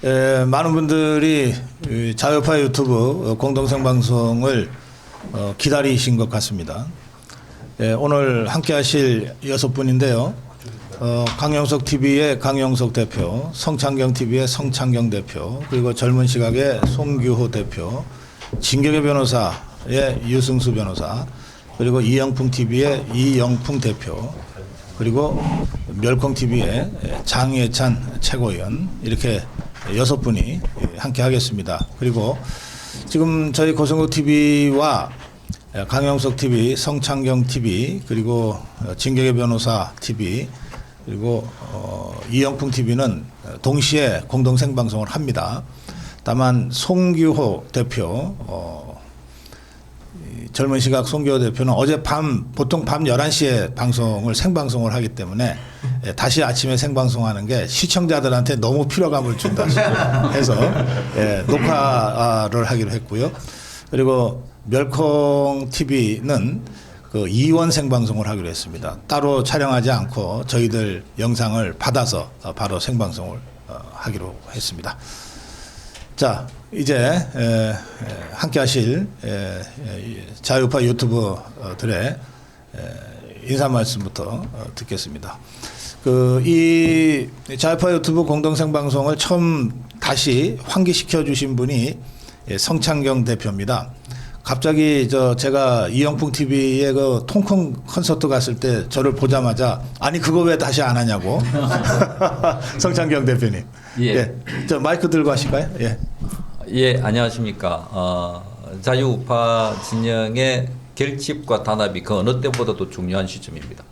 많은 분들이 자유파 유튜브 공동생 방송을 기다리신 것 같습니다. 오늘 함께 하실 6분인데요. 강영석 TV의 강영석 대표, 성창경 TV의 성창경 대표, 그리고 젊은 시각의 송규호 대표, 진격의 변호사의 유승수 변호사, 그리고 이영풍 TV의 이영풍 대표, 그리고 멸콩 TV의 장예찬 최고위원, 이렇게 6분이 함께 하겠습니다. 그리고 지금 저희 고성국 TV와 강영석 TV, 성창경 TV, 그리고 진격의 변호사 TV, 그리고 이영풍 TV는 동시에 공동 생방송을 합니다. 다만 송규호 대표, 젊은 시각 송규호 대표는 어젯밤 보통 밤 11시에 방송을 생방송을 하기 때문에 다시 아침에 생방송하는 게 시청자들한테 너무 피로감을 준다 해서 녹화를 하기로 했고요. 그리고 멸콩 TV는 그 2원 생방송을 하기로 했습니다. 따로 촬영하지 않고 저희들 영상을 받아서 바로 생방송을 하기로 했습니다. 자, 이제 함께 하실 자유파 유튜버들의 인사 말씀부터 듣겠습니다. 이 자유파 유튜브 공동생방송을 처음 다시 환기시켜 주신 분이 성창경 대표입니다. 갑자기 제가 이영풍 TV에 그 통콩 콘서트 갔을 때 저를 보자마자 아니 그거 왜 다시 안 하냐고. 성창경 대표님. 예. 저 마이크 들고 하실까요? 예. 예, 안녕하십니까. 자유우파 진영의 결집과 단합이 그 어느 때보다도 중요한 시점입니다.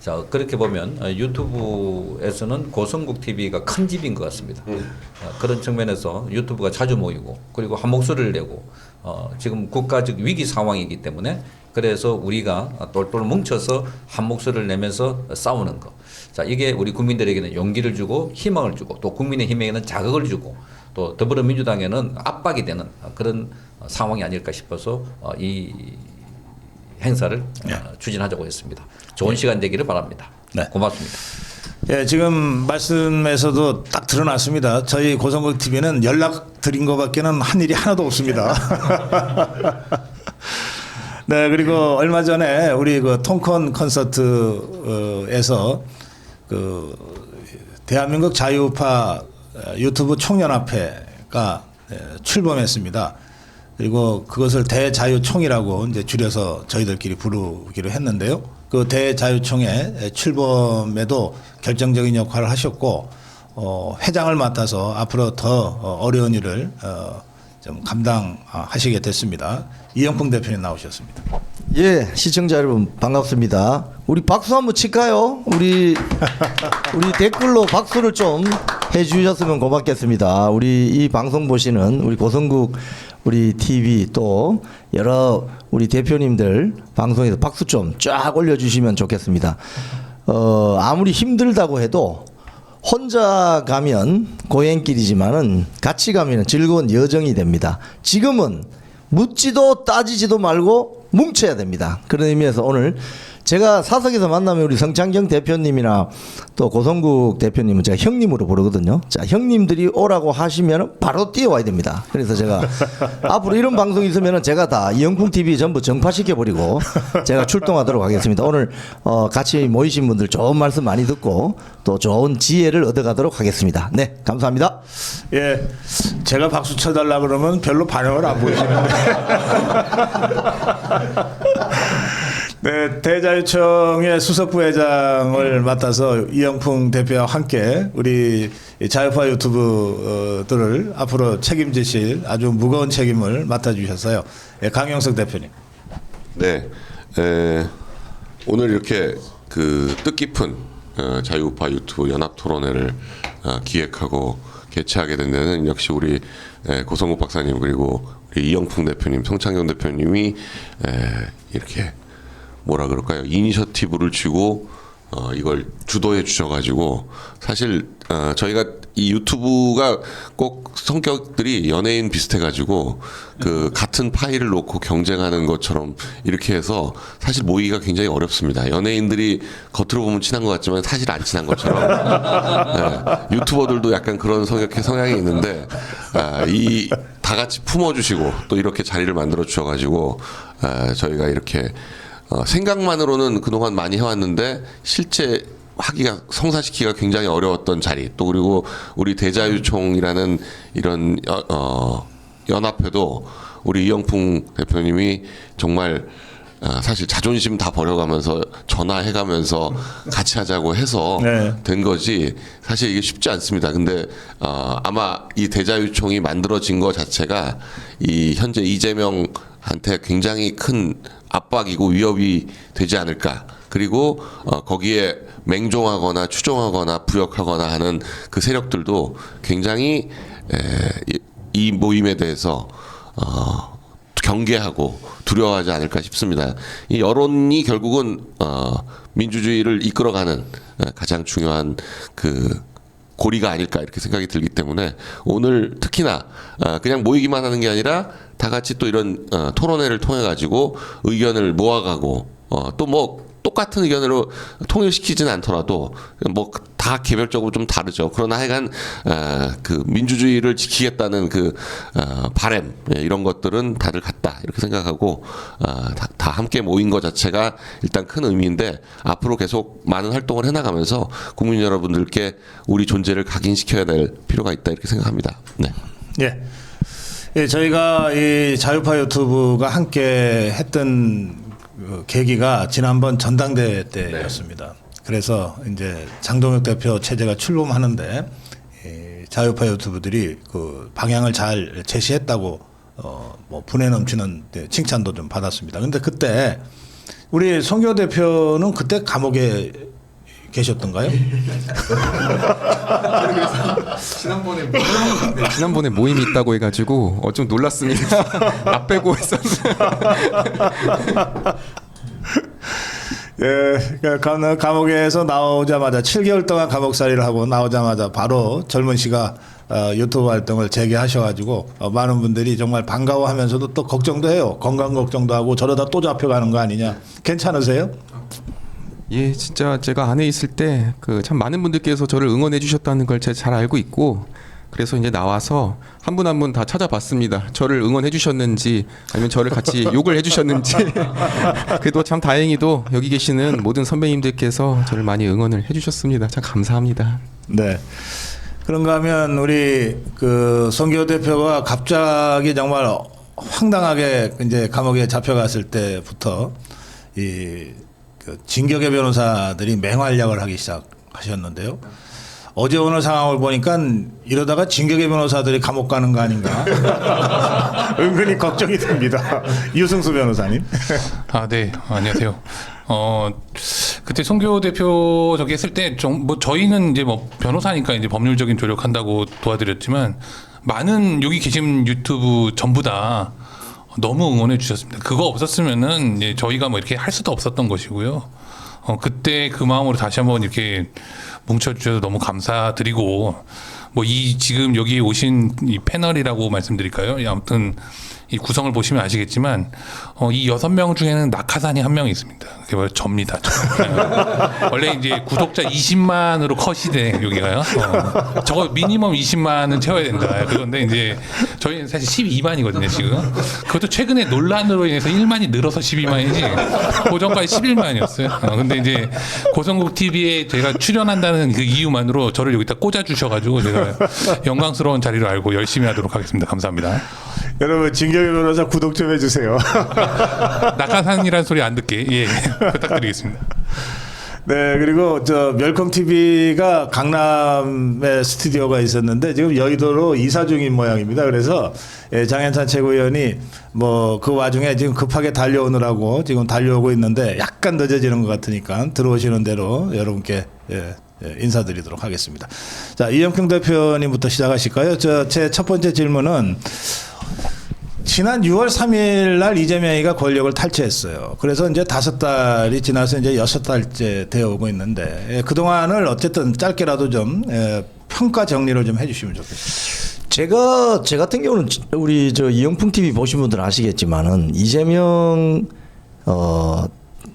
자, 그렇게 보면 유튜브에서는 고성국 TV가 큰 집인 것 같습니다. 그런 측면에서 유튜브가 자주 모이고 그리고 한 목소리를 내고 지금 국가적 위기 상황이기 때문에 그래서 우리가 똘똘 뭉쳐서 한 목소리를 내면서 싸우는 것. 자, 이게 우리 국민들에게는 용기를 주고 희망을 주고 또 국민의힘에게는 자극을 주고 또 더불어민주당에는 압박이 되는 그런 상황이 아닐까 싶어서 이 행사를 추진하자고 했습니다. 좋은 시간 되기를 바랍니다. 네. 고맙습니다. 예, 지금 말씀에서도 딱 드러났습니다. 저희 고성국 TV는 연락 드린 것밖에는 한 일이 하나도 없습니다. 네, 그리고 얼마 전에 우리 그 통콘 콘서트에서 그 대한민국 자유파 유튜브 총연합회가 출범했습니다. 그리고 그것을 대자유총이라고 이제 줄여서 저희들끼리 부르기로 했는데요. 그 대자유총의 출범에도 결정적인 역할을 하셨고 회장을 맡아서 앞으로 더 어려운 일을 좀 감당하시게 됐습니다. 이영풍 대표님 나오셨습니다. 예, 시청자 여러분 반갑습니다. 우리 박수 한번 칠까요? 우리 댓글로 박수를 좀 해주셨으면 고맙겠습니다. 우리 이 방송 보시는 우리 고성국 우리 TV 또 여러 우리 대표님들 방송에서 박수 좀 쫙 올려주시면 좋겠습니다. 아무리 힘들다고 해도 혼자 가면 고행길이지만은 같이 가면 즐거운 여정이 됩니다. 지금은 묻지도 따지지도 말고 뭉쳐야 됩니다. 그런 의미에서 오늘 제가 사석에서 만나면 우리 성창경 대표님이나 또 고성국 대표님은 제가 형님으로 부르거든요. 자, 형님들이 오라고 하시면 바로 뛰어와야 됩니다. 그래서 제가 앞으로 이런 방송이 있으면 제가 다 이영풍 TV 전부 정파시켜버리고 제가 출동하도록 하겠습니다. 오늘 같이 모이신 분들 좋은 말씀 많이 듣고 또 좋은 지혜를 얻어가도록 하겠습니다. 네, 감사합니다. 예, 제가 박수 쳐달라 그러면 별로 반응을 안 보이시는데. 네, 대자유총의 수석부회장을 맡아서 이영풍 대표와 함께 우리 자유파 유튜브들을 앞으로 책임지실 아주 무거운 책임을 맡아주셨어요. 강영석 대표님. 네, 오늘 이렇게 그 뜻깊은 자유우파 유튜브 연합토론회를 기획하고 개최하게 된 데는 역시 우리 고성국 박사님 그리고 우리 이영풍 대표님, 성창경 대표님이 이렇게 뭐라 그럴까요? 이니셔티브를 쥐고 이걸 주도해 주셔가지고 사실 저희가 이 유튜브가 꼭 성격들이 연예인 비슷해가지고 그 같은 파일을 놓고 경쟁하는 것처럼 이렇게 해서 사실 모이기가 굉장히 어렵습니다. 연예인들이 겉으로 보면 친한 것 같지만 사실 안 친한 것처럼 네, 유튜버들도 약간 그런 성향이 있는데 이 다 같이 품어주시고 또 이렇게 자리를 만들어 주셔가지고 저희가 이렇게 생각만으로는 그동안 많이 해왔는데 실제 하기가 성사시키기가 굉장히 어려웠던 자리 또 그리고 우리 대자유총이라는 이런 연합회도 우리 이영풍 대표님이 정말 사실 자존심 다 버려가면서 전화해가면서 같이 하자고 해서 네. 된 거지 사실 이게 쉽지 않습니다. 근데 아마 이 대자유총이 만들어진 것 자체가 이 현재 이재명한테 굉장히 큰 압박이고 위협이 되지 않을까. 그리고 거기에 맹종하거나 추종하거나 부역하거나 하는 그 세력들도 굉장히 이 모임에 대해서 경계하고 두려워하지 않을까 싶습니다. 이 여론이 결국은 민주주의를 이끌어가는 가장 중요한 그 고리가 아닐까 이렇게 생각이 들기 때문에 오늘 특히나 그냥 모이기만 하는 게 아니라 다 같이 또 이런 토론회를 통해 가지고 의견을 모아가고 또 뭐 똑같은 의견으로 통일시키지는 않더라도 뭐 다 개별적으로 좀 다르죠. 그러나 하여간 그 민주주의를 지키겠다는 그 바람 이런 것들은 다들 같다 이렇게 생각하고 다 함께 모인 것 자체가 일단 큰 의미인데 앞으로 계속 많은 활동을 해나가면서 국민 여러분들께 우리 존재를 각인시켜야 될 필요가 있다 이렇게 생각합니다. 네. 예. 예, 저희가 이 자유파 유튜브가 함께 했던 그 계기가 지난번 전당대회 때였습니다. 그래서 이제 장동혁 대표 체제가 출범하는데 이 자유파 유튜브들이 그 방향을 잘 제시했다고 뭐 분에 넘치는 칭찬도 좀 받았습니다. 근데 그때 우리 송교 대표는 그때 감옥에 계셨던가요? 지난번에 모임이 있다고 해가지고 좀 놀랐습니다. 나 빼고 했었는데. 예, 감옥에서 나오자마자 7개월 동안 감옥살이를 하고 나오자마자 바로 젊은 씨가 유튜브 활동을 재개하셔가지고 많은 분들이 정말 반가워하면서도 또 걱정도 해요. 건강 걱정도 하고 저러다 또 잡혀가는 거 아니냐. 괜찮으세요? 예, 진짜 제가 안에 있을 때 그 참 많은 분들께서 저를 응원해 주셨다는 걸 제가 잘 알고 있고 그래서 이제 나와서 한 분 한 분 다 찾아봤습니다. 저를 응원해 주셨는지 아니면 저를 같이 욕을 해 주셨는지 그래도 참 다행히도 여기 계시는 모든 선배님들께서 저를 많이 응원을 해 주셨습니다. 참 감사합니다. 네. 그런가 하면 우리 그 송교 대표가 갑자기 정말 황당하게 이제 감옥에 잡혀갔을 때부터 그 진격의 변호사들이 맹활약을 하기 시작하셨는데요. 어제 오늘 상황을 보니까 이러다가 진격의 변호사들이 감옥 가는 거 아닌가 은근히 걱정이 됩니다. 유승수 변호사님. 아, 네. 안녕하세요. 그때 송교 대표 저기 했을 때 좀 뭐 저희는 이제 뭐 변호사니까 이제 법률적인 조력한다고 도와드렸지만 많은 여기 계신 유튜브 전부 다 너무 응원해 주셨습니다. 그거 없었으면은 이제 저희가 뭐 이렇게 할 수도 없었던 것이고요. 그때 그 마음으로 다시 한번 이렇게 뭉쳐주셔서 너무 감사드리고 뭐 이 지금 여기 오신 이 패널이라고 말씀드릴까요? 아무튼 이 구성을 보시면 아시겠지만 이 6명 중에는 낙하산이 한 명 있습니다. 그게 바로 접니다. 원래 이제 구독자 20만으로 컷이 돼 여기가요. 저거 미니멈 20만은 채워야 된다. 그런데 이제 저희는 사실 12만이거든요 지금. 그것도 최근에 논란으로 인해서 1만이 늘어서 12만이지. 고전까지 11만이었어요. 근데 이제 고성국 TV에 제가 출연한다는 그 이유만으로 저를 여기다 꽂아 주셔가지고 제가 영광스러운 자리로 알고 열심히 하도록 하겠습니다. 감사합니다. 여러분 진격의 변호사 구독 좀 해주세요. 낙하산이라는 소리 안 듣게 예 부탁드리겠습니다. 네, 그리고 저 멸컴 TV가 강남에 스튜디오가 있었는데 지금 여의도로 이사 중인 모양입니다. 그래서 장현찬 최고위원이 뭐 그 와중에 지금 급하게 달려오느라고 지금 달려오고 있는데 약간 늦어지는 것 같으니까 들어오시는 대로 여러분께 인사드리도록 하겠습니다. 자, 이영평 대표님부터 시작하실까요? 제 첫 번째 질문은 지난 6월 3일 날 이재명이가 권력을 탈취했어요. 그래서 이제 5달이 지나서 이제 6달째 되어 오고 있는데 그동안을 어쨌든 짧게라도 좀 평가 정리를 좀 해주시면 좋겠습니다. 제 같은 경우는 우리 저 이영풍 TV 보신 분들 아시겠지만은 이재명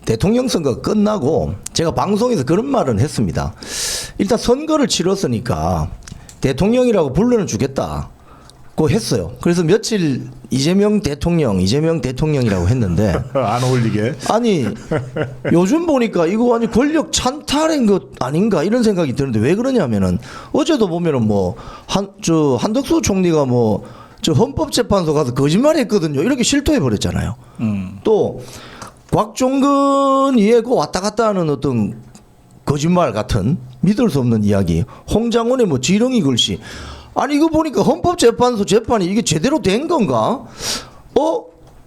대통령 선거 끝나고 제가 방송에서 그런 말은 했습니다. 일단 선거를 치렀으니까 대통령이라고 불러는 주겠다고 했어요. 그래서 며칠 이재명 대통령이라고 했는데 안 어울리게. 아니 요즘 보니까 이거 완전 권력 찬탈인 것 아닌가 이런 생각이 드는데 왜 그러냐면은 어제도 보면은 뭐 한덕수 총리가 뭐 저 헌법재판소 가서 거짓말했거든요. 이렇게 실토해 버렸잖아요. 또 곽종근 이해고 왔다 갔다 하는 어떤 거짓말 같은 믿을 수 없는 이야기. 홍장원의 뭐 지렁이 글씨. 아니 이거 보니까 헌법재판소 재판이 이게 제대로 된 건가?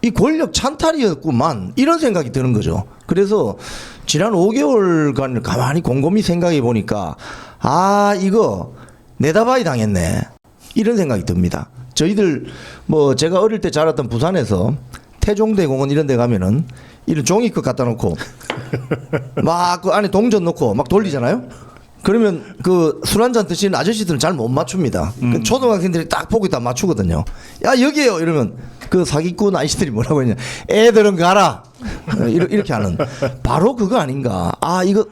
이 권력 찬탈이었구만 이런 생각이 드는 거죠. 그래서 지난 5개월간 가만히 곰곰이 생각해 보니까 이거 내다바이 당했네 이런 생각이 듭니다. 저희들 뭐 제가 어릴 때 자랐던 부산에서 태종대공원 이런 데 가면은 이런 종이컵 갖다 놓고 막 그 안에 동전 넣고 막 돌리잖아요. 그러면 그 술 한잔 드시는 아저씨들은 잘 못 맞춥니다. 그 초등학생들이 딱 보고 있다 맞추거든요. 야 여기에요 이러면 그 사기꾼 아저씨들이 뭐라고 했냐, 애들은 가라 이렇게 하는 바로 그거 아닌가. 이거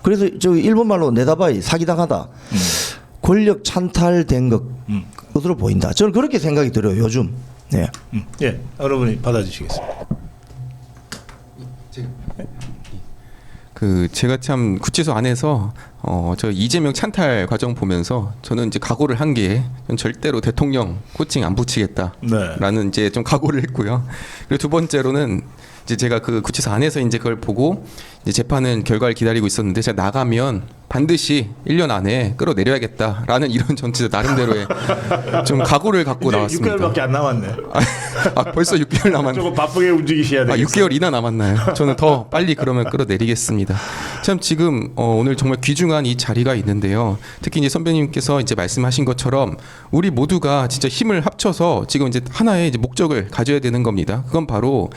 그래서 저 일본말로 내다바이 사기당하다. 권력 찬탈된 것으로 보인다. 저는 그렇게 생각이 들어요 요즘. 네. 예, 여러분이 받아주시겠습니다. 제가 참 구치소 안에서 저 이재명 찬탈 과정 보면서 저는 이제 각오를 한 게 절대로 대통령 호칭 안 붙이겠다라는 이제 좀 각오를 했고요. 그리고 두 번째로는 이제 제가 그 구치소 안에서 이제 그걸 보고 이제 재판은 결과를 기다리고 있었는데 제가 나가면 반드시 1년 안에 끌어내려야겠다라는 이런 전체 나름대로의 좀 각오를 갖고 나왔습니다. 6개월밖에 안 남았네. 벌써 6개월 남았네. 조금 바쁘게 움직이셔야 되겠어요. 6개월이나 남았나요? 저는 더 빨리 그러면 끌어내리겠습니다. 참 지금 오늘 정말 귀중한 이 자리가 있는데요. 특히 이제 선배님께서 이제 말씀하신 것처럼 우리 모두가 진짜 힘을 합쳐서 지금 이제 하나의 이제 목적을 가져야 되는 겁니다. 그건 바로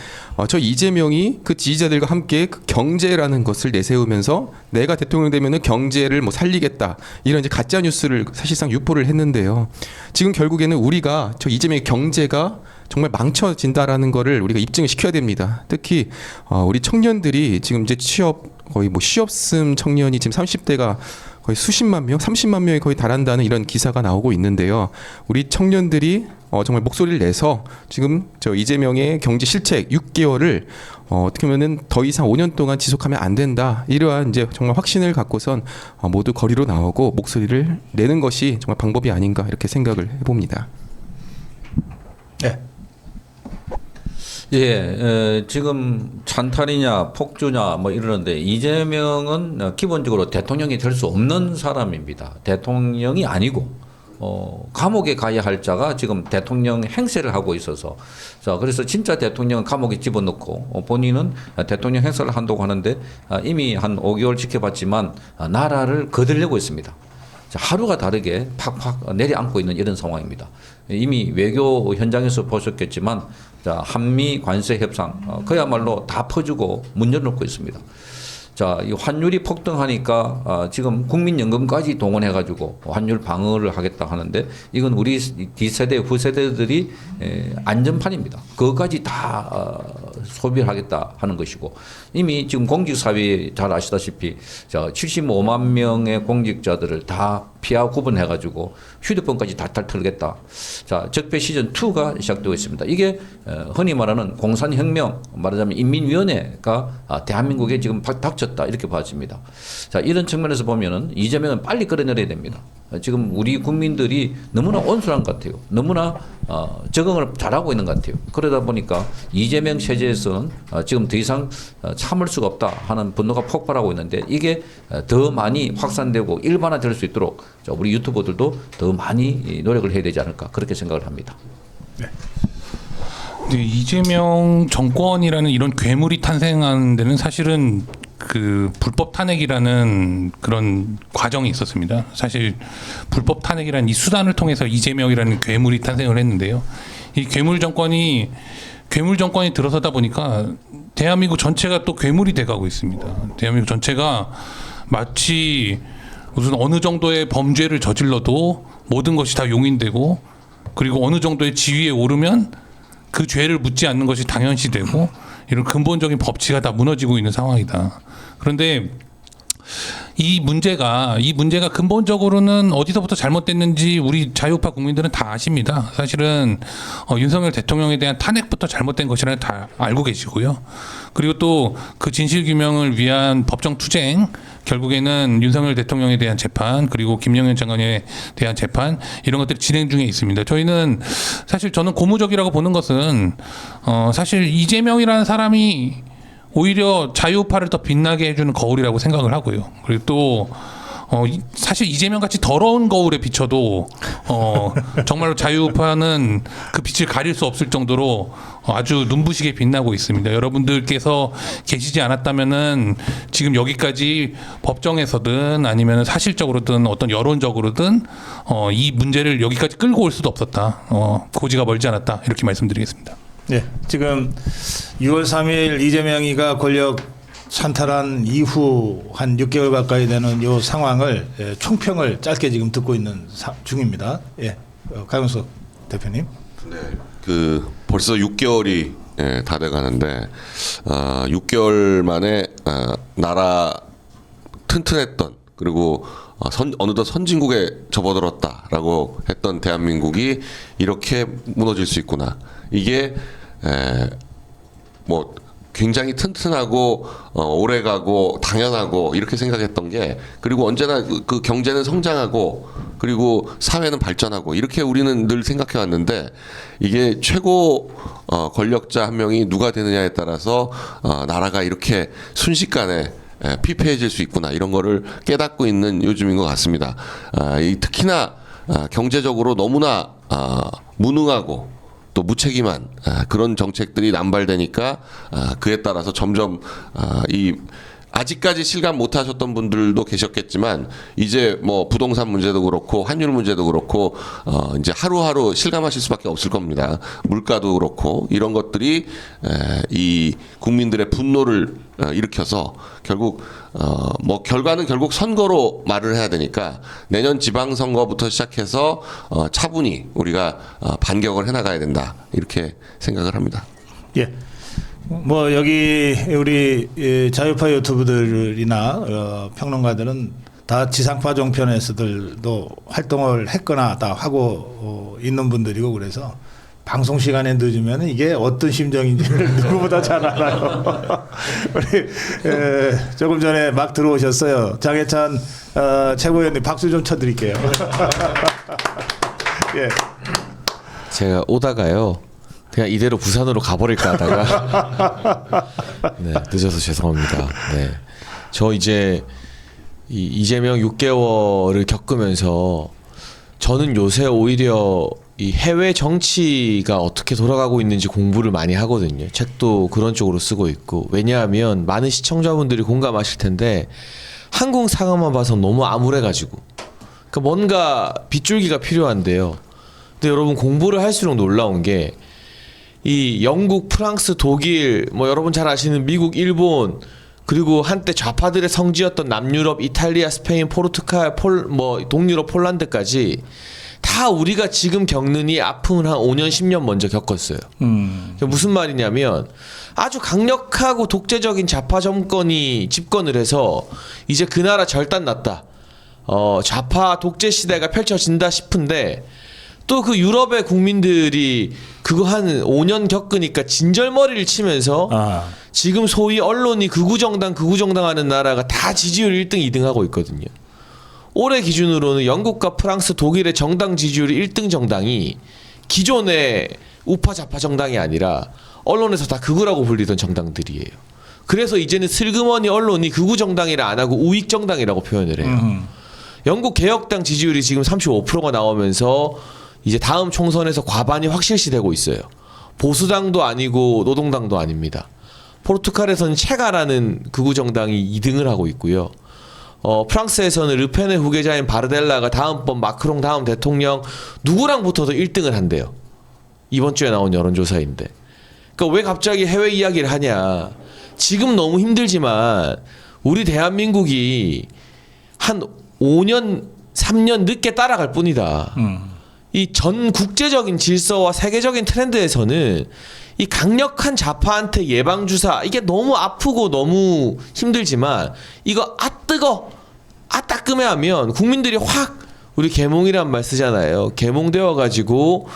저 이재명이 그 지지자들과 함께 그 경제라는 것을 내세우면서 내가 대통령 되면은 경제를 뭐 살리겠다 이런 이제 가짜 뉴스를 사실상 유포를 했는데요. 지금 결국에는 우리가 저 이재명의 경제가 정말 망쳐진다라는 거를 우리가 입증을 시켜야 됩니다. 특히 우리 청년들이 지금 이제 거의 뭐 취업승 청년이 지금 30대가 거의 수십만 명, 30만 명이 거의 달한다는 이런 기사가 나오고 있는데요. 우리 청년들이 정말 목소리를 내서 지금 저 이재명의 경제 실책 6개월을 어떻게 보면은 더 이상 5년 동안 지속하면 안 된다. 이러한 이제 정말 확신을 갖고선 모두 거리로 나오고 목소리를 내는 것이 정말 방법이 아닌가 이렇게 생각을 해봅니다. 네. 지금 찬탈이냐 폭주냐 뭐 이러는데 이재명은 기본적으로 대통령이 될 수 없는 사람입니다. 대통령이 아니고 감옥에 가야 할 자가 지금 대통령 행세를 하고 있어서 자 그래서 진짜 대통령은 감옥에 집어넣고 본인은 대통령 행세를 한다고 하는데 이미 한 5개월 지켜봤지만 나라를 거들려고 있습니다. 하루가 다르게 팍팍 내려앉고 있는 이런 상황입니다. 이미 외교 현장에서 보셨겠지만 자, 한미 관세 협상 그야말로 다 퍼주고 문 열어놓고 있습니다. 자, 이 환율이 폭등하니까 지금 국민연금까지 동원해가지고 환율 방어를 하겠다 하는데 이건 우리 D세대 후세대들이 안전판입니다. 그것까지 다 소비를 하겠다 하는 것이고 이미 지금 공직사회 잘 아시다시피 자 75만 명의 공직자들을 다 피하 구분해가지고 휴대폰까지 다 털겠다. 자 적폐 시즌 2가 시작되고 있습니다. 이게 흔히 말하는 공산혁명 말하자면 인민위원회가 대한민국에 지금 닥쳤다 이렇게 봐집니다. 자 이런 측면에서 보면은 이재명은 빨리 끌어내려야 됩니다. 지금 우리 국민들이 너무나 온순한 것 같아요. 너무나 적응을 잘하고 있는 것 같아요. 그러다 보니까 이재명 체제에서는 지금 더 이상 참을 수가 없다 하는 분노가 폭발하고 있는데 이게 더 많이 확산되고 일반화될 수 있도록 우리 유튜버들도 더 많이 노력을 해야 되지 않을까 그렇게 생각을 합니다. 네, 이재명 정권이라는 이런 괴물이 탄생하는 데는 사실은 그 불법 탄핵이라는 그런 과정이 있었습니다. 사실 불법 탄핵이라는 이 수단을 통해서 이재명이라는 괴물이 탄생을 했는데요. 이 괴물 정권이 들어서다 보니까 대한민국 전체가 또 괴물이 돼가고 있습니다. 대한민국 전체가 마치 무슨 어느 정도의 범죄를 저질러도 모든 것이 다 용인되고 그리고 어느 정도의 지위에 오르면 그 죄를 묻지 않는 것이 당연시되고 이런 근본적인 법치가 다 무너지고 있는 상황이다. 그런데 이 문제가 근본적으로는 어디서부터 잘못됐는지 우리 자유우파 국민들은 다 아십니다. 사실은 윤석열 대통령에 대한 탄핵부터 잘못된 것이라는 다 알고 계시고요. 그리고 또 그 진실 규명을 위한 법정 투쟁, 결국에는 윤석열 대통령에 대한 재판, 그리고 김영현 장관에 대한 재판, 이런 것들이 진행 중에 있습니다. 저는 고무적이라고 보는 것은 사실 이재명이라는 사람이 오히려 자유우파를 더 빛나게 해주는 거울이라고 생각을 하고요. 그리고 또 사실 이재명 같이 더러운 거울에 비춰도 정말로 자유우파는 그 빛을 가릴 수 없을 정도로 아주 눈부시게 빛나고 있습니다. 여러분들께서 계시지 않았다면은 지금 여기까지 법정에서든 아니면 사실적으로든 어떤 여론적으로든 이 문제를 여기까지 끌고 올 수도 없었다. 고지가 멀지 않았다. 이렇게 말씀드리겠습니다. 네, 지금 6월 3일 이재명이가 권력 찬탈한 이후 한 6개월 가까이 되는 이 상황을 총평을 짧게 지금 듣고 있는 중입니다. 예, 강용석 대표님. 네, 벌써 6개월이 다 돼가는데 6개월 만에 나라 튼튼했던 그리고 어느덧 선진국에 접어들었다라고 했던 대한민국이 이렇게 무너질 수 있구나. 이게 뭐 굉장히 튼튼하고 오래가고 당연하고 이렇게 생각했던 게, 그리고 언제나 그 경제는 성장하고 그리고 사회는 발전하고 이렇게 우리는 늘 생각해 왔는데, 이게 최고 권력자 한 명이 누가 되느냐에 따라서 나라가 이렇게 순식간에 피폐해질 수 있구나, 이런 거를 깨닫고 있는 요즘인 것 같습니다. 특히나 경제적으로 너무나 무능하고 또 무책임한 그런 정책들이 남발되니까 그에 따라서 점점 아직까지 실감 못하셨던 분들도 계셨겠지만, 이제 뭐 부동산 문제도 그렇고 환율 문제도 그렇고 이제 하루하루 실감하실 수밖에 없을 겁니다. 물가도 그렇고 이런 것들이 이 국민들의 분노를 일으켜서 결국 뭐 결과는 결국 선거로 말을 해야 되니까 내년 지방선거부터 시작해서 차분히 우리가 반격을 해나가야 된다, 이렇게 생각을 합니다. 예. 뭐 여기 우리 자유파 유튜브들이나 평론가들은 다 지상파 종편에서들도 활동을 했거나 다 하고 있는 분들이고, 그래서 방송 시간에 늦으면 이게 어떤 심정인지를 누구보다 잘 알아요. 우리 조금 전에 막 들어오셨어요. 장해찬 최고위원님 박수 좀 쳐드릴게요. 예. 제가 오다가요, 그냥 이대로 부산으로 가버릴까 하다가 네, 늦어서 죄송합니다. 네, 저 이제 이재명 6개월을 겪으면서 저는 요새 오히려 이 해외 정치가 어떻게 돌아가고 있는지 공부를 많이 하거든요. 책도 그런 쪽으로 쓰고 있고. 왜냐하면 많은 시청자분들이 공감하실 텐데 한국 상황만 봐서 너무 암울해가지고, 그러니까 뭔가 빗줄기가 필요한데요. 근데 여러분, 공부를 할수록 놀라운 게 이 영국, 프랑스, 독일, 뭐 여러분 잘 아시는 미국, 일본, 그리고 한때 좌파들의 성지였던 남유럽, 이탈리아, 스페인, 포르투갈, 동유럽, 폴란드까지 다 우리가 지금 겪는 이 아픔을 한 5년, 10년 먼저 겪었어요. 무슨 말이냐면 아주 강력하고 독재적인 좌파 정권이 집권을 해서 이제 그 나라 절단났다. 좌파 독재 시대가 펼쳐진다 싶은데, 또 그 유럽의 국민들이 그거 한 5년 겪으니까 진절머리를 치면서 지금 소위 언론이 극우정당 하는 나라가 다 지지율 1등, 2등 하고 있거든요. 올해 기준으로는 영국과 프랑스, 독일의 정당 지지율이 1등 정당이 기존의 우파 좌파 정당이 아니라 언론에서 다 극우라고 불리던 정당들이에요. 그래서 이제는 슬그머니 언론이 극우 정당이라 안 하고 우익 정당이라고 표현을 해요. 영국 개혁당 지지율이 지금 35%가 나오면서 이제 다음 총선에서 과반이 확실시되고 있어요. 보수당도 아니고 노동당도 아닙니다. 포르투갈에서는 체가라는 극우 정당이 2등을 하고 있고요. 프랑스에서는 르펜의 후계자인 바르델라가 다음번 마크롱 다음 대통령 누구랑 붙어도 1등을 한대요. 이번 주에 나온 여론조사인데. 그러니까 왜 갑자기 해외 이야기를 하냐. 지금 너무 힘들지만 우리 대한민국이 한 5년 3년 늦게 따라갈 뿐이다. 이 전 국제적인 질서와 세계적인 트렌드에서는 이 강력한 좌파한테 예방 주사 이게 너무 아프고 너무 힘들지만 이거 뜨거 따끔해하면 국민들이 확 우리 계몽이란 말 쓰잖아요. 계몽되어 가지고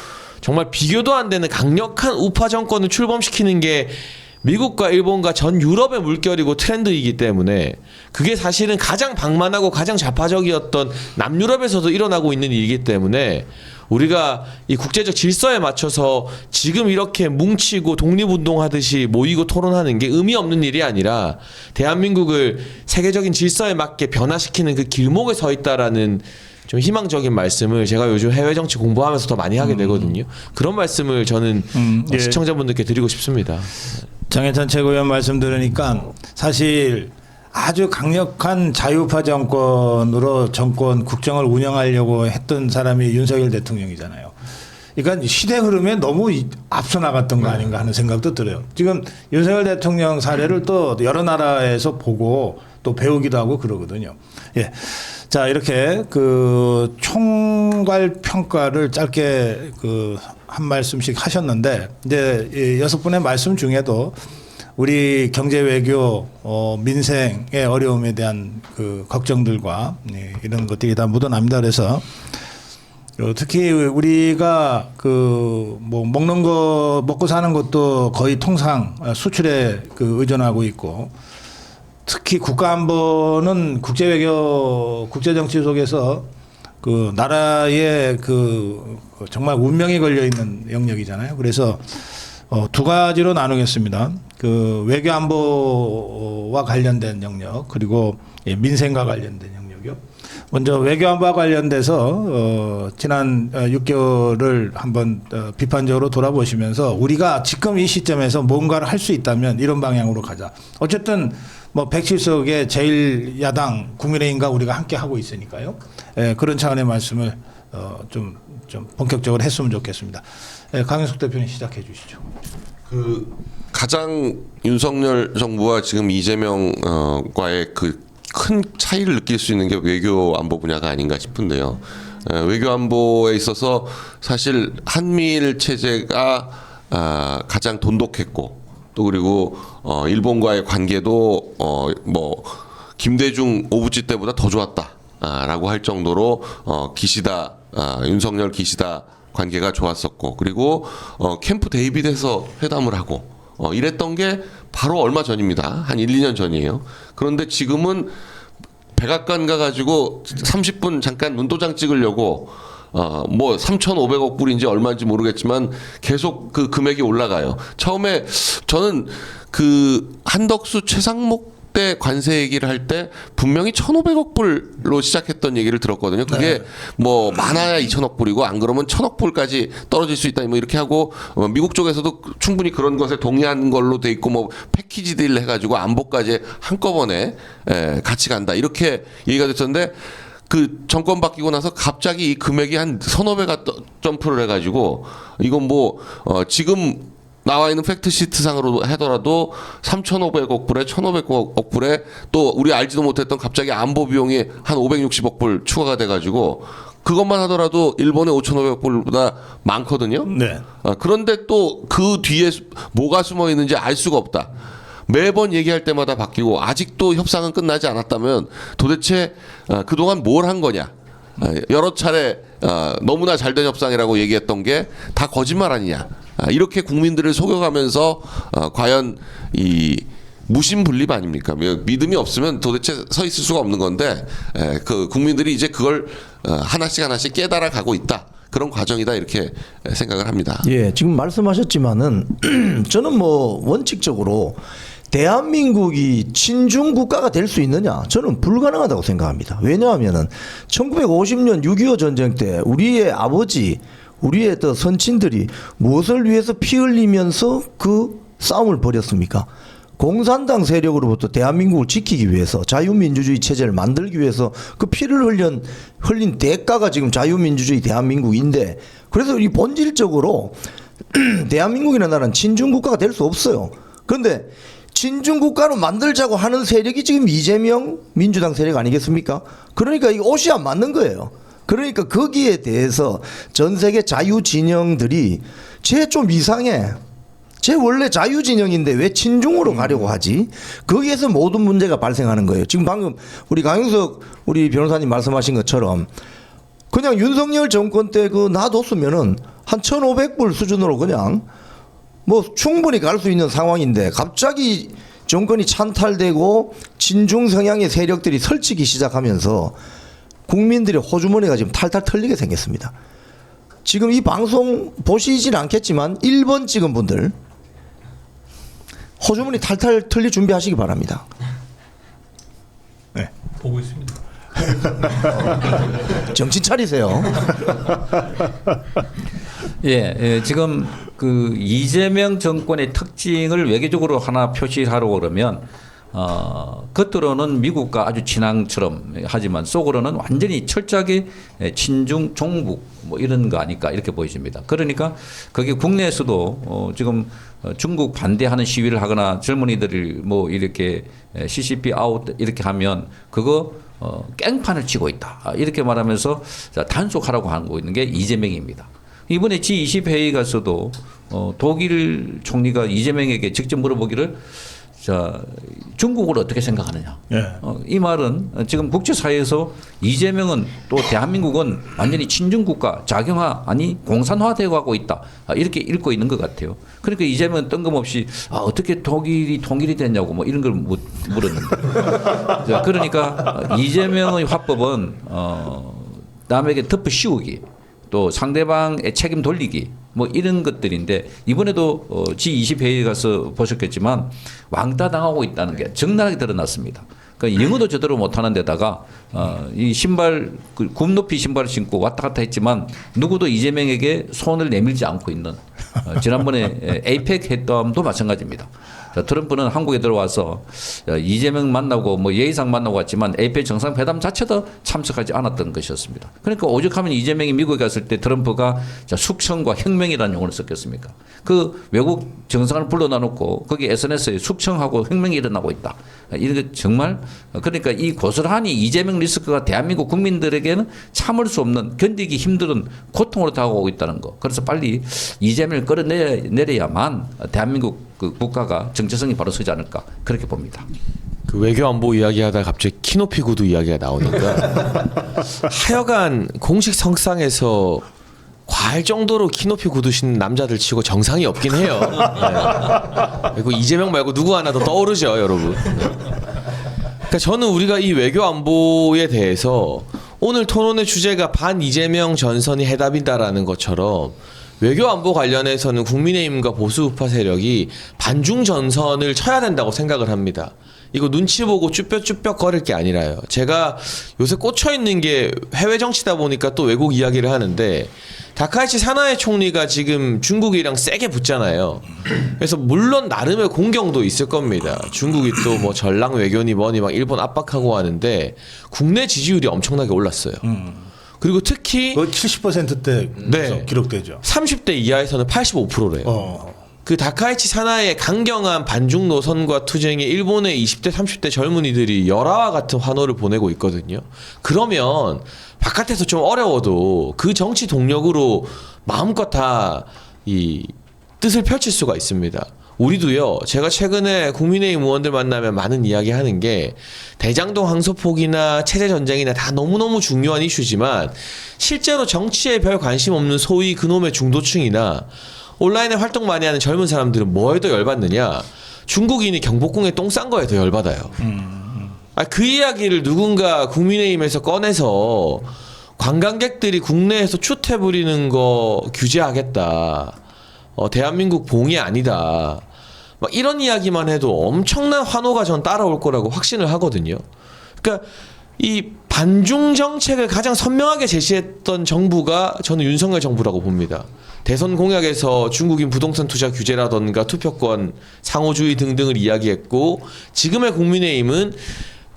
정말 비교도 안 되는 강력한 우파 정권을 출범시키는 게 미국과 일본과 전 유럽의 물결이고 트렌드이기 때문에 그게 사실은 가장 방만하고 가장 좌파적이었던 남유럽에서도 일어나고 있는 일이기 때문에 우리가 이 국제적 질서에 맞춰서 지금 이렇게 뭉치고 독립운동하듯이 모이고 토론하는 게 의미 없는 일이 아니라 대한민국을 세계적인 질서에 맞게 변화시키는 그 길목에 서 있다라는 좀 희망적인 말씀을 제가 요즘 해외 정치 공부하면서 더 많이 하게 되거든요. 그런 말씀을 저는 예. 시청자분들께 드리고 싶습니다. 장해찬 최고위원 말씀 들으니까 사실 아주 강력한 자유파 정권으로 정권 국정을 운영하려고 했던 사람이 윤석열 대통령이잖아요. 그러니까 시대 흐름에 너무 앞서 나갔던 거 아닌가 하는 생각도 들어요. 지금 윤석열 대통령 사례를 또 여러 나라에서 보고 또 배우기도 하고 그러거든요. 예. 자, 이렇게 그 총괄 평가를 짧게 그 한 말씀씩 하셨는데 이제 이 6분의 말씀 중에도 우리 경제 외교 민생의 어려움에 대한 그 걱정들과 이런 것들이 다 묻어납니다. 그래서 특히 우리가 그 뭐 먹는 거 먹고 사는 것도 거의 통상 수출에 그 의존하고 있고 특히 국가안보는 국제외교 국제정치 속에서 그 나라의 그 정말 운명이 걸려 있는 영역이잖아요. 그래서 두 가지로 나누겠습니다. 그 외교안보와 관련된 영역 그리고 민생과 관련된 영역이요. 먼저 외교안보와 관련돼서 지난 6개월을 한번 비판적으로 돌아보시면서 우리가 지금 이 시점에서 뭔가를 할 수 있다면 이런 방향으로 가자. 어쨌든 뭐 107석의 제1야당 국민의힘과 우리가 함께 하고 있으니까요. 그런 차원의 말씀을 좀 본격적으로 했으면 좋겠습니다. 강윤석 대표님 시작해 주시죠. 그 가장 윤석열 정부와 지금 이재명과의 그 큰 차이를 느낄 수 있는 게 외교 안보 분야가 아닌가 싶은데요. 외교 안보에 있어서 사실 한미일 체제가 가장 돈독했고 또 그리고 일본과의 관계도 뭐 김대중 오부지 때보다 더 좋았다라고 할 정도로 기시다 윤석열 기시다 관계가 좋았었고 그리고 캠프 데이빗에서 회담을 하고 이랬던 게 바로 얼마 전입니다. 한 1, 2년 전이에요. 그런데 지금은 백악관 가가지고 30분 잠깐 눈도장 찍으려고 뭐 3,500억 불인지 얼마인지 모르겠지만 계속 그 금액이 올라가요. 처음에 저는 그 한덕수 최상목 때 관세 얘기를 할 때 분명히 1,500억 불로 시작했던 얘기를 들었거든요. 그게 네. 뭐 많아야 2,000억 불이고 안 그러면 1,000억 불까지 떨어질 수 있다 뭐 이렇게 하고 미국 쪽에서도 충분히 그런 것에 동의한 걸로 돼 있고 뭐 패키지 딜 해가지고 안보까지 한꺼번에 같이 간다 이렇게 얘기가 됐었는데 그 정권 바뀌고 나서 갑자기 이 금액이 한 서너 배가 점프를 해가지고 이건 뭐 지금 나와 있는 팩트시트상으로 하더라도 3,500억 불에 1,500억 불에 또 우리 알지도 못했던 갑자기 안보 비용이 한 560억 불 추가가 돼가지고 그것만 하더라도 일본의 5,500억 불보다 많거든요. 네. 그런데 또 그 뒤에 뭐가 숨어 있는지 알 수가 없다. 매번 얘기할 때마다 바뀌고 아직도 협상은 끝나지 않았다면 도대체 그동안 뭘 한 거냐. 여러 차례 너무나 잘된 협상이라고 얘기했던 게 다 거짓말 아니냐. 이렇게 국민들을 속여가면서 과연 이 무신분립 아닙니까? 믿음이 없으면 도대체 서 있을 수가 없는 건데 그 국민들이 이제 그걸 하나씩 깨달아 가고 있다. 그런 과정이다 이렇게 생각을 합니다. 예, 지금 말씀하셨지만은 저는 뭐 원칙적으로 대한민국이 친중 국가가 될 수 있느냐? 저는 불가능하다고 생각합니다. 왜냐하면은 1950년 6.25 전쟁 때 우리의 아버지, 우리의 또 선친들이 무엇을 위해서 피 흘리면서 그 싸움을 벌였습니까? 공산당 세력으로부터 대한민국을 지키기 위해서 자유민주주의 체제를 만들기 위해서 그 피를 흘린 대가가 지금 자유민주주의 대한민국인데 그래서 이 본질적으로 대한민국이라는 나라는 친중 국가가 될 수 없어요. 그런데 친중 국가로 만들자고 하는 세력이 지금 이재명 민주당 세력 아니겠습니까? 그러니까 이 옷이 안 맞는 거예요. 그러니까 거기에 대해서 전 세계 자유 진영들이 쟤 좀 이상해. 쟤 원래 자유 진영인데 왜 친중으로 가려고 하지? 거기에서 모든 문제가 발생하는 거예요. 지금 방금 우리 강용석 우리 변호사님 말씀하신 것처럼 그냥 윤석열 정권 때 그 놔뒀으면은 한 1,500불 수준으로 그냥 뭐 충분히 갈 수 있는 상황인데 갑자기 정권이 찬탈되고 친중 성향의 세력들이 설치기 시작하면서 국민들의 호주머니가 지금 탈탈 털리게 생겼습니다. 지금 이 방송 보시진 않겠지만 1번 찍은 분들 호주머니 탈탈 털릴 준비하시기 바랍니다. 네. 보고 있습니다. 정신 차리세요. 예, 지금 그 이재명 정권의 특징을 외교적으로 하나 표시하려고 그러면 겉으로는 미국과 아주 친항처럼 하지만 속으로는 완전히 철저하게 친중 종북 뭐 이런 거 아닐까 이렇게 보여집니다. 그러니까 그게 국내에서도 지금 중국 반대하는 시위를 하거나 젊은이들이 뭐 이렇게 CCP 아웃 이렇게 하면 그거 깽판을 치고 있다 이렇게 말하면서 단속하라고 하고 있는 게 이재명입니다. 이번에 G20 회의 가서도 독일 총리가 이재명에게 직접 물어보기를 자, 중국을 어떻게 생각하느냐. 예. 이 말은 지금 국제사회에서 이재명은 또 대한민국은 완전히 친중국가 작용화 아니 공산화되어 가고 있다. 이렇게 읽고 있는 것 같아요. 그러니까 이재명은 뜬금없이 어떻게 독일이 통일이 됐냐고 뭐 이런 걸 물었는데. 자, 그러니까 이재명의 화법은 남에게 덮어 씌우기 또 상대방의 책임 돌리기 뭐 이런 것들인데 이번에도 G20 회의에 가서 보셨겠지만 왕따 당하고 있다는 게 적나라하게 드러났습니다. 그러니까 영어도 제대로 못하는 데다가 이 신발 굽 높이 신발을 신고 왔다 갔다 했지만 누구도 이재명에게 손을 내밀지 않고 있는 지난번에 에이펙 회담도 마찬가지입니다. 자, 트럼프는 한국에 들어와서 이재명 만나고 뭐 예의상 만나고 갔지만 에이펙 정상회담 자체도 참석하지 않았던 것이었습니다. 그러니까 오죽하면 이재명이 미국에 갔을 때 트럼프가 숙청과 혁명이라는 용어를 썼겠습니까? 그 외국 정상을 불러놔놓고 거기 SNS에 숙청하고 혁명이 일어나고 있다. 이런 게 정말 그러니까 이 고스란히 이재명 리스크가 대한민국 국민들에게는 참을 수 없는 견디기 힘든 고통으로 다가오고 있다는 거. 그래서 빨리 이재명을 끌어내려야만 대한민국 그 국가가 정체성이 바로 서지 않을까 그렇게 봅니다. 그 외교 안보 이야기하다 갑자기 키높이 구두 이야기가 나오니까 하여간 공식 석상에서 과할 정도로 키높이 구두 신는 남자들 치고 정상이 없긴 해요. 네. 그리고 이재명 말고 누구 하나 더 떠오르죠, 여러분. 네. 그러니까 저는 우리가 이 외교 안보에 대해서 오늘 토론의 주제가 반 이재명 전선이 해답이다라는 것처럼 외교 안보 관련해서는 국민의힘과 보수 우파 세력이 반중 전선을 쳐야 된다고 생각을 합니다. 이거 눈치 보고 쭈뼛쭈뼛 거릴 게 아니라요. 제가 요새 꽂혀 있는 게 해외 정치다 보니까 또 외국 이야기를 하는데 다카이치 사나이 총리가 지금 중국이랑 세게 붙잖아요. 그래서 물론 나름의 공경도 있을 겁니다. 중국이 또 뭐 전랑 외교니 뭐니 막 일본 압박하고 하는데 국내 지지율이 엄청나게 올랐어요. 그리고 특히 70%대 네. 기록되죠. 30대 이하에서는 85%래요. 그 다카이치 사나이의 강경한 반중 노선과 투쟁에 일본의 20대 30대 젊은이들이 열화와 같은 환호를 보내고 있거든요. 그러면 바깥에서 좀 어려워도 그 정치 동력으로 마음껏 다 이 뜻을 펼칠 수가 있습니다. 우리도요. 제가 최근에 국민의힘 의원들 만나면 많은 이야기하는 게 대장동 항소폭이나 체제 전쟁이나 다 너무너무 중요한 이슈지만 실제로 정치에 별 관심 없는 소위 그놈의 중도층이나 온라인에 활동 많이 하는 젊은 사람들은 뭐에 더 열받느냐? 중국인이 경복궁에 똥 싼 거에 더 열받아요. 그 이야기를 누군가 국민의힘에서 꺼내서 관광객들이 국내에서 추태 부리는 거 규제하겠다. 대한민국 봉이 아니다. 막 이런 이야기만 해도 엄청난 환호가 전 따라올 거라고 확신을 하거든요. 그러니까 이 반중 정책을 가장 선명하게 제시했던 정부가 저는 윤석열 정부라고 봅니다. 대선 공약에서 중국인 부동산 투자 규제라던가 투표권, 상호주의 등등을 이야기했고 지금의 국민의힘은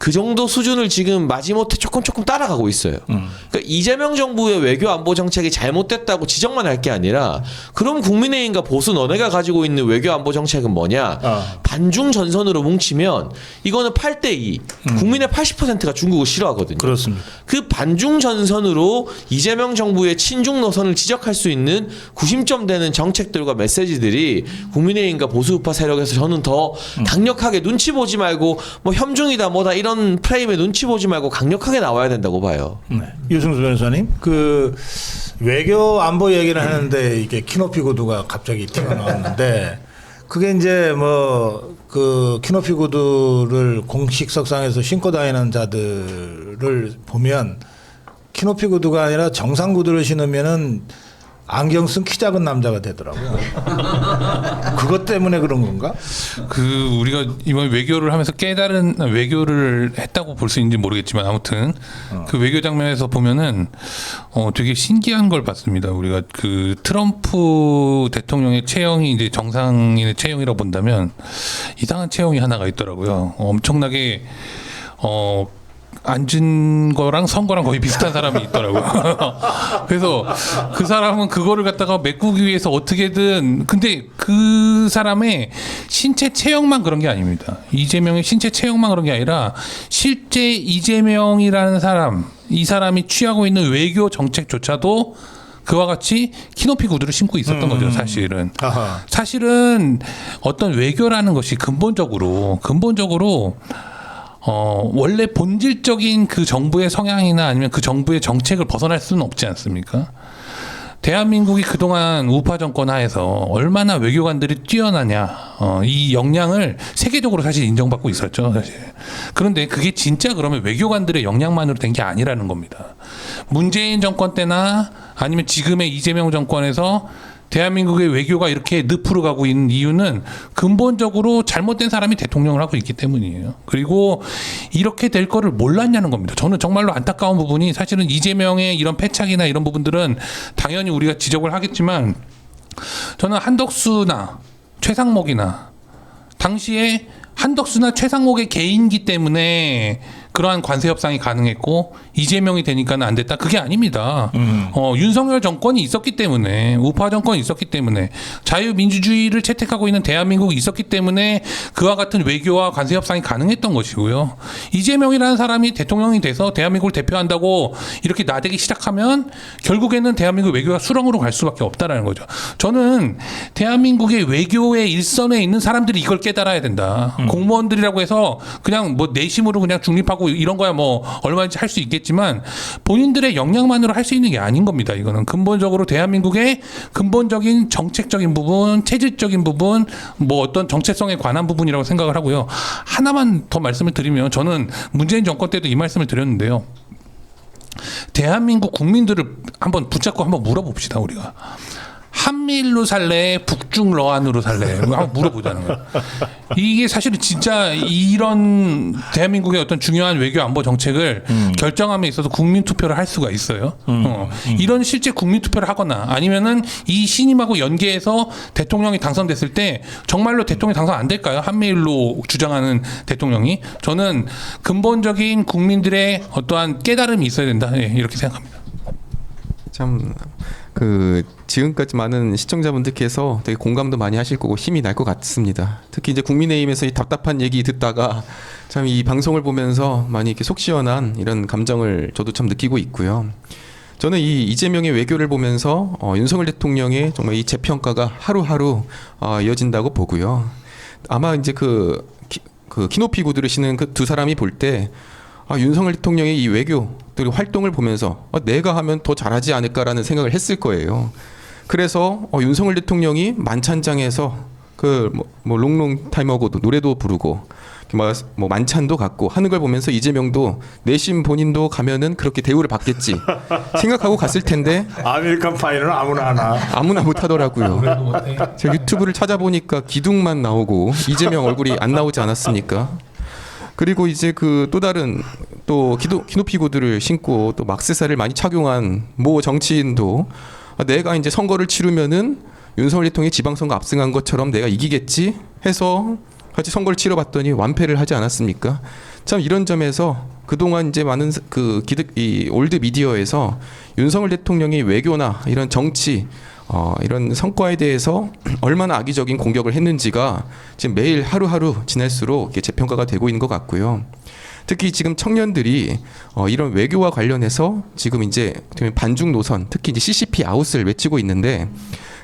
그 정도 수준을 지금 마지못해 조금 따라가고 있어요. 그러니까 이재명 정부의 외교 안보 정책이 잘못됐다고 지적만 할 게 아니라 그럼 국민의힘과 보수 너네가 가지고 있는 외교 안보 정책은 뭐냐? 반중 전선으로 뭉치면 이거는 8대2. 국민의 80%가 중국을 싫어하거든요. 그렇습니다. 그 반중 전선으로 이재명 정부의 친중 노선을 지적할 수 있는 구심점 되는 정책들과 메시지들이 국민의힘과 보수 우파 세력에서 저는 더 강력하게 눈치 보지 말고 뭐 협중이다 뭐다 이런 프레임에 눈치 보지 말고 강력하게 나와야 된다고 봐요. 네. 유승수 변호사님, 그 외교 안보 얘기를 하는데 이게 키높이 구두가 갑자기 튀어나왔는데 그게 이제 뭐 그 키높이 구두를 공식 석상에서 신고 다니는 자들을 보면 키높이 구두가 아니라 정상 구두를 신으면은 안경 쓴 키 작은 남자가 되더라고요. 그것 때문에 그런 건가? 그 우리가 이번 외교를 하면서 깨달은 외교를 했다고 볼 수 있는지 모르겠지만 아무튼 그 외교 장면에서 보면은 되게 신기한 걸 봤습니다. 우리가 그 트럼프 대통령의 체형이 이제 정상인의 체형이라고 본다면 이상한 체형이 하나가 있더라고요. 엄청나게 앉은 거랑 선 거랑 거의 비슷한 사람이 있더라고요. 그래서 그 사람은 그거를 갖다가 메꾸기 위해서 어떻게든 근데 그 사람의 신체 체형만 그런 게 아닙니다. 이재명의 신체 체형만 그런 게 아니라 실제 이재명이라는 사람, 이 사람이 취하고 있는 외교 정책조차도 그와 같이 키높이 구두를 신고 있었던 거죠, 사실은. 아하. 사실은 어떤 외교라는 것이 근본적으로 원래 본질적인 그 정부의 성향이나 아니면 그 정부의 정책을 벗어날 수는 없지 않습니까? 대한민국이 그동안 우파 정권 하에서 얼마나 외교관들이 뛰어나냐, 이 역량을 세계적으로 사실 인정받고 있었죠, 사실. 그런데 그게 진짜 그러면 외교관들의 역량만으로 된 게 아니라는 겁니다. 문재인 정권 때나 아니면 지금의 이재명 정권에서 대한민국의 외교가 이렇게 늪으로 가고 있는 이유는 근본적으로 잘못된 사람이 대통령을 하고 있기 때문이에요. 그리고 이렇게 될 거를 몰랐냐는 겁니다. 저는 정말로 안타까운 부분이 사실은 이재명의 이런 패착이나 이런 부분들은 당연히 우리가 지적을 하겠지만 저는 한덕수나 최상목이나 당시에 한덕수나 최상목의 개인기 때문에 그러한 관세 협상이 가능했고 이재명이 되니까는 안 됐다. 그게 아닙니다. 윤석열 정권이 있었기 때문에 우파 정권이 있었기 때문에 자유민주주의를 채택하고 있는 대한민국이 있었기 때문에 그와 같은 외교와 관세 협상이 가능했던 것이고요. 이재명이라는 사람이 대통령이 돼서 대한민국을 대표한다고 이렇게 나대기 시작하면 결국에는 대한민국 외교가 수렁으로 갈 수밖에 없다라는 거죠. 저는 대한민국의 외교의 일선에 있는 사람들이 이걸 깨달아야 된다. 공무원들이라고 해서 그냥 뭐 내심으로 그냥 중립하고 이런 거야 뭐 얼마든지 할 수 있겠지만 본인들의 역량만으로 할 수 있는 게 아닌 겁니다. 이거는 근본적으로 대한민국의 근본적인 정책적인 부분, 체질적인 부분, 뭐 어떤 정체성에 관한 부분이라고 생각을 하고요. 하나만 더 말씀을 드리면 저는 문재인 정권 때도 이 말씀을 드렸는데요. 대한민국 국민들을 한번 붙잡고 한번 물어봅시다. 우리가 한미일로 살래, 북중러안으로 살래? 한번 물어보자는 거예요. 이게 사실은 진짜 이런 대한민국의 어떤 중요한 외교 안보 정책을 결정함에 있어서 국민 투표를 할 수가 있어요. 이런 실제 국민 투표를 하거나 아니면은 이 신임하고 연계해서 대통령이 당선됐을 때 정말로 대통령이 당선 안 될까요? 한미일로 주장하는 대통령이. 저는 근본적인 국민들의 어떠한 깨달음이 있어야 된다. 예, 이렇게 생각합니다. 참 그 지금까지 많은 시청자분들께서 되게 공감도 많이 하실 거고 힘이 날 것 같습니다. 특히 이제 국민의힘에서 이 답답한 얘기 듣다가 참 이 방송을 보면서 많이 이렇게 속 시원한 이런 감정을 저도 참 느끼고 있고요. 저는 이 이재명의 외교를 보면서 윤석열 대통령의 정말 이 재평가가 하루하루 이어진다고 보고요. 아마 이제 그 키높이 구두를 신은 그 두 사람이 볼 때 윤석열 대통령의 이 외교 활동을 보면서 내가 하면 더 잘하지 않을까라는 생각을 했을 거예요. 그래서 윤석열 대통령이 만찬장에서 뭐 롱롱 타임하고도 노래도 부르고 뭐 만찬도 갖고 하는 걸 보면서 이재명도 내심 본인도 가면은 그렇게 대우를 받겠지 생각하고 갔을 텐데 아메리칸 파이는 아무나 하나. 아무나 못하더라고요. 제가 유튜브를 찾아보니까 기둥만 나오고 이재명 얼굴이 안 나오지 않았습니까? 그리고 이제 그 또 다른 또 키높이 구두를 신고 또 막세사를 많이 착용한 모 정치인도 내가 이제 선거를 치르면은 윤석열 대통령이 지방선거 압승한 것처럼 내가 이기겠지 해서 같이 선거를 치러봤더니 완패를 하지 않았습니까? 참 이런 점에서 그동안 이제 많은 이 올드 미디어에서 윤석열 대통령이 외교나 이런 정치 이런 성과에 대해서 얼마나 악의적인 공격을 했는지가 지금 매일 하루하루 지날수록 이게 재평가가 되고 있는 것 같고요. 특히 지금 청년들이 이런 외교와 관련해서 지금 이제 반중 노선, 특히 이제 CCP 아웃을 외치고 있는데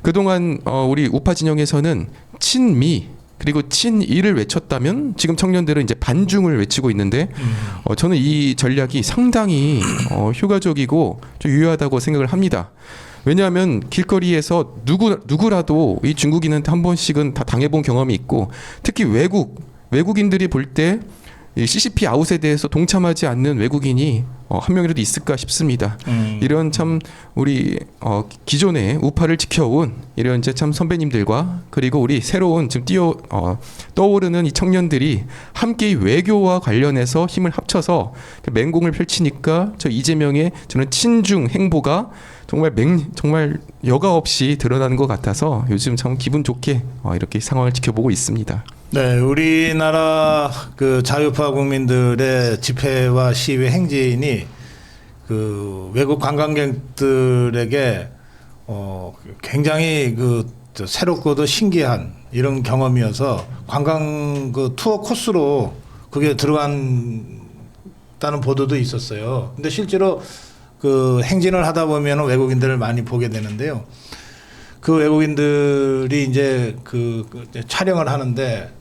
그동안 우리 우파 진영에서는 친미 그리고 친이를 외쳤다면 지금 청년들은 이제 반중을 외치고 있는데 저는 이 전략이 상당히 효과적이고 좀 유효하다고 생각을 합니다. 왜냐하면 길거리에서 누구라도 이 중국인한테 한 번씩은 다 당해본 경험이 있고 특히 외국인들이 볼 때 이 CCP 아웃에 대해서 동참하지 않는 외국인이 한 명이라도 있을까 싶습니다. 이런 참 우리 기존에 우파를 지켜온 이런 이제 참 선배님들과 그리고 우리 새로운 지금 떠오르는 이 청년들이 함께 이 외교와 관련해서 힘을 합쳐서 맹공을 펼치니까 저 이재명의 저는 친중 행보가 정말 여과 없이 드러나는 것 같아서 요즘 참 기분 좋게 이렇게 상황을 지켜보고 있습니다. 네, 우리나라 그 자유파 국민들의 집회와 시위 행진이 그 외국 관광객들에게 굉장히 새롭고도 신기한 이런 경험이어서 관광 투어 코스로 그게 들어간다는 보도도 있었어요. 근데 실제로 그 행진을 하다 보면 외국인들을 많이 보게 되는데요. 그 외국인들이 이제 촬영을 하는데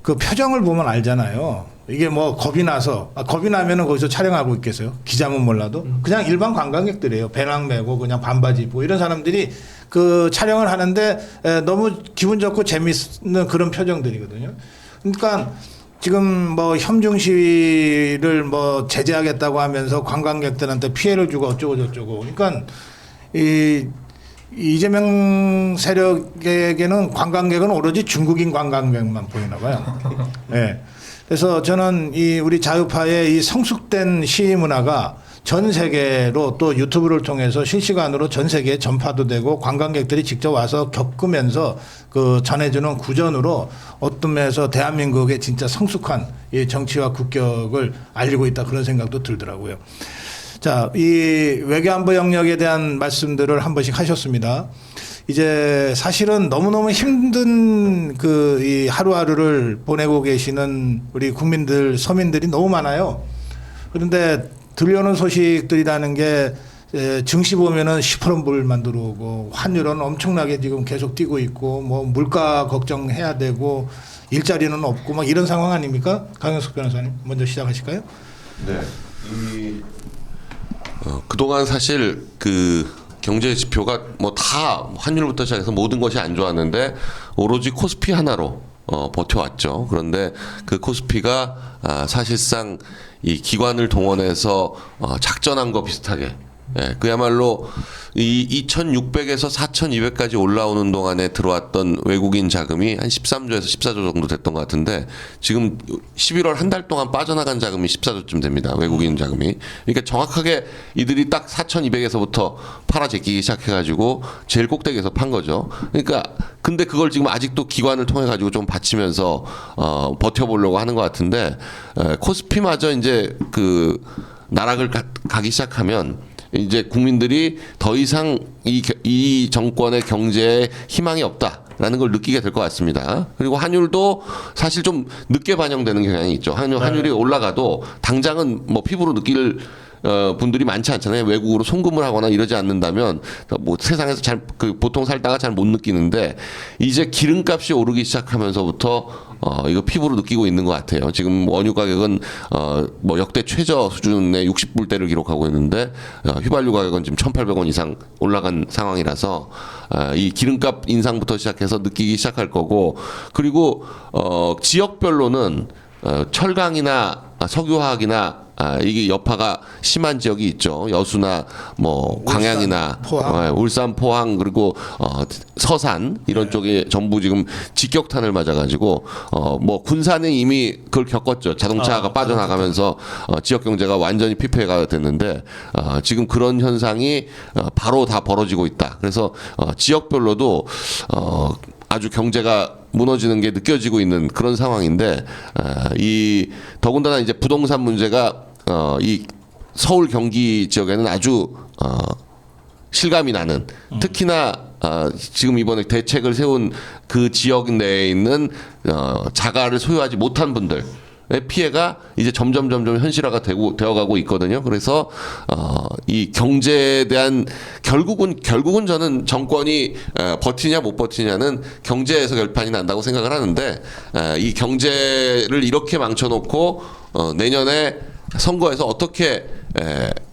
그 표정을 보면 알잖아요. 이게 뭐 겁이 나면은 거기서 촬영하고 있겠어요. 기자면 몰라도 그냥 일반 관광객들이에요. 배낭 메고 그냥 반바지 입고 이런 사람들이 그 촬영을 하는데 너무 기분 좋고 재밌는 그런 표정들이거든요. 그러니까 지금 뭐 협중 시위를 뭐 제재하겠다고 하면서 관광객들한테 피해를 주고 어쩌고 저쩌고. 그러니까 이재명 세력에게는 관광객은 오로지 중국인 관광객만 보이나 봐요. 네. 그래서 저는 우리 자유파의 이 성숙된 시위 문화가 전 세계로 또 유튜브를 통해서 실시간으로 전 세계에 전파도 되고 관광객들이 직접 와서 겪으면서 전해주는 구전으로 어떤 면에서 대한민국의 진짜 성숙한 이 정치와 국격을 알리고 있다 그런 생각도 들더라고요. 자, 이 외교안보 영역에 대한 말씀들을 한 번씩 하셨습니다. 이제 사실은 너무너무 힘든 이 하루하루를 보내고 계시는 우리 국민들, 서민들이 너무 많아요. 그런데 들려오는 소식들이라는 게 증시 보면은 10% 불만 들어오고 환율은 엄청나게 지금 계속 뛰고 있고 뭐 물가 걱정해야 되고 일자리는 없고 막 이런 상황 아닙니까? 강영석 변호사님 먼저 시작하실까요? 네. 그동안 사실 경제 지표가 뭐 다 환율부터 시작해서 모든 것이 안 좋았는데 오로지 코스피 하나로 버텨왔죠. 그런데 그 코스피가 사실상 이 기관을 동원해서 작전한 거 비슷하게 그야말로 이 2,600에서 4,200까지 올라오는 동안에 들어왔던 외국인 자금이 한 13조에서 14조 정도 됐던 것 같은데 지금 11월 한 달 동안 빠져나간 자금이 14조쯤 됩니다. 외국인 자금이. 그러니까 정확하게 이들이 딱 4,200에서부터 팔아 제끼기 시작해가지고 제일 꼭대기에서 판 거죠. 그러니까 근데 그걸 지금 아직도 기관을 통해 가지고 좀 받치면서 버텨보려고 하는 것 같은데 코스피마저 이제 나락을 가기 시작하면 이제 국민들이 더 이상 이 정권의 경제에 희망이 없다라는 걸 느끼게 될 것 같습니다. 그리고 환율도 사실 좀 늦게 반영되는 경향이 있죠. 환율이 올라가도 당장은 뭐 피부로 느낄 분들이 많지 않잖아요. 외국으로 송금을 하거나 이러지 않는다면 뭐 세상에서 보통 살다가 잘 못 느끼는데 이제 기름값이 오르기 시작하면서부터 이거 피부로 느끼고 있는 것 같아요. 지금 원유 가격은 뭐 역대 최저 수준의 60불대를 기록하고 있는데 휘발유 가격은 지금 1,800원 이상 올라간 상황이라서 이 기름값 인상부터 시작해서 느끼기 시작할 거고 그리고 지역별로는 철강이나 석유화학이나 이게 여파가 심한 지역이 있죠. 여수나 뭐 광양이나 울산, 포항 그리고 서산 이런 쪽에 전부 지금 직격탄을 맞아가지고 뭐 군산은 이미 그걸 겪었죠. 자동차가 빠져나가면서 지역 경제가 완전히 피폐가 됐는데 지금 그런 현상이 바로 다 벌어지고 있다. 그래서 지역별로도 아주 경제가 무너지는 게 느껴지고 있는 그런 상황인데 이 더군다나 이제 부동산 문제가 이 서울 경기 지역에는 아주 실감이 나는 특히나 지금 이번에 대책을 세운 그 지역 내에 있는 자가를 소유하지 못한 분들의 피해가 이제 점점 현실화가 되어가고 있거든요. 그래서 이 경제에 대한 결국은 저는 정권이 버티냐 못 버티냐는 경제에서 결판이 난다고 생각을 하는데 이 경제를 이렇게 망쳐놓고 내년에 선거에서 어떻게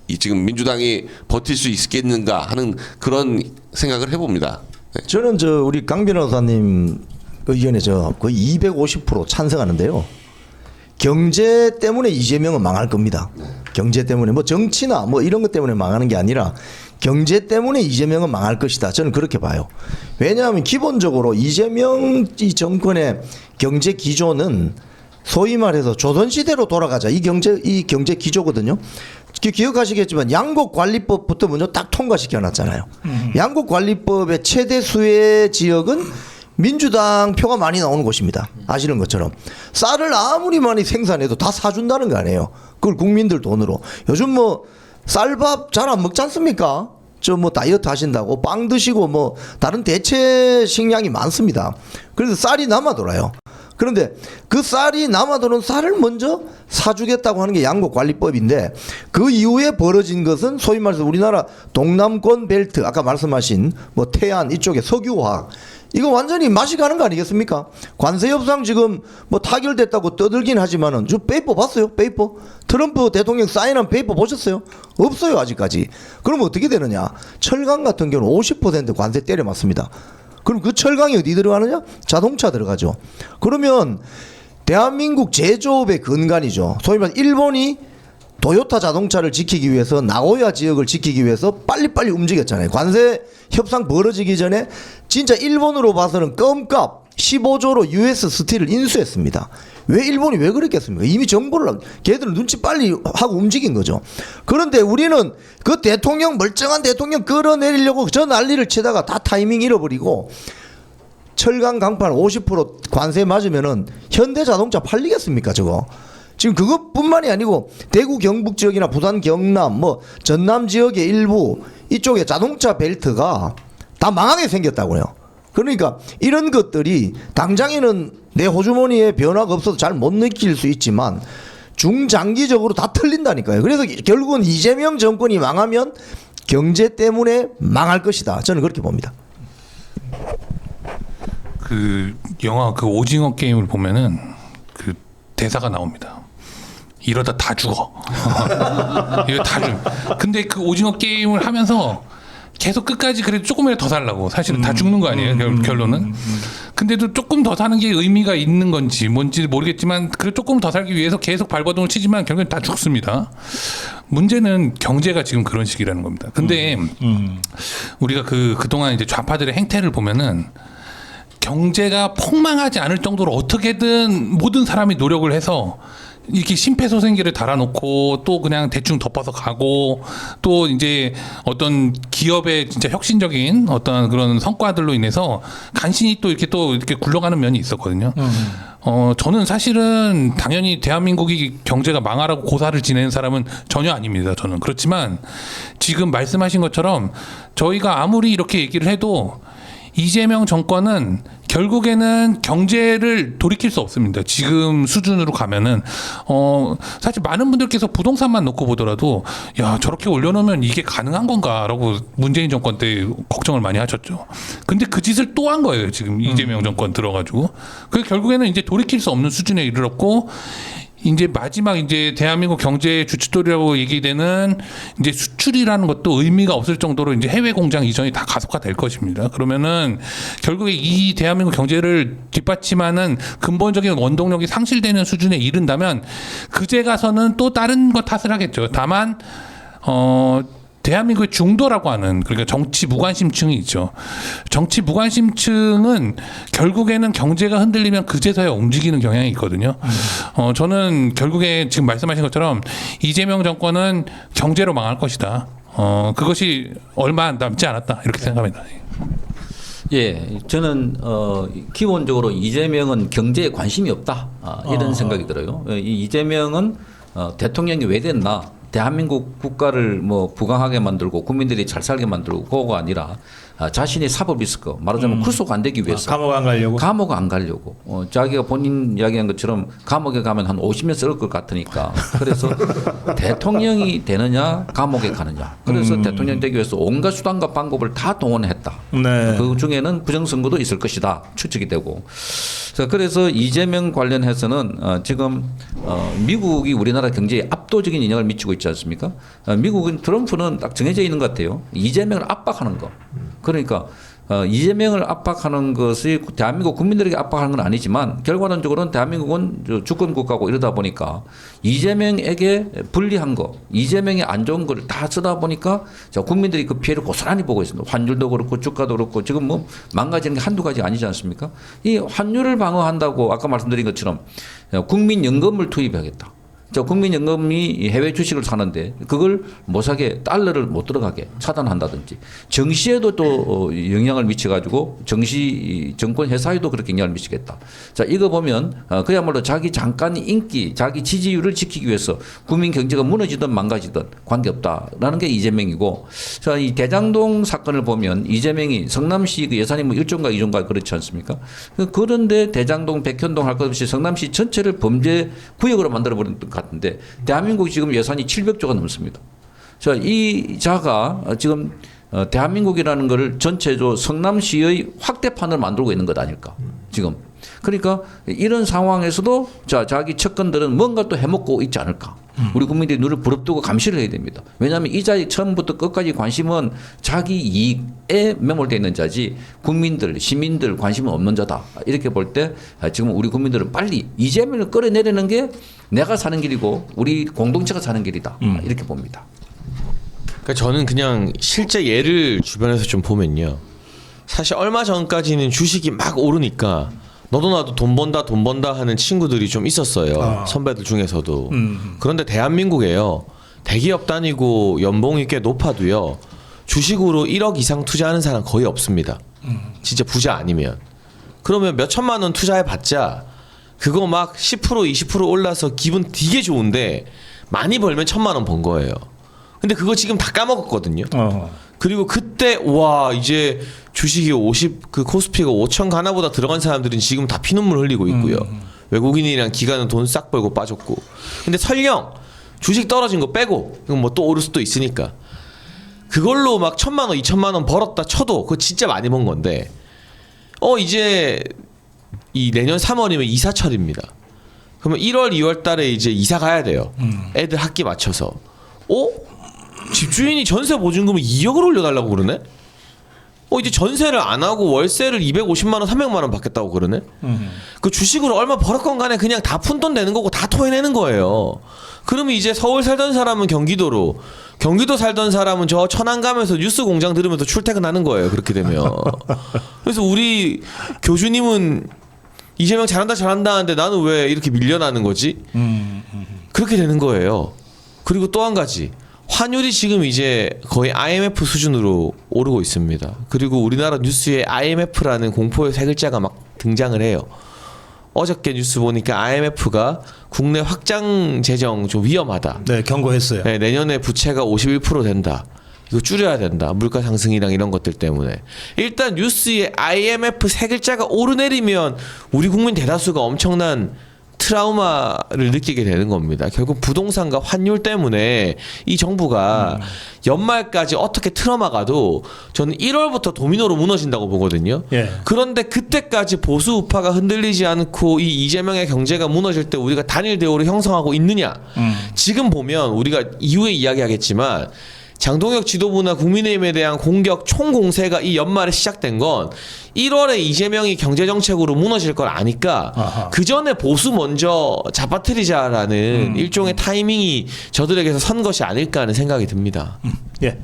이 지금 민주당이 버틸 수 있겠는가 하는 그런 생각을 해봅니다. 네. 저는 우리 강 변호사님 의견에 거의 250% 찬성하는데요. 경제 때문에 이재명은 망할 겁니다. 경제 때문에 뭐 정치나 뭐 이런 것 때문에 망하는 게 아니라 경제 때문에 이재명은 망할 것이다. 저는 그렇게 봐요. 왜냐하면 기본적으로 이재명 이 정권의 경제 기조는 소위 말해서 조선시대로 돌아가자. 이 경제 기조거든요. 기억하시겠지만 양곡관리법부터 먼저 딱 통과시켜 놨잖아요. 양곡관리법의 최대 수혜 지역은 민주당 표가 많이 나오는 곳입니다. 아시는 것처럼. 쌀을 아무리 많이 생산해도 다 사준다는 거 아니에요. 그걸 국민들 돈으로. 요즘 뭐 쌀밥 잘 안 먹지 않습니까? 뭐 다이어트 하신다고 빵 드시고 뭐 다른 대체 식량이 많습니다. 그래서 쌀이 남아돌아요. 그런데 그 쌀이 남아도는 쌀을 먼저 사주겠다고 하는 게 양곡관리법인데 그 이후에 벌어진 것은 소위 말해서 우리나라 동남권 벨트 아까 말씀하신 뭐 태안 이쪽에 석유화학 이거 완전히 맛이 가는 거 아니겠습니까? 관세 협상 지금 뭐 타결됐다고 떠들긴 하지만은 저 페이퍼 봤어요? 페이퍼? 트럼프 대통령 사인한 페이퍼 보셨어요? 없어요 아직까지. 그럼 어떻게 되느냐? 철강 같은 경우는 50% 관세 때려 맞습니다. 그럼 그 철강이 어디 들어가느냐? 자동차 들어가죠. 그러면 대한민국 제조업의 근간이죠. 소위 말해 일본이 도요타 자동차를 지키기 위해서 나고야 지역을 지키기 위해서 빨리빨리 움직였잖아요. 관세 협상 벌어지기 전에 진짜 일본으로 봐서는 껌값 15조로 US 스틸을 인수했습니다. 왜 일본이 왜 그랬겠습니까? 이미 정보를 걔들은 눈치 빨리 하고 움직인 거죠. 그런데 우리는 그 대통령 멀쩡한 대통령 끌어내리려고 저 난리를 치다가 다 타이밍 잃어버리고 철강 강판 50% 관세 맞으면은 현대자동차 팔리겠습니까 저거? 지금 그것뿐만이 아니고 대구 경북 지역이나 부산 경남 뭐 전남 지역의 일부 이쪽에 자동차 벨트가 다 망하게 생겼다고요. 그러니까 이런 것들이 당장에는 내 호주머니에 변화가 없어서 잘 못 느낄 수 있지만 중장기적으로 다 틀린다니까요. 그래서 결국은 이재명 정권이 망하면 경제 때문에 망할 것이다. 저는 그렇게 봅니다. 그 영화 그 오징어 게임을 보면은 그 대사가 나옵니다. 이러다 다 죽어. 이거 다 죽. 근데 그 오징어 게임을 하면서 계속 끝까지 그래도 조금이라도 더 살라고. 사실은 다 죽는 거 아니에요 결론은. 근데도 조금 더 사는 게 의미가 있는 건지 뭔지 모르겠지만 그래 조금 더 살기 위해서 계속 발버둥을 치지만 결국엔 다 죽습니다. 문제는 경제가 지금 그런 식이라는 겁니다. 근데 우리가 그동안 이제 좌파들의 행태를 보면은 경제가 폭망하지 않을 정도로 어떻게든 모든 사람이 노력을 해서 이렇게 심폐소생기를 달아놓고 또 그냥 대충 덮어서 가고 또 이제 어떤 기업의 진짜 혁신적인 어떤 그런 성과들로 인해서 간신히 또 이렇게 굴러가는 면이 있었거든요. 저는 사실은 당연히 대한민국이 경제가 망하라고 고사를 지내는 사람은 전혀 아닙니다. 저는. 그렇지만 지금 말씀하신 것처럼 저희가 아무리 이렇게 얘기를 해도 이재명 정권은 결국에는 경제를 돌이킬 수 없습니다. 지금 수준으로 가면은 사실 많은 분들께서 부동산만 놓고 보더라도 야 저렇게 올려놓으면 이게 가능한 건가라고 문재인 정권 때 걱정을 많이 하셨죠. 근데 그 짓을 또 한 거예요. 지금 이재명 정권 들어가지고. 그래서 결국에는 이제 돌이킬 수 없는 수준에 이르렀고. 이제 마지막 이제 대한민국 경제의 주춧돌이라고 얘기되는 이제 수출이라는 것도 의미가 없을 정도로 이제 해외 공장 이전이 다 가속화될 것입니다. 그러면은 결국에 이 대한민국 경제를 뒷받침하는 근본적인 원동력이 상실되는 수준에 이른다면 그제 가서는 또 다른 거 탓을 하겠죠. 다만 대한민국의 중도라고 하는 그러니까 정치 무관심층이 있죠. 정치 무관심층은 결국에는 경제가 흔들리면 그제서야 움직이는 경향이 있거든요. 저는 결국에 지금 말씀하신 것처럼 이재명 정권은 경제로 망할 것이다. 그것이 얼마 남지 않았다 이렇게 생각합니다. 예, 저는 기본적으로 이재명은 경제에 관심이 없다 이런 생각이 들어요. 이 이재명은 대통령이 왜 됐나? 대한민국 국가를 뭐 부강하게 만들고 국민들이 잘 살게 만들고 그거가 아니라 자신의 사법 리스크 말하자면 굴속 안 되기 위해서 감옥 안 가려고. 감옥 안 가려고 자기가 본인 이야기한 것처럼 감옥에 가면 한 50년 썰을 것 같으니까 그래서 대통령이 되느냐 감옥에 가느냐 그래서 대통령 되기 위해서 온갖 수단과 방법을 다 동원했다. 네. 그 중에는 부정선거도 있을 것이다 추측이 되고 자, 그래서 이재명 관련해서는 지금 미국이 우리나라 경제에 압도적인 영향을 미치고 있지 않습니까? 미국은 트럼프는 딱 정해져 있는 것 같아요. 이재명을 압박하는 거. 그러니까 이재명을 압박하는 것이 대한민국 국민들에게 압박하는 건 아니지만 결과론적으로는 대한민국은 주권 국가고 이러다 보니까 이재명에게 불리한 거, 이재명이 안 좋은 걸 다 쓰다 보니까 국민들이 그 피해를 고스란히 보고 있습니다. 환율도 그렇고 주가도 그렇고 지금 뭐 망가지는 게 한두 가지 아니지 않습니까? 이 환율을 방어한다고 아까 말씀드린 것처럼 국민연금을 투입하겠다. 국민연금이 해외 주식을 사는데 그걸 못 사게 달러를 못 들어가게 차단한다든지 정시에도 또 영향을 미쳐가지고 정시 정권 회사에도 그렇게 영향을 미치겠다. 자 이거 보면 그야말로 자기 잠깐 인기, 자기 지지율을 지키기 위해서 국민 경제가 무너지든 망가지든 관계없다라는 게 이재명이고 자 이 대장동 사건을 보면 이재명이 성남시 그 예산이 뭐 1조인가 2조인가 그렇지 않습니까? 그런데 대장동, 백현동 할 것 없이 성남시 전체를 범죄 구역으로 만들어버린 것 같은데 대한민국 지금 예산이 700조가 넘습니다. 자, 이 자가 지금 대한민국이라는 것을 전체적으로 성남시의 확대판을 만들고 있는 것 아닐까 지금. 그러니까 이런 상황에서도 자기 측근들은 뭔가 또 해먹고 있지 않을까. 우리 국민들이 눈을 부릅뜨고 감시를 해야 됩니다. 왜냐하면 이 자의 처음부터 끝까지 관심은 자기 이익에 매몰되어 있는 자지 국민들, 시민들 관심은 없는 자다. 이렇게 볼 때 지금 우리 국민들은 빨리 이재명을 끌어내리는 게 내가 사는 길이고 우리 공동체가 사는 길이다. 이렇게 봅니다. 그러니까 저는 그냥 실제 예를 주변에서 좀 보면요. 사실 얼마 전까지는 주식이 막 오르니까 너도 나도 돈 번다 하는 친구들이 좀 있었어요. 선배들 중에서도. 그런데 대한민국에요. 대기업 다니고 연봉이 꽤 높아도요. 주식으로 1억 이상 투자하는 사람 거의 없습니다. 진짜 부자 아니면. 그러면 몇 천만 원 투자해봤자 그거 막 10% 20% 올라서 기분 되게 좋은데 많이 벌면 1,000만 원 번 거예요. 근데 그거 지금 다 까먹었거든요. 그리고 그때 와 이제 주식이 50 그 코스피가 5천 가나보다 들어간 사람들은 지금 다 피눈물 흘리고 있고요. 외국인이랑 기관은 돈 싹 벌고 빠졌고. 근데 설령 주식 떨어진 거 빼고 이건 뭐 또 오를 수도 있으니까 그걸로 막 1,000만 원, 2,000만 원 벌었다 쳐도 그거 진짜 많이 번 건데 이제 이 내년 3월이면 이사철입니다. 그러면 1월, 2월 달에 이제 이사 가야 돼요. 애들 학기 맞춰서. 집주인이 전세 보증금을 2억을 올려달라고 그러네? 이제 전세를 안 하고 월세를 250만 원, 300만 원 받겠다고 그러네? 그 주식으로 얼마 벌었건 간에 그냥 다 푼돈 되는 거고 다 토해내는 거예요. 그러면 이제 서울 살던 사람은 경기도로, 경기도 살던 사람은 저 천안 가면서 뉴스 공장 들으면서 출퇴근하는 거예요. 그렇게 되면. 그래서 우리 교주님은 이재명 잘한다 하는데 나는 왜 이렇게 밀려나는 거지? 그렇게 되는 거예요. 그리고 또 한 가지. 환율이 지금 이제 거의 IMF 수준으로 오르고 있습니다. 그리고 우리나라 뉴스에 IMF라는 공포의 세 글자가 막 등장을 해요. 어저께 뉴스 보니까 IMF가 국내 확장 재정 좀 위험하다. 네, 경고했어요. 네, 내년에 부채가 51% 된다. 이거 줄여야 된다. 물가 상승이랑 이런 것들 때문에. 일단 뉴스에 IMF 세 글자가 오르내리면 우리 국민 대다수가 엄청난 트라우마를 느끼게 되는 겁니다. 결국 부동산과 환율 때문에 이 정부가 연말까지 어떻게 틀어막아도 저는 1월부터 도미노로 무너진다고 보거든요. 예. 그런데 그때까지 보수 우파가 흔들리지 않고 이 이재명의 경제가 무너질 때 우리가 단일 대우를 형성하고 있느냐. 지금 보면 우리가 이후에 이야기하겠지만 장동혁 지도부나 국민의힘에 대한 공격 총공세가 이 연말에 시작된 건 1월에 이재명이 경제정책으로 무너질 걸 아니까 그 전에 보수 먼저 잡아뜨리자라는 일종의 타이밍이 저들에게서 선 것이 아닐까 하는 생각이 듭니다. 예.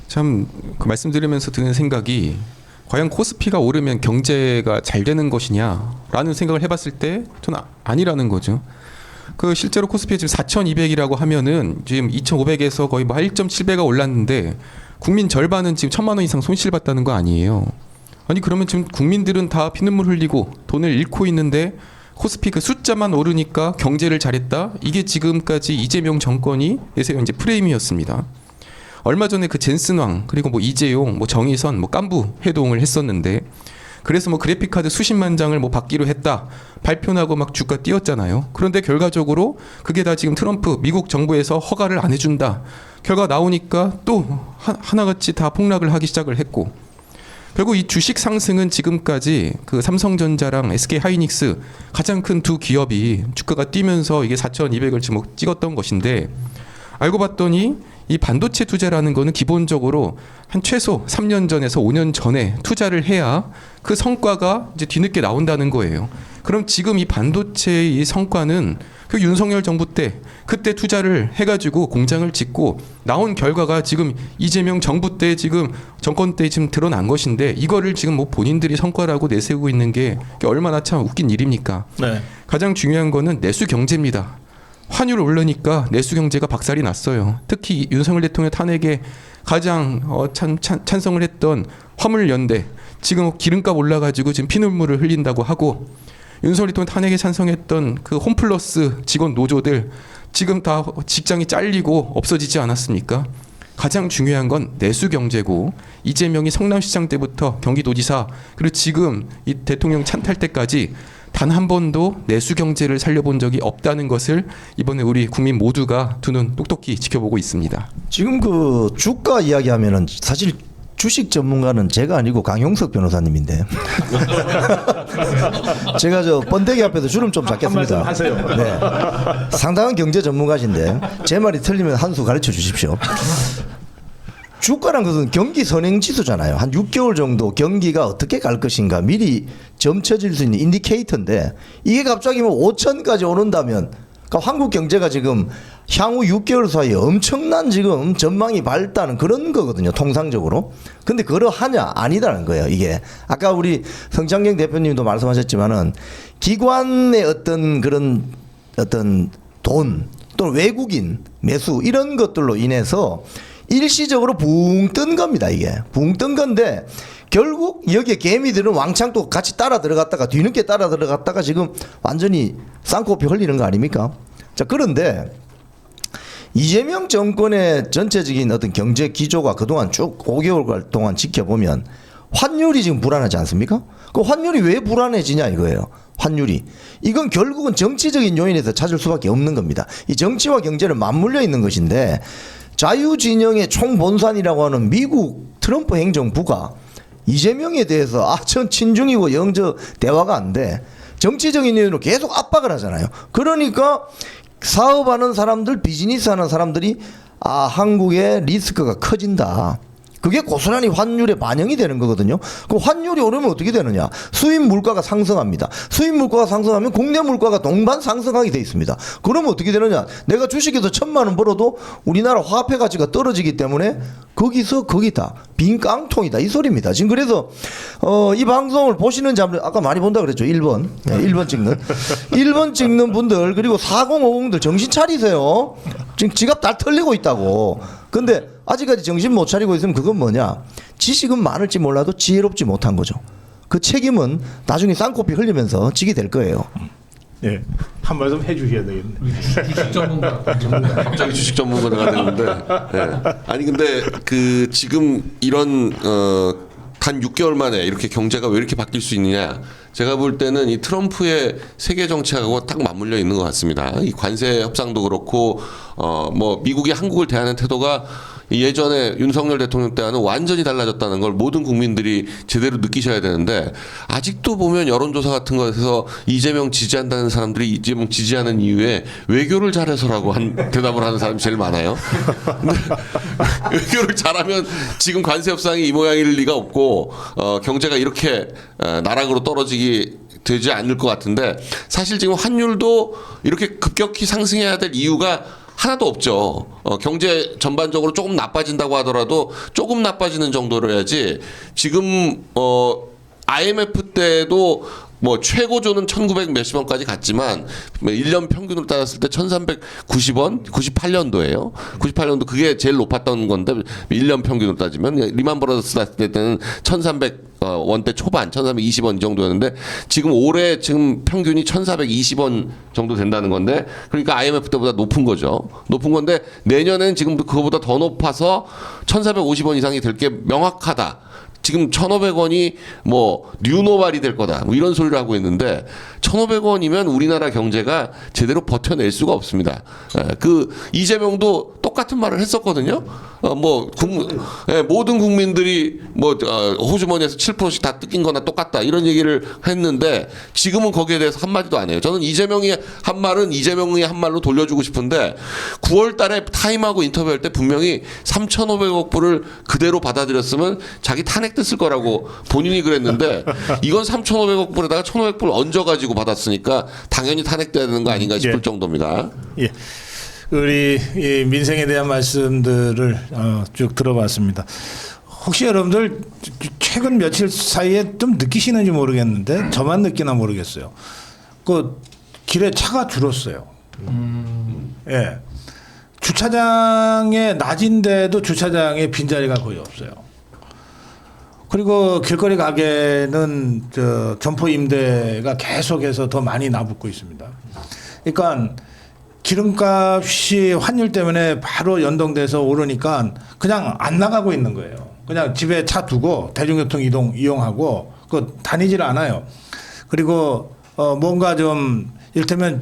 참 그 말씀드리면서 드는 생각이 과연 코스피가 오르면 경제가 잘 되는 것이냐라는 생각을 해봤을 때 저는 아니라는 거죠. 그 실제로 코스피 지금 4,200이라고 하면은 지금 2,500에서 거의 뭐 1.7배가 올랐는데 국민 절반은 지금 1,000만 원 이상 손실봤다는 거 아니에요. 아니 그러면 지금 국민들은 다 피눈물 흘리고 돈을 잃고 있는데 코스피 그 숫자만 오르니까 경제를 잘했다. 이게 지금까지 이재명 정권이 내세운 이제 프레임이었습니다. 얼마 전에 그 젠슨왕 그리고 뭐 이재용 뭐 정의선 뭐 깐부 회동을 했었는데 그래서 뭐 그래픽카드 수십만 장을 뭐 받기로 했다 발표나고 막 주가 뛰었잖아요. 그런데 결과적으로 그게 다 지금 트럼프 미국 정부에서 허가를 안 해준다. 결과 나오니까 또 하나같이 다 폭락을 하기 시작을 했고 결국 이 주식 상승은 지금까지 그 삼성전자랑 SK하이닉스 가장 큰 두 기업이 주가가 뛰면서 이게 4,200을 지금 찍었던 것인데 알고 봤더니 이 반도체 투자라는 거는 기본적으로 한 최소 3년 전에서 5년 전에 투자를 해야 그 성과가 이제 뒤늦게 나온다는 거예요. 그럼 지금 이 반도체의 이 성과는 그 윤석열 정부 때 그때 투자를 해가지고 공장을 짓고 나온 결과가 지금 이재명 정부 때 지금 정권 때 지금 드러난 것인데 이거를 지금 뭐 본인들이 성과라고 내세우고 있는 게 얼마나 참 웃긴 일입니까? 네. 가장 중요한 거는 내수 경제입니다. 환율 오르니까 내수 경제가 박살이 났어요. 특히 윤석열 대통령 탄핵에 가장 찬성을 했던 화물연대 지금 기름값 올라가지고 지금 피눈물을 흘린다고 하고 윤석열 대통령 탄핵에 찬성했던 그 홈플러스 직원 노조들 지금 다 직장이 잘리고 없어지지 않았습니까? 가장 중요한 건 내수 경제고 이재명이 성남시장 때부터 경기도지사 그리고 지금 이 대통령 찬탈 때까지 단 한 번도 내수 경제를 살려본 적이 없다는 것을 이번에 우리 국민 모두가 두 눈 똑똑히 지켜보고 있습니다. 지금 그 주가 이야기하면은 사실 주식 전문가는 제가 아니고 강용석 변호사님인데 제가 저 번데기 앞에서 주름 좀 잡겠습니다. 하세요. 네. 상당한 경제 전문가신데 제 말이 틀리면 한 수 가르쳐 주십시오. 주가란 것은 경기 선행지수잖아요. 한 6개월 정도 경기가 어떻게 갈 것인가 미리 점쳐질 수 있는 인디케이터인데 이게 갑자기 뭐 5천까지 오른다면 그러니까 한국 경제가 지금 향후 6개월 사이에 엄청난 지금 전망이 밝다는 그런 거거든요. 통상적으로. 근데 그러하냐? 아니다는 거예요. 이게 아까 우리 성창경 대표님도 말씀하셨지만은 기관의 어떤 그런 어떤 돈 또는 외국인 매수 이런 것들로 인해서 일시적으로 붕 뜬 겁니다. 이게 붕 뜬 건데 결국 여기에 개미들은 왕창 또 같이 따라 들어갔다가 뒤늦게 따라 들어갔다가 지금 완전히 쌍코피 흘리는 거 아닙니까? 자, 그런데 이재명 정권의 전체적인 어떤 경제 기조가 그동안 쭉 5개월 동안 지켜보면 환율이 지금 불안하지 않습니까? 그 환율이 왜 불안해지냐 이거예요. 환율이. 이건 결국은 정치적인 요인에서 찾을 수밖에 없는 겁니다. 이 정치와 경제는 맞물려 있는 것인데 자유진영의 총본산이라고 하는 미국 트럼프 행정부가 이재명에 대해서 전 친중이고 영저 대화가 안 돼. 정치적인 이유로 계속 압박을 하잖아요. 그러니까 사업하는 사람들, 비즈니스하는 사람들이 한국의 리스크가 커진다. 그게 고스란히 환율에 반영이 되는 거거든요. 그 환율이 오르면 어떻게 되느냐? 수입 물가가 상승합니다. 수입 물가가 상승하면 국내 물가가 동반 상승하게 돼 있습니다. 그러면 어떻게 되느냐? 내가 주식에서 1,000만 원 벌어도 우리나라 화폐 가치가 떨어지기 때문에 거기서 거기다 빈 깡통이다 이 소리입니다. 지금 그래서 이 방송을 보시는 자들 아까 많이 본다 그랬죠. 1번. 네, 1번 찍는 1번 찍는 분들 그리고 4050들 정신 차리세요. 지금 지갑 다 털리고 있다고. 근데 아직까지 정신 못 차리고 있으면 그건 뭐냐? 지식은 많을지 몰라도 지혜롭지 못한 거죠. 그 책임은 나중에 쌍코피 흘리면서 지게 될 거예요. 예, 한 말씀 해주셔야 되겠네. 주식 전문가. 갑자기 주식 전문가가 되는데 예. 아니 근데 그 지금 이런 단 6개월 만에 이렇게 경제가 왜 이렇게 바뀔 수 있느냐? 제가 볼 때는 이 트럼프의 세계 정책하고 딱 맞물려 있는 것 같습니다. 이 관세 협상도 그렇고 뭐 미국이 한국을 대하는 태도가 예전에 윤석열 대통령 때와는 완전히 달라졌다는 걸 모든 국민들이 제대로 느끼셔야 되는데 아직도 보면 여론조사 같은 것에서 이재명 지지한다는 사람들이 이재명 지지하는 이유에 외교를 잘해서라고 대답을 하는 사람이 제일 많아요. 근데 외교를 잘하면 지금 관세 협상이 이 모양일 리가 없고 경제가 이렇게 나락으로 떨어지기 되지 않을 것 같은데 사실 지금 환율도 이렇게 급격히 상승해야 될 이유가 하나도 없죠. 경제 전반적으로 조금 나빠진다고 하더라도 조금 나빠지는 정도로 해야지 지금 IMF 때도 뭐 최고조는 1900 몇십 원까지 갔지만 1년 평균으로 따졌을 때 1390원 98년도예요. 98년도 그게 제일 높았던 건데 1년 평균으로 따지면 리만 브라더스 났을 때는 1300 원대 초반 1320원 이 정도였는데 지금 올해 지금 평균이 1420원 정도 된다는 건데 그러니까 IMF 때보다 높은 거죠. 높은 건데 내년엔 지금 그거보다 더 높아서 1450원 이상이 될 게 명확하다. 지금 1,500원이 뭐 뉴노멀이 될 거다. 뭐 이런 소리를 하고 있는데 1,500원이면 우리나라 경제가 제대로 버텨낼 수가 없습니다. 그 이재명도 똑같은 말을 했었거든요. 모든 국민들이 호주머니에서 7%씩 다 뜯긴 거나 똑같다. 이런 얘기를 했는데 지금은 거기에 대해서 한마디도 안 해요. 저는 이재명이 한 말은 이재명이 한 말로 돌려주고 싶은데 9월 달에 타임하고 인터뷰할 때 분명히 3,500억 불을 그대로 받아들였으면 자기 탄핵됐을 거라고 본인이 그랬는데 이건 3,500억 불에다가 1,500불 얹어가지고 받았으니까 당연히 탄핵돼야 되는 거 아닌가 싶을 정도입니다. 예. 우리 이 민생에 대한 말씀들을 쭉 들어봤습니다. 혹시 여러분들 최근 며칠 사이에 좀 느끼시는지 모르겠는데 저만 느끼나 모르겠어요. 그 길에 차가 줄었어요. 예. 주차장에 낮인데도 주차장에 빈자리가 거의 없어요. 그리고 길거리 가게는 점포 임대가 계속해서 더 많이 나붙고 있습니다. 그러니까 기름값이 환율 때문에 바로 연동돼서 오르니까 그냥 안 나가고 있는 거예요. 그냥 집에 차 두고 대중교통 이용하고 그 다니질 않아요. 그리고 뭔가 좀 이를테면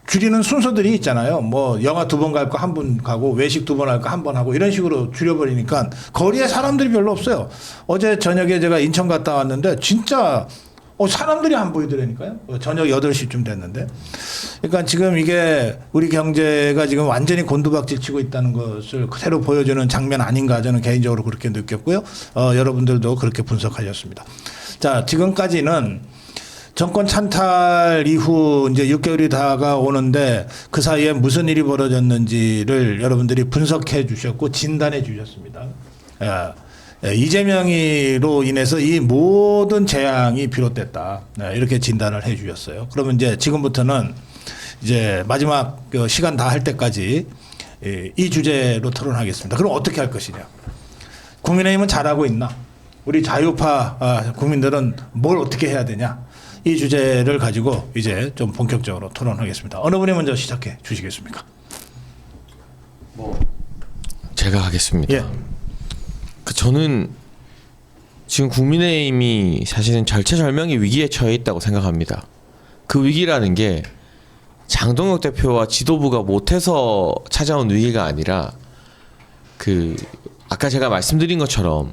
줄이는 순서들이 있잖아요. 뭐 영화 2번 갈 거 1번 가고 외식 2번 할 거 1번 하고 이런 식으로 줄여버리니까 거리에 사람들이 별로 없어요. 어제 저녁에 제가 인천 갔다 왔는데 진짜 사람들이 안 보이더라니까요. 저녁 8시쯤 됐는데. 그러니까 지금 이게 우리 경제가 지금 완전히 곤두박질 치고 있다는 것을 그대로 보여주는 장면 아닌가 저는 개인적으로 그렇게 느꼈고요. 여러분들도 그렇게 분석하셨습니다. 자, 지금까지는 정권 찬탈 이후 이제 6개월이 다가오는데 그 사이에 무슨 일이 벌어졌는지를 여러분들이 분석해 주셨고 진단해 주셨습니다. 이재명이로 인해서 이 모든 재앙이 비롯됐다. 이렇게 진단을 해 주셨어요. 그러면 이제 지금부터는 이제 마지막 시간 다 할 때까지 이 주제로 토론하겠습니다. 그럼 어떻게 할 것이냐? 국민의힘은 잘하고 있나? 우리 자유파 국민들은 뭘 어떻게 해야 되냐? 이 주제를 가지고 이제 좀 본격적으로 토론하겠습니다. 어느 분이 먼저 시작해 주시겠습니까? 제가 하겠습니다. 예. 저는 지금 국민의힘이 사실은 절체절명의 위기에 처해 있다고 생각합니다. 그 위기라는 게 장동혁 대표와 지도부가 못해서 찾아온 위기가 아니라 아까 제가 말씀드린 것처럼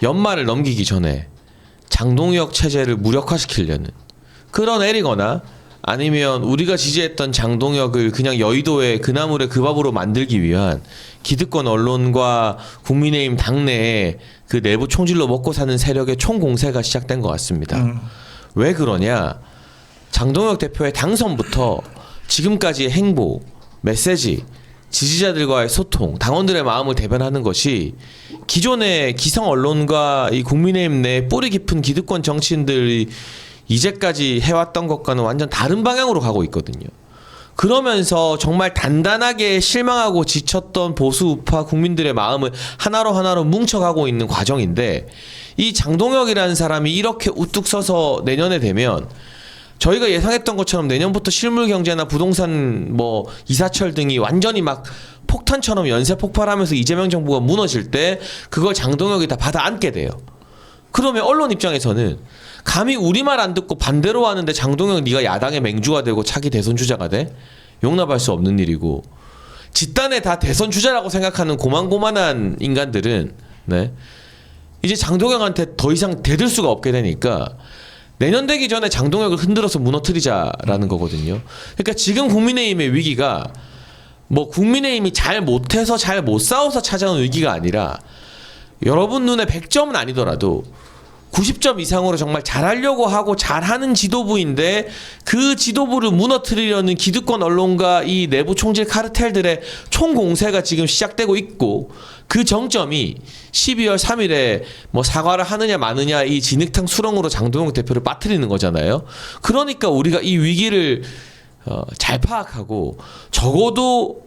연말을 넘기기 전에 장동혁 체제를 무력화시키려는 그런 애리거나 아니면 우리가 지지했던 장동혁을 그냥 여의도의 그 나물의 그 밥으로 만들기 위한 기득권 언론과 국민의힘 당내에 그 내부 총질로 먹고 사는 세력의 총공세가 시작된 것 같습니다. 왜 그러냐? 장동혁 대표의 당선부터 지금까지의 행보, 메시지, 지지자들과의 소통, 당원들의 마음을 대변하는 것이 기존의 기성 언론과 이 국민의힘 내 뿌리 깊은 기득권 정치인들이 이제까지 해왔던 것과는 완전 다른 방향으로 가고 있거든요. 그러면서 정말 단단하게 실망하고 지쳤던 보수 우파 국민들의 마음을 하나로 뭉쳐가고 있는 과정인데 이 장동혁이라는 사람이 이렇게 우뚝 서서 내년에 되면 저희가 예상했던 것처럼 내년부터 실물 경제나 부동산 이사철 등이 완전히 막 폭탄처럼 연쇄 폭발하면서 이재명 정부가 무너질 때 그걸 장동혁이 다 받아 안게 돼요. 그러면 언론 입장에서는 감히 우리 말 안 듣고 반대로 하는데 장동혁 네가 야당의 맹주가 되고 차기 대선 주자가 돼? 용납할 수 없는 일이고 집단에 다 대선 주자라고 생각하는 고만고만한 인간들은 이제 장동혁한테 더 이상 대들 수가 없게 되니까 내년 되기 전에 장동혁을 흔들어서 무너뜨리자라는 거거든요. 그러니까 지금 국민의힘의 위기가 국민의힘이 잘 못해서 잘 못 싸워서 찾아온 위기가 아니라 여러분 눈에 100점은 아니더라도 90점 이상으로 정말 잘하려고 하고 잘하는 지도부인데 그 지도부를 무너뜨리려는 기득권 언론과 이 내부 총질 카르텔들의 총공세가 지금 시작되고 있고 그 정점이 12월 3일에 뭐 사과를 하느냐 마느냐 이 진흙탕 수렁으로 장동영 대표를 빠뜨리는 거잖아요. 그러니까 우리가 이 위기를 잘 파악하고 적어도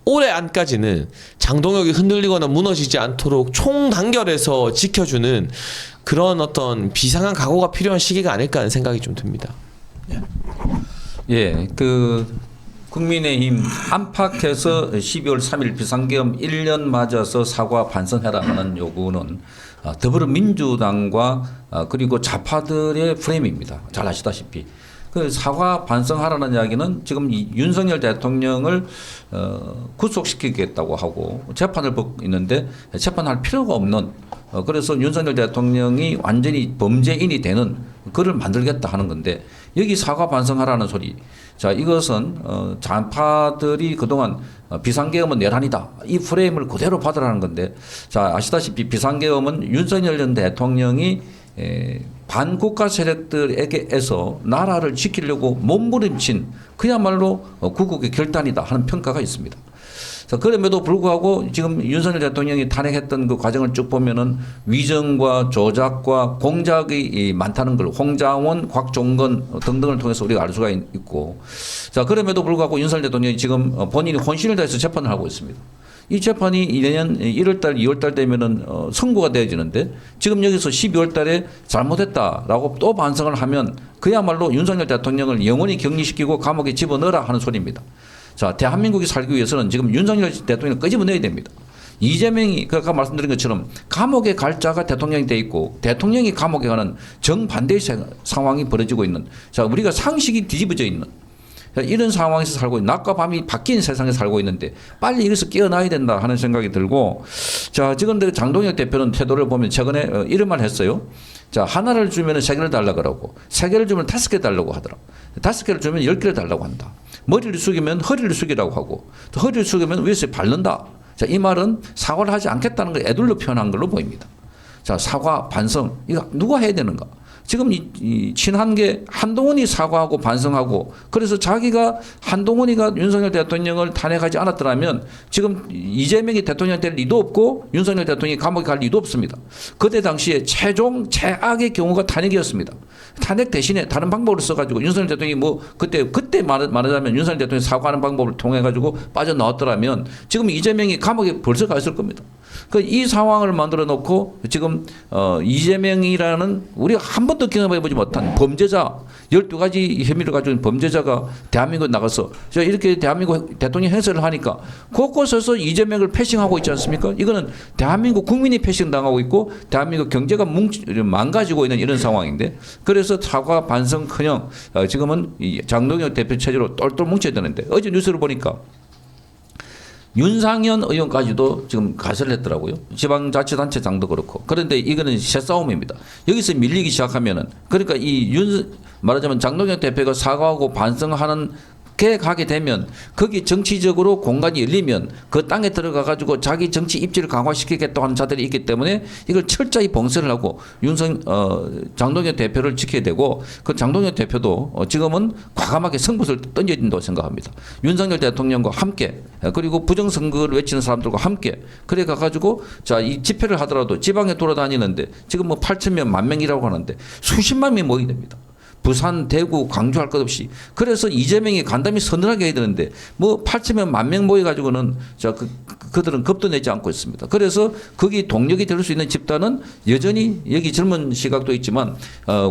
올해 안까지는 장동혁이 흔들리거나 무너지지 않도록 총단결해서 지켜주는 그런 어떤 비상한 각오가 필요한 시기가 아닐까 하는 생각이 좀 듭니다. 예, 그 국민의힘 안팎에서 12월 3일 비상계엄 1년 맞아서 사과 반성해라는 요구는 더불어민주당과 그리고 좌파들의 프레임입니다. 잘 아시다시피. 그 사과 반성하라는 이야기는 지금 윤석열 대통령을 구속시키겠다고 하고 재판을 받고 있는데 재판할 필요가 없는 그래서 윤석열 대통령이 완전히 범죄인이 되는 그를 만들겠다 하는 건데 여기 사과 반성하라는 소리. 자, 이것은 좌파들이 그동안 비상계엄은 내란이다. 이 프레임을 그대로 받으라는 건데 자, 아시다시피 비상계엄은 윤석열 전 대통령이 반국가 세력들에게서 나라를 지키려고 몸부림친 그야말로 구국의 결단이다 하는 평가가 있습니다. 자, 그럼에도 불구하고 지금 윤석열 대통령이 탄핵했던 그 과정을 쭉 보면은 위정과 조작과 공작이 많다는 걸 홍장원, 곽종건 등등을 통해서 우리가 알 수가 있고 자, 그럼에도 불구하고 윤석열 대통령이 지금 본인이 혼신을 다해서 재판을 하고 있습니다. 이 재판이 내년 1월달, 2월달 되면은 선고가 되어지는데 지금 여기서 12월달에 잘못했다라고 또 반성을 하면 그야말로 윤석열 대통령을 영원히 격리시키고 감옥에 집어넣어라 하는 소리입니다. 자, 대한민국이 살기 위해서는 지금 윤석열 대통령을 끄집어내야 됩니다. 이재명이 아까 말씀드린 것처럼 감옥에 갈 자가 대통령이 돼 있고 대통령이 감옥에 가는 정반대의 상황이 벌어지고 있는 자, 우리가 상식이 뒤집어져 있는 이런 상황에서 살고 있는 낮과 밤이 바뀐 세상에 살고 있는데 빨리 이것을 깨어나야 된다 하는 생각이 들고 자, 지금 장동혁 대표는 태도를 보면 최근에 이런 말 했어요. 자, 하나를 주면 3개를 달라고 그러고 3개를 주면 5개 달라고 하더라. 5개를 주면 10개를 달라고 한다. 머리를 숙이면 허리를 숙이라고 하고 또 허리를 숙이면 위에서 밟는다. 자, 이 말은 사과를 하지 않겠다는 걸 애둘러 표현한 걸로 보입니다. 자, 사과, 반성 이거 누가 해야 되는가? 지금 이 친한계 한동훈이 사과하고 반성하고 그래서 자기가 한동훈이가 윤석열 대통령을 탄핵하지 않았더라면 지금 이재명이 대통령 될 리도 없고 윤석열 대통령이 감옥에 갈 리도 없습니다. 그때 당시에 최종 최악의 경우가 탄핵이었습니다. 탄핵 대신에 다른 방법을 써가지고 윤석열 대통령이 뭐 그때 말하자면 윤석열 대통령이 사과하는 방법을 통해가지고 빠져나왔더라면 지금 이재명이 감옥에 벌써 가 있을 겁니다. 이 상황을 만들어 놓고 지금 이재명이라는 우리가 한 번도 경험해보지 못한 범죄자 12가지 혐의를 가지고 있는 범죄자가 대한민국에 나가서 이렇게 대한민국 대통령 행세를 하니까 곳곳에서 이재명을 패싱하고 있지 않습니까? 이거는 대한민국 국민이 패싱당하고 있고 대한민국 경제가 망가지고 있는 이런 상황인데 그래서 사과 반성커녕 지금은 장동혁 대표 체제로 똘똘 뭉쳐야 되는데 어제 뉴스를 보니까 윤상현 의원까지도 지금 가세를 했더라고요. 지방자치단체장도 그렇고. 그런데 이거는 새싸움입니다. 여기서 밀리기 시작하면은 그러니까 말하자면 장동혁 대표가 사과하고 반성하는 게 가게 되면 거기 정치적으로 공간이 열리면 그 땅에 들어가 가지고 자기 정치 입지를 강화시키겠다고 하는 자들이 있기 때문에 이걸 철저히 봉쇄를 하고 장동혁 대표를 지켜야 되고 그 장동혁 대표도 지금은 과감하게 승부를 던져야 된다고 생각합니다. 윤석열 대통령과 함께 그리고 부정선거를 외치는 사람들과 함께 그래 가지고 자, 이 집회를 하더라도 지방에 돌아다니는데 지금 뭐 8,000명, 10,000명이라고 하는데 수십만 명이 모이게 됩니다. 부산, 대구, 광주 할 것 없이. 그래서 이재명이 간담이 서늘하게 해야 되는데 뭐 8,000명, 10,000명 모여가지고는 그들은 겁도 내지 않고 있습니다. 그래서 거기 동력이 될 수 있는 집단은 여전히 여기 젊은 시각도 있지만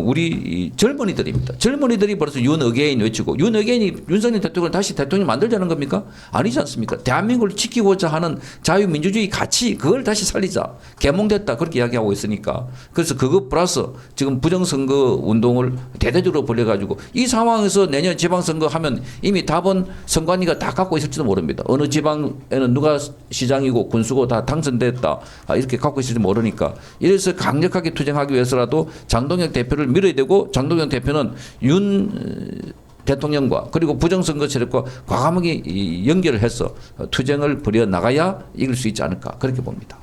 우리 젊은이들입니다. 젊은이들이 벌써 윤어게인 외치고 윤어게인이 윤석열 대통령을 다시 대통령 만들자는 겁니까? 아니지 않습니까? 대한민국을 지키고자 하는 자유민주주의 가치 그걸 다시 살리자. 개몽됐다 그렇게 이야기하고 있으니까 그래서 그것 플러스 지금 부정선거 운동을 대대적으로 벌려가지고 이 상황에서 내년 지방선거 하면 이미 답은 선관위가 다 갖고 있을지도 모릅니다. 어느 지방에는 누가 시장이고 군수고 다 당선됐다 이렇게 갖고 있을지 모르니까 이래서 강력하게 투쟁하기 위해서라도 장동혁 대표를 밀어야 되고 장동혁 대표는 윤 대통령과 그리고 부정선거 세력과 과감하게 연결을 해서 투쟁을 벌여 나가야 이길 수 있지 않을까 그렇게 봅니다.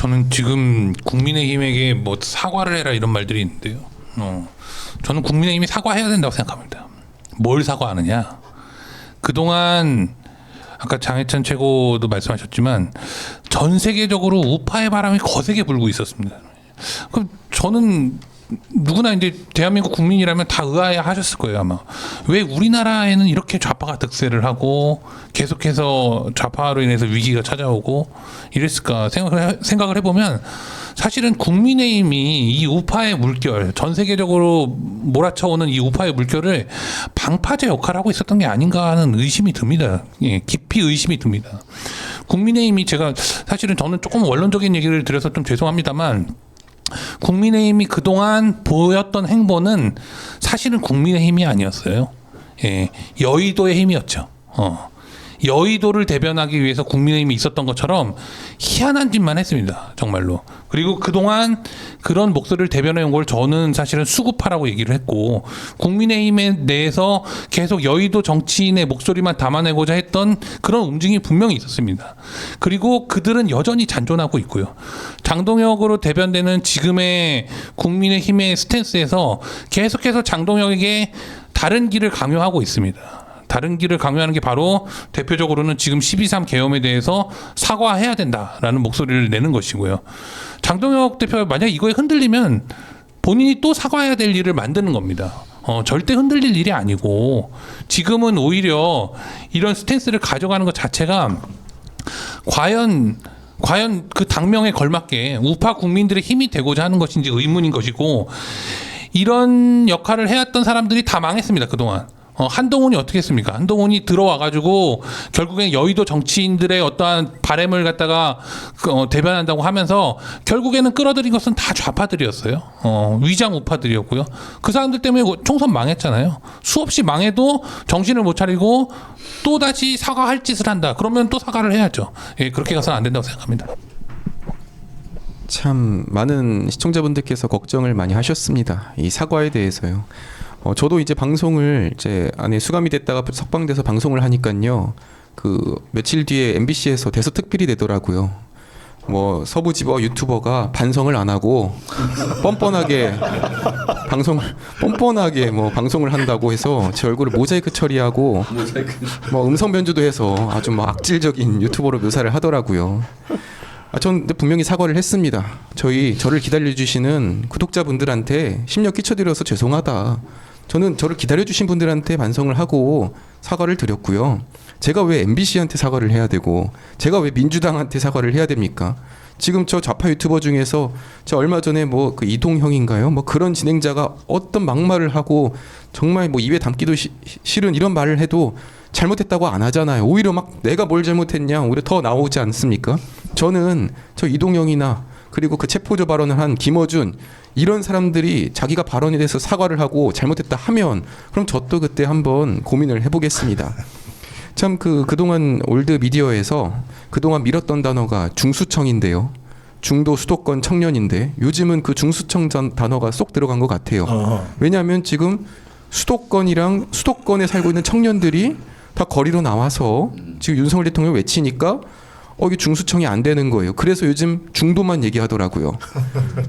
저는 지금 국민의힘에게 뭐 사과를 해라 이런 말들이 있는데요. 저는 국민의힘이 사과해야 된다고 생각합니다. 뭘 사과하느냐? 그동안 아까 장해찬 최고도 말씀하셨지만 전 세계적으로 우파의 바람이 거세게 불고 있었습니다. 그럼 저는 누구나 이제 대한민국 국민이라면 다 의아해하셨을 거예요 아마. 왜 우리나라에는 이렇게 좌파가 득세를 하고 계속해서 좌파로 인해서 위기가 찾아오고 이랬을까 생각을 해보면 사실은 국민의힘이 이 우파의 물결, 전 세계적으로 몰아쳐오는 이 우파의 물결을 방파제 역할을 하고 있었던 게 아닌가 하는 의심이 듭니다. 예, 깊이 의심이 듭니다. 국민의힘이 제가 사실은 저는 조금 원론적인 얘기를 드려서 좀 죄송합니다만 국민의힘이 그동안 보였던 행보는 사실은 국민의힘이 아니었어요. 예, 여의도의 힘이었죠. 여의도를 대변하기 위해서 국민의힘이 있었던 것처럼 희한한 짓만 했습니다. 정말로. 그리고 그동안 그런 목소리를 대변해 온 걸 저는 사실은 수구파라고 얘기를 했고 국민의힘에 내에서 계속 여의도 정치인의 목소리만 담아내고자 했던 그런 움직임이 분명히 있었습니다. 그리고 그들은 여전히 잔존하고 있고요. 장동혁으로 대변되는 지금의 국민의힘의 스탠스에서 계속해서 장동혁에게 다른 길을 강요하고 있습니다. 다른 길을 강요하는 게 바로 대표적으로는 지금 12.3 계엄에 대해서 사과해야 된다라는 목소리를 내는 것이고요. 장동혁 대표가 만약 이거에 흔들리면 본인이 또 사과해야 될 일을 만드는 겁니다. 절대 흔들릴 일이 아니고 지금은 오히려 이런 스탠스를 가져가는 것 자체가 과연 그 당명에 걸맞게 우파 국민들의 힘이 되고자 하는 것인지 의문인 것이고 이런 역할을 해왔던 사람들이 다 망했습니다. 그동안. 한동훈이 어떻게 했습니까? 한동훈이 들어와가지고 결국엔 여의도 정치인들의 어떠한 바램을 갖다가 대변한다고 하면서 결국에는 끌어들인 것은 다 좌파들이었어요. 위장 우파들이었고요. 그 사람들 때문에 총선 망했잖아요. 수없이 망해도 정신을 못 차리고 또 다시 사과할 짓을 한다. 그러면 또 사과를 해야죠. 예, 그렇게 가서는 안 된다고 생각합니다. 참 많은 시청자분들께서 걱정을 많이 하셨습니다. 이 사과에 대해서요. 저도 이제 방송을 이제 안에 수감이 됐다가 석방돼서 방송을 하니까요. 그 며칠 뒤에 MBC에서 대서특필이 되더라고요. 뭐 서부지법 유튜버가 반성을 안 하고 뻔뻔하게 방송을 한다고 해서 제 얼굴을 모자이크 처리하고 뭐 음성 변조도 해서 아주 뭐 악질적인 유튜버로 묘사를 하더라고요. 전 분명히 사과를 했습니다. 저를 기다려주시는 구독자분들한테 심려 끼쳐드려서 죄송하다. 저는 저를 기다려주신 분들한테 반성을 하고 사과를 드렸고요. 제가 왜 MBC한테 사과를 해야 되고 제가 왜 민주당한테 사과를 해야 됩니까? 지금 저 좌파 유튜버 중에서 저 얼마 전에 뭐 그 이동형인가요? 뭐 그런 진행자가 어떤 막말을 하고 정말 뭐 입에 담기도 싫은 이런 말을 해도 잘못했다고 안 하잖아요. 오히려 막 내가 뭘 잘못했냐 오히려 더 나오지 않습니까? 저는 저 이동형이나 그리고 그 체포조 발언을 한 김어준 이런 사람들이 자기가 발언에 대해서 사과를 하고 잘못했다 하면 그럼 저 또 그때 한번 고민을 해보겠습니다. 참 그동안 올드 미디어에서 그동안 밀었던 단어가 중수청인데요. 중도 수도권 청년인데 요즘은 그 중수청 단어가 쏙 들어간 것 같아요. 왜냐하면 지금 수도권이랑 수도권에 살고 있는 청년들이 다 거리로 나와서 지금 윤석열 대통령 외치니까 이게 중수청이 안 되는 거예요. 그래서 요즘 중도만 얘기하더라고요.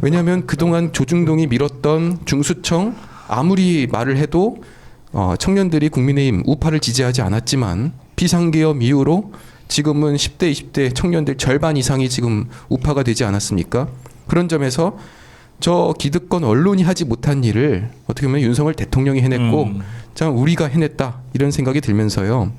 왜냐하면 그동안 조중동이 밀었던 중수청 아무리 말을 해도 청년들이 국민의힘 우파를 지지하지 않았지만 비상계엄 이후로 지금은 10대 20대 청년들 절반 이상이 지금 우파가 되지 않았습니까? 그런 점에서 저 기득권 언론이 하지 못한 일을 어떻게 보면 윤석열 대통령이 해냈고 참 우리가 해냈다 이런 생각이 들면서요.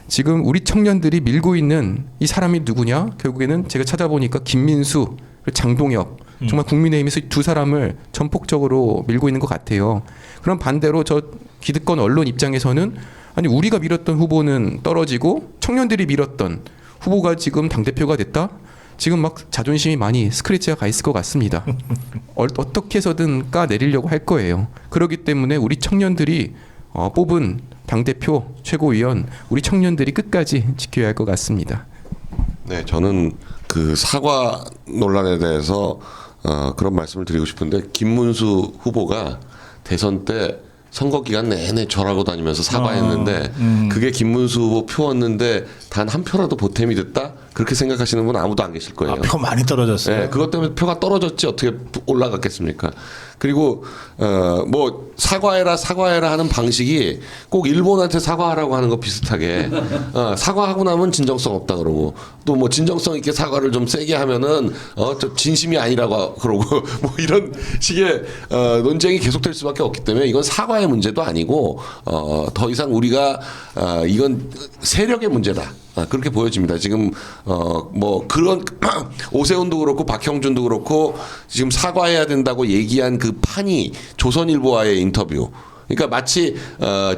지금 우리 청년들이 밀고 있는 이 사람이 누구냐? 결국에는 제가 찾아보니까 김민수, 장동혁 정말 국민의힘에서 두 사람을 전폭적으로 밀고 있는 것 같아요. 그럼 반대로 저 기득권 언론 입장에서는 아니 우리가 밀었던 후보는 떨어지고 청년들이 밀었던 후보가 지금 당대표가 됐다? 지금 막 자존심이 많이 스크래치가 가 있을 것 같습니다. 어떻게 해서든 까내리려고 할 거예요. 그렇기 때문에 우리 청년들이 뽑은 당대표 최고위원 우리 청년들이 끝까지 지켜야 할 것 같습니다. 네, 저는 그 사과 논란에 대해서 그런 말씀을 드리고 싶은데 김문수 후보가 대선 때 선거 기간 내내 절하고 다니면서 사과했는데 그게 김문수 후보 표였는데 단 한 표라도 보탬이 됐다? 그렇게 생각하시는 분은 아무도 안 계실 거예요. 표 많이 떨어졌어요. 네, 그것 때문에 표가 떨어졌지 어떻게 올라갔겠습니까? 그리고 뭐 사과해라 하는 방식이 꼭 일본한테 사과하라고 하는 거 비슷하게 사과하고 나면 진정성 없다 그러고 또 뭐 진정성 있게 사과를 좀 세게 하면은 저 진심이 아니라고 그러고 뭐 이런 식의 논쟁이 계속될 수밖에 없기 때문에 이건 사과의 문제도 아니고 더 이상 우리가 이건 세력의 문제다. 그렇게 보여집니다. 지금 뭐 그런 오세훈도 그렇고 박형준도 그렇고 지금 사과해야 된다고 얘기한 그 판이 조선일보와의 인터뷰. 그러니까 마치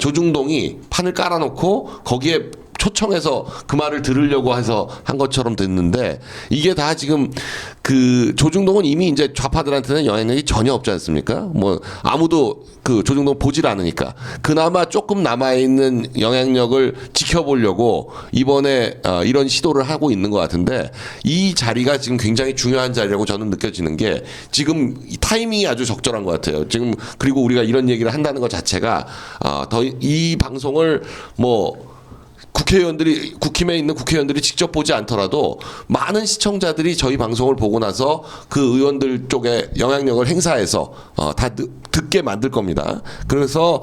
조중동이 판을 깔아놓고 거기에 초청해서 그 말을 들으려고 해서 한 것처럼 됐는데 이게 다 지금 그 조중동은 이미 이제 좌파들한테는 영향력이 전혀 없지 않습니까? 뭐 아무도 그 조중동 보질 않으니까 그나마 조금 남아있는 영향력을 지켜보려고 이번에 이런 시도를 하고 있는 것 같은데 이 자리가 지금 굉장히 중요한 자리라고 저는 느껴지는 게 지금 이 타이밍이 아주 적절한 것 같아요. 지금 그리고 우리가 이런 얘기를 한다는 것 자체가 더 이 방송을 뭐 국힘에 있는 국회의원들이 직접 보지 않더라도 많은 시청자들이 저희 방송을 보고 나서 그 의원들 쪽에 영향력을 행사해서 다 듣게 만들 겁니다. 그래서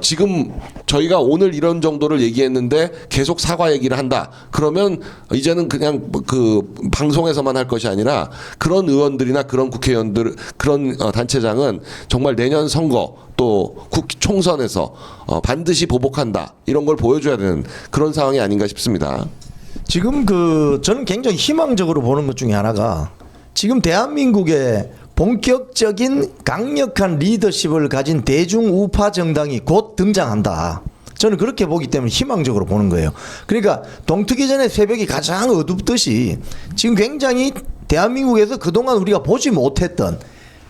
지금 저희가 오늘 이런 정도를 얘기했는데 계속 사과 얘기를 한다. 그러면 이제는 그냥 그 방송에서만 할 것이 아니라 그런 의원들이나 그런 국회의원들 그런 단체장은 정말 내년 선거 또 총선에서 반드시 보복한다 이런 걸 보여줘야 되는 그런 상황이 아닌가 싶습니다. 지금 저는 굉장히 희망적으로 보는 것 중에 하나가 지금 대한민국의 본격적인 강력한 리더십을 가진 대중 우파 정당이 곧 등장한다. 저는 그렇게 보기 때문에 희망적으로 보는 거예요. 그러니까 동트기 전에 새벽이 가장 어둡듯이 지금 굉장히 대한민국에서 그동안 우리가 보지 못했던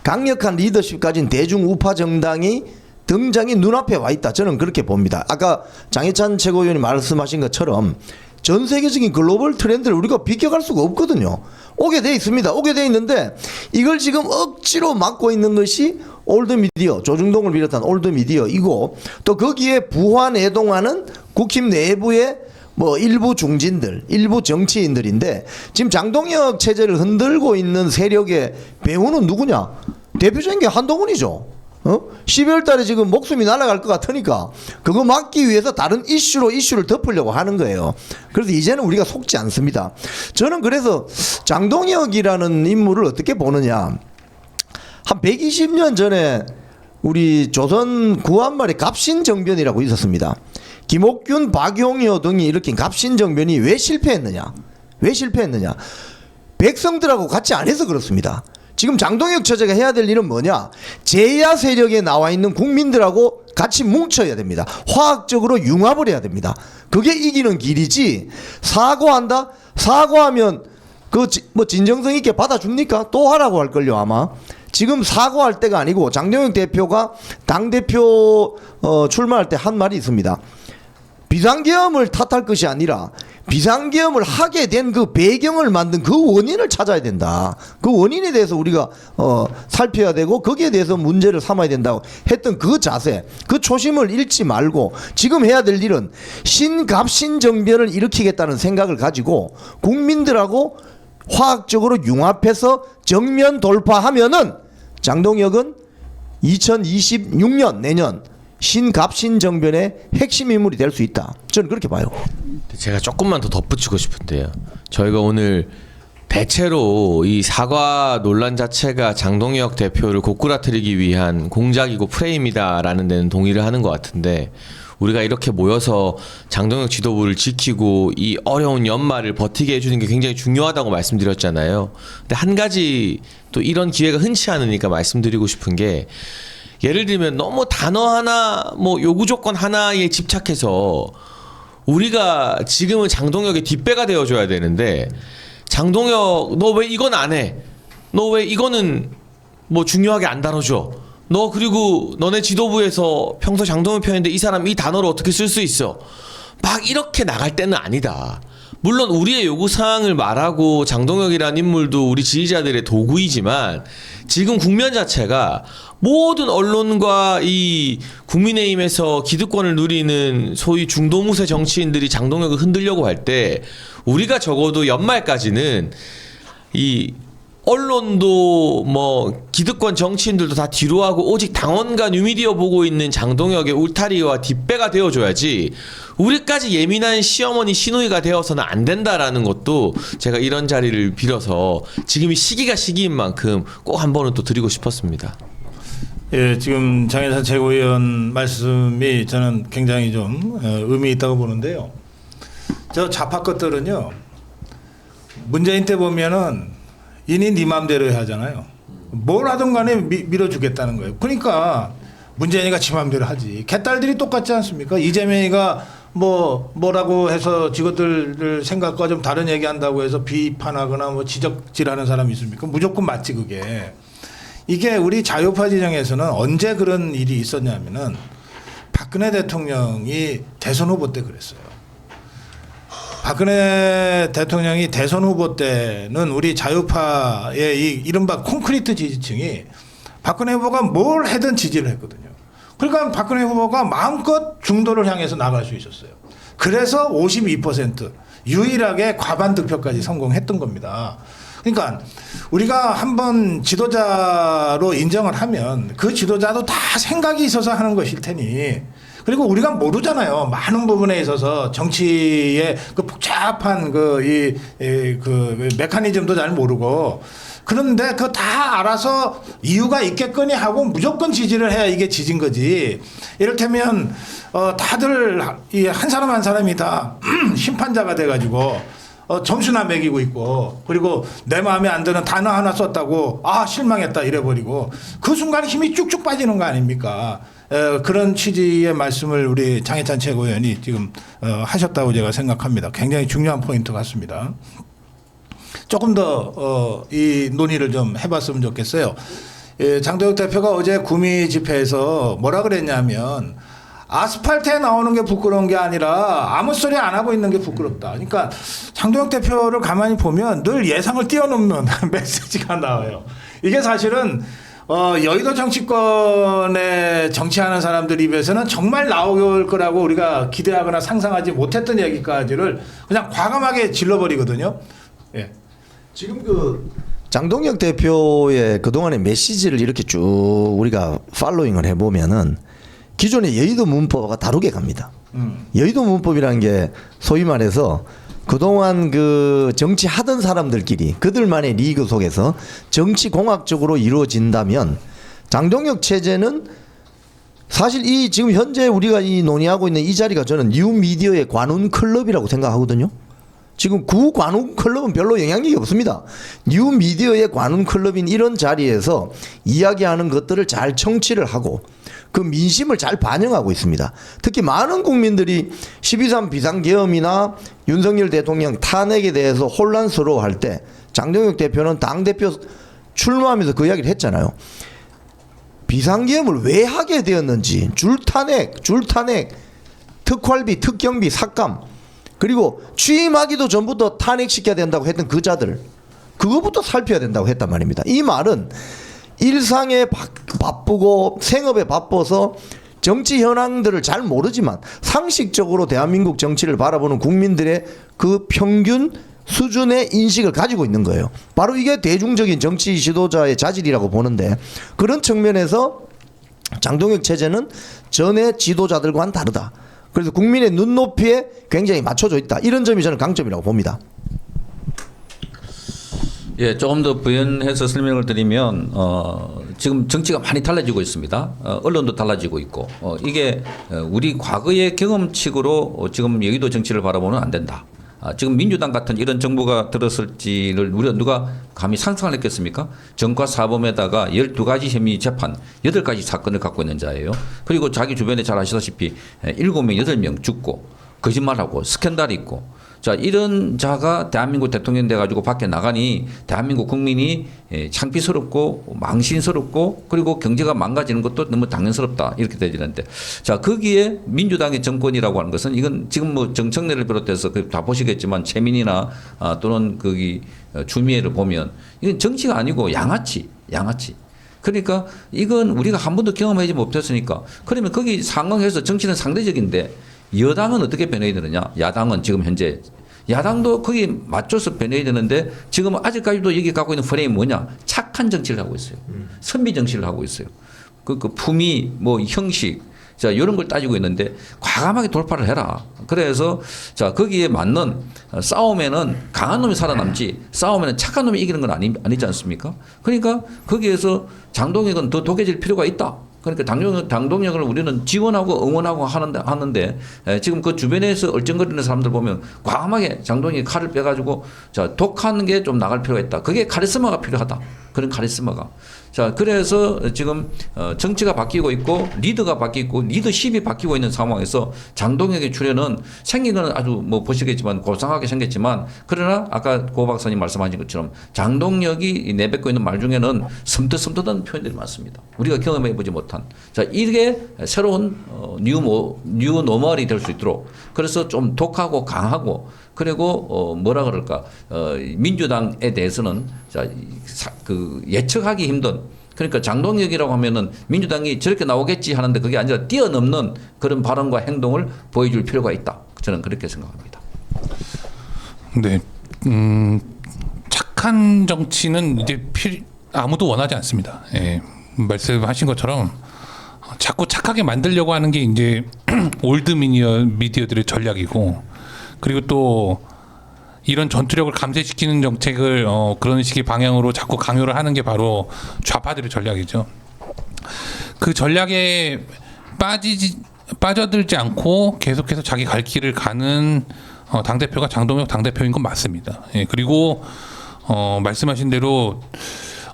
강력한 리더십 가진 대중 우파 정당이 등장이 눈앞에 와 있다. 저는 그렇게 봅니다. 아까 장해찬 최고위원이 말씀하신 것처럼 전 세계적인 글로벌 트렌드를 우리가 비껴갈 수가 없거든요. 오게 돼 있습니다. 오게 돼 있는데 이걸 지금 억지로 막고 있는 것이 올드미디어, 조중동을 비롯한 올드미디어이고 또 거기에 부화내동하는 국힘 내부의 뭐 일부 중진들, 일부 정치인들인데 지금 장동혁 체제를 흔들고 있는 세력의 배후는 누구냐? 대표적인 게 한동훈이죠. 12월 달에 지금 목숨이 날아갈 것 같으니까 그거 막기 위해서 다른 이슈를 덮으려고 하는 거예요. 그래서 이제는 우리가 속지 않습니다. 저는 그래서 장동혁이라는 인물을 어떻게 보느냐. 한 120년 전에 우리 조선 구한말에 갑신정변이라고 있었습니다. 김옥균, 박용여 등이 일으킨 갑신정변이 왜 실패했느냐? 백성들하고 같이 안 해서 그렇습니다. 지금 장동혁 처제가 해야 될 일은 뭐냐? 제야 세력에 나와 있는 국민들하고 같이 뭉쳐야 됩니다. 화학적으로 융합을 해야 됩니다. 그게 이기는 길이지. 사과한다? 사과하면 뭐 진정성 있게 받아줍니까? 또 하라고 할걸요 아마. 지금 사과할 때가 아니고 장동혁 대표가 당대표 출마할 때 한 말이 있습니다. 비상계엄을 탓할 것이 아니라 비상계엄을 하게 된 그 배경을 만든 그 원인을 찾아야 된다. 그 원인에 대해서 우리가 살펴야 되고 거기에 대해서 문제를 삼아야 된다고 했던 그 자세, 그 초심을 잃지 말고 지금 해야 될 일은 신갑신정변을 일으키겠다는 생각을 가지고 국민들하고 화학적으로 융합해서 정면 돌파하면은 장동혁은 2026년 내년 신갑신정변의 핵심 인물이 될 수 있다. 저는 그렇게 봐요. 제가 조금만 더 덧붙이고 싶은데요. 저희가 오늘 대체로 이 사과 논란 자체가 장동혁 대표를 고꾸라뜨리기 위한 공작이고 프레임이다라는 데는 동의를 하는 것 같은데 우리가 이렇게 모여서 장동혁 지도부를 지키고 이 어려운 연말을 버티게 해주는 게 굉장히 중요하다고 말씀드렸잖아요. 근데 한 가지 또 이런 기회가 흔치 않으니까 말씀드리고 싶은 게 예를 들면 너무 단어 하나 뭐 요구 조건 하나에 집착해서 우리가 지금은 장동혁의 뒷배가 되어줘야 되는데 장동혁 너 왜 이건 안 해? 너 왜 이거는 뭐 중요하게 안 다뤄줘? 너 그리고 너네 지도부에서 평소 장동혁 편인데 이 사람 이 단어를 어떻게 쓸 수 있어? 막 이렇게 나갈 때는 아니다. 물론 우리의 요구 사항을 말하고 장동혁이라는 인물도 우리 지지자들의 도구이지만 지금 국면 자체가 모든 언론과 이 국민의힘에서 기득권을 누리는 소위 중도무새 정치인들이 장동혁을 흔들려고 할 때 우리가 적어도 연말까지는 이 언론도 뭐 기득권 정치인들도 다 뒤로 하고 오직 당원과 뉴미디어 보고 있는 장동혁의 울타리와 뒷배가 되어줘야지 우리까지 예민한 시어머니 시누이가 되어서는 안 된다라는 것도 제가 이런 자리를 빌어서 지금이 시기가 시기인 만큼 꼭 한 번은 또 드리고 싶었습니다. 예, 지금 장혜찬 최고위원 말씀이 저는 굉장히 좀 의미 있다고 보는데요. 저 좌파 것들은요, 문재인 때 보면은 이니 네 맘대로 하잖아요. 뭘 하든 간에 밀어주겠다는 거예요. 그러니까 문재인이가 지 맘대로 하지. 개딸들이 똑같지 않습니까? 이재명이가 뭐라고 해서 직원들 생각과 좀 다른 얘기한다고 해서 비판하거나 뭐 지적질하는 사람이 있습니까? 무조건 맞지 그게. 이게 우리 자유파 진영에서는 언제 그런 일이 있었냐면은 박근혜 대통령이 대선 후보 때 그랬어요. 박근혜 대통령이 대선 후보 때는 우리 자유파의 이 이른바 콘크리트 지지층이 박근혜 후보가 뭘 하든 지지를 했거든요. 그러니까 박근혜 후보가 마음껏 중도를 향해서 나갈 수 있었어요. 그래서 52% 유일하게 과반 득표까지 성공했던 겁니다. 그러니까 우리가 한번 지도자로 인정을 하면 그 지도자도 다 생각이 있어서 하는 것일 테니, 그리고 우리가 모르잖아요. 많은 부분에 있어서 정치의 그 복잡한 그 메커니즘도 잘 모르고. 그런데 그거 다 알아서 이유가 있겠거니 하고 무조건 지지를 해야 이게 지진 거지. 이를테면 다들 한 사람 한 사람이 다 심판자가 돼가지고 점수나 매기고 있고, 그리고 내 마음에 안 드는 단어 하나 썼다고 실망했다 이래버리고 그 순간 힘이 쭉쭉 빠지는 거 아닙니까? 그런 취지의 말씀을 우리 장혜찬 최고위원이 지금 하셨다고 제가 생각합니다. 굉장히 중요한 포인트 같습니다. 조금 더 이 논의를 좀 해봤으면 좋겠어요. 장동혁 대표가 어제 구미 집회에서 뭐라 그랬냐면 아스팔트에 나오는 게 부끄러운 게 아니라 아무 소리 안 하고 있는 게 부끄럽다. 그러니까 장동혁 대표를 가만히 보면 늘 예상을 뛰어넘는 메시지가 나와요. 이게 사실은 여의도 정치권에 정치하는 사람들 입에서는 정말 나올 거라고 우리가 기대하거나 상상하지 못했던 얘기까지를 그냥 과감하게 질러버리거든요. 예. 지금 그 장동혁 대표의 그동안의 메시지를 이렇게 쭉 우리가 팔로잉을 해보면은 기존의 여의도 문법과 다르게 갑니다. 여의도 문법이라는 게 소위 말해서 그동안 그 정치하던 사람들끼리 그들만의 리그 속에서 정치 공학적으로 이루어진다면 장동혁 체제는 사실 이 지금 현재 우리가 이 논의하고 있는 이 자리가 저는 뉴미디어의 관훈 클럽이라고 생각하거든요. 지금 구 관훈 클럽은 별로 영향력이 없습니다. 뉴미디어의 관훈 클럽인 이런 자리에서 이야기하는 것들을 잘 청취를 하고 그 민심을 잘 반영하고 있습니다. 특히 많은 국민들이 12.3 비상계엄이나 윤석열 대통령 탄핵에 대해서 혼란스러워할 때 장동혁 대표는 당대표 출마하면서 그 이야기를 했잖아요. 비상계엄을 왜 하게 되었는지, 줄탄핵, 특활비, 특경비, 삭감, 그리고 취임하기도 전부터 탄핵시켜야 된다고 했던 그 자들, 그거부터 살펴야 된다고 했단 말입니다. 이 말은 일상에 바쁘고 생업에 바빠서 정치 현황들을 잘 모르지만 상식적으로 대한민국 정치를 바라보는 국민들의 그 평균 수준의 인식을 가지고 있는 거예요. 바로 이게 대중적인 정치 지도자의 자질이라고 보는데, 그런 측면에서 장동혁 체제는 전의 지도자들과는 다르다. 그래서 국민의 눈높이에 굉장히 맞춰져 있다. 이런 점이 저는 강점이라고 봅니다. 예, 조금 더 부연해서 설명을 드리면 지금 정치가 많이 달라지고 있습니다. 언론도 달라지고 있고 이게 우리 과거의 경험칙으로 지금 여의도 정치를 바라보면 안 된다. 지금 민주당 같은 이런 정부가 들었을지를 우리가 누가 감히 상상을 했겠습니까? 전과 사범에다가 12가지 혐의 재판 8가지 사건을 갖고 있는 자예요. 그리고 자기 주변에 잘 아시다시피 7명, 8명 죽고 거짓말하고 스캔들이 있고 자, 이런 자가 대한민국 대통령 돼가지고 밖에 나가니 대한민국 국민이 창피스럽고 망신스럽고 그리고 경제가 망가지는 것도 너무 당연스럽다 이렇게 되지는데 자, 거기에 민주당의 정권이라고 하는 것은 이건 지금 뭐 정청래를 비롯해서 다 보시겠지만 최민희나 또는 거기 주미애를 보면 이건 정치가 아니고 양아치. 그러니까 이건 우리가 한 번도 경험하지 못했으니까 그러면 거기 상황에서 정치는 상대적인데 여당은 어떻게 변해야 되느냐? 야당은 지금 현재 야당도 거기 맞춰서 변해야 되는데 지금 아직까지도 여기 갖고 있는 프레임이 뭐냐? 착한 정치를 하고 있어요. 선비 정치를 하고 있어요. 그 품위, 뭐 형식, 자 이런 걸 따지고 있는데 과감하게 돌파를 해라. 그래서 자 거기에 맞는 싸움에는 강한 놈이 살아남지 싸움에는 착한 놈이 이기는 건 아니지 않습니까? 그러니까 거기에서 장동혁은 더 독해질 필요가 있다. 그러니까 장동혁을 우리는 지원하고 응원하고 하는데 지금 그 주변에서 얼쩡거리는 사람들 보면 과감하게 장동혁이 칼을 빼가지고 자 독하는 게 좀 나갈 필요가 있다. 그게 카리스마가 필요하다. 그런 카리스마가. 자 그래서 지금 정치가 바뀌고 있고 리더가 바뀌고 리더십이 바뀌고 있는 상황에서 장동혁의 출연은 생긴 건 아주 뭐 보시겠지만 고상하게 생겼지만 그러나 아까 고 박사님 말씀하신 것처럼 장동혁이 내뱉고 있는 말 중에는 섬뜩섬뜩한 표현들이 많습니다. 우리가 경험해보지 못한 자 이게 새로운 뉴 노멀이 될 수 있도록 그래서 좀 독하고 강하고 그리고 뭐라 그럴까 민주당에 대해서는 자, 그 예측하기 힘든 그러니까 장동혁이라고 하면은 민주당이 저렇게 나오겠지 하는데 그게 아니라 뛰어넘는 그런 발언과 행동을 보여줄 필요가 있다. 저는 그렇게 생각합니다. 네, 착한 정치는 이제 아무도 원하지 않습니다. 예, 말씀하신 것처럼 자꾸 착하게 만들려고 하는 게 이제 올드 미디어들의 전략이고. 그리고 또 이런 전투력을 감쇄시키는 정책을 그런 식의 방향으로 자꾸 강요를 하는 게 바로 좌파들의 전략이죠. 그 전략에 빠져들지 않고 계속해서 자기 갈 길을 가는 당대표가 장동혁 당대표인 건 맞습니다. 예, 그리고 말씀하신 대로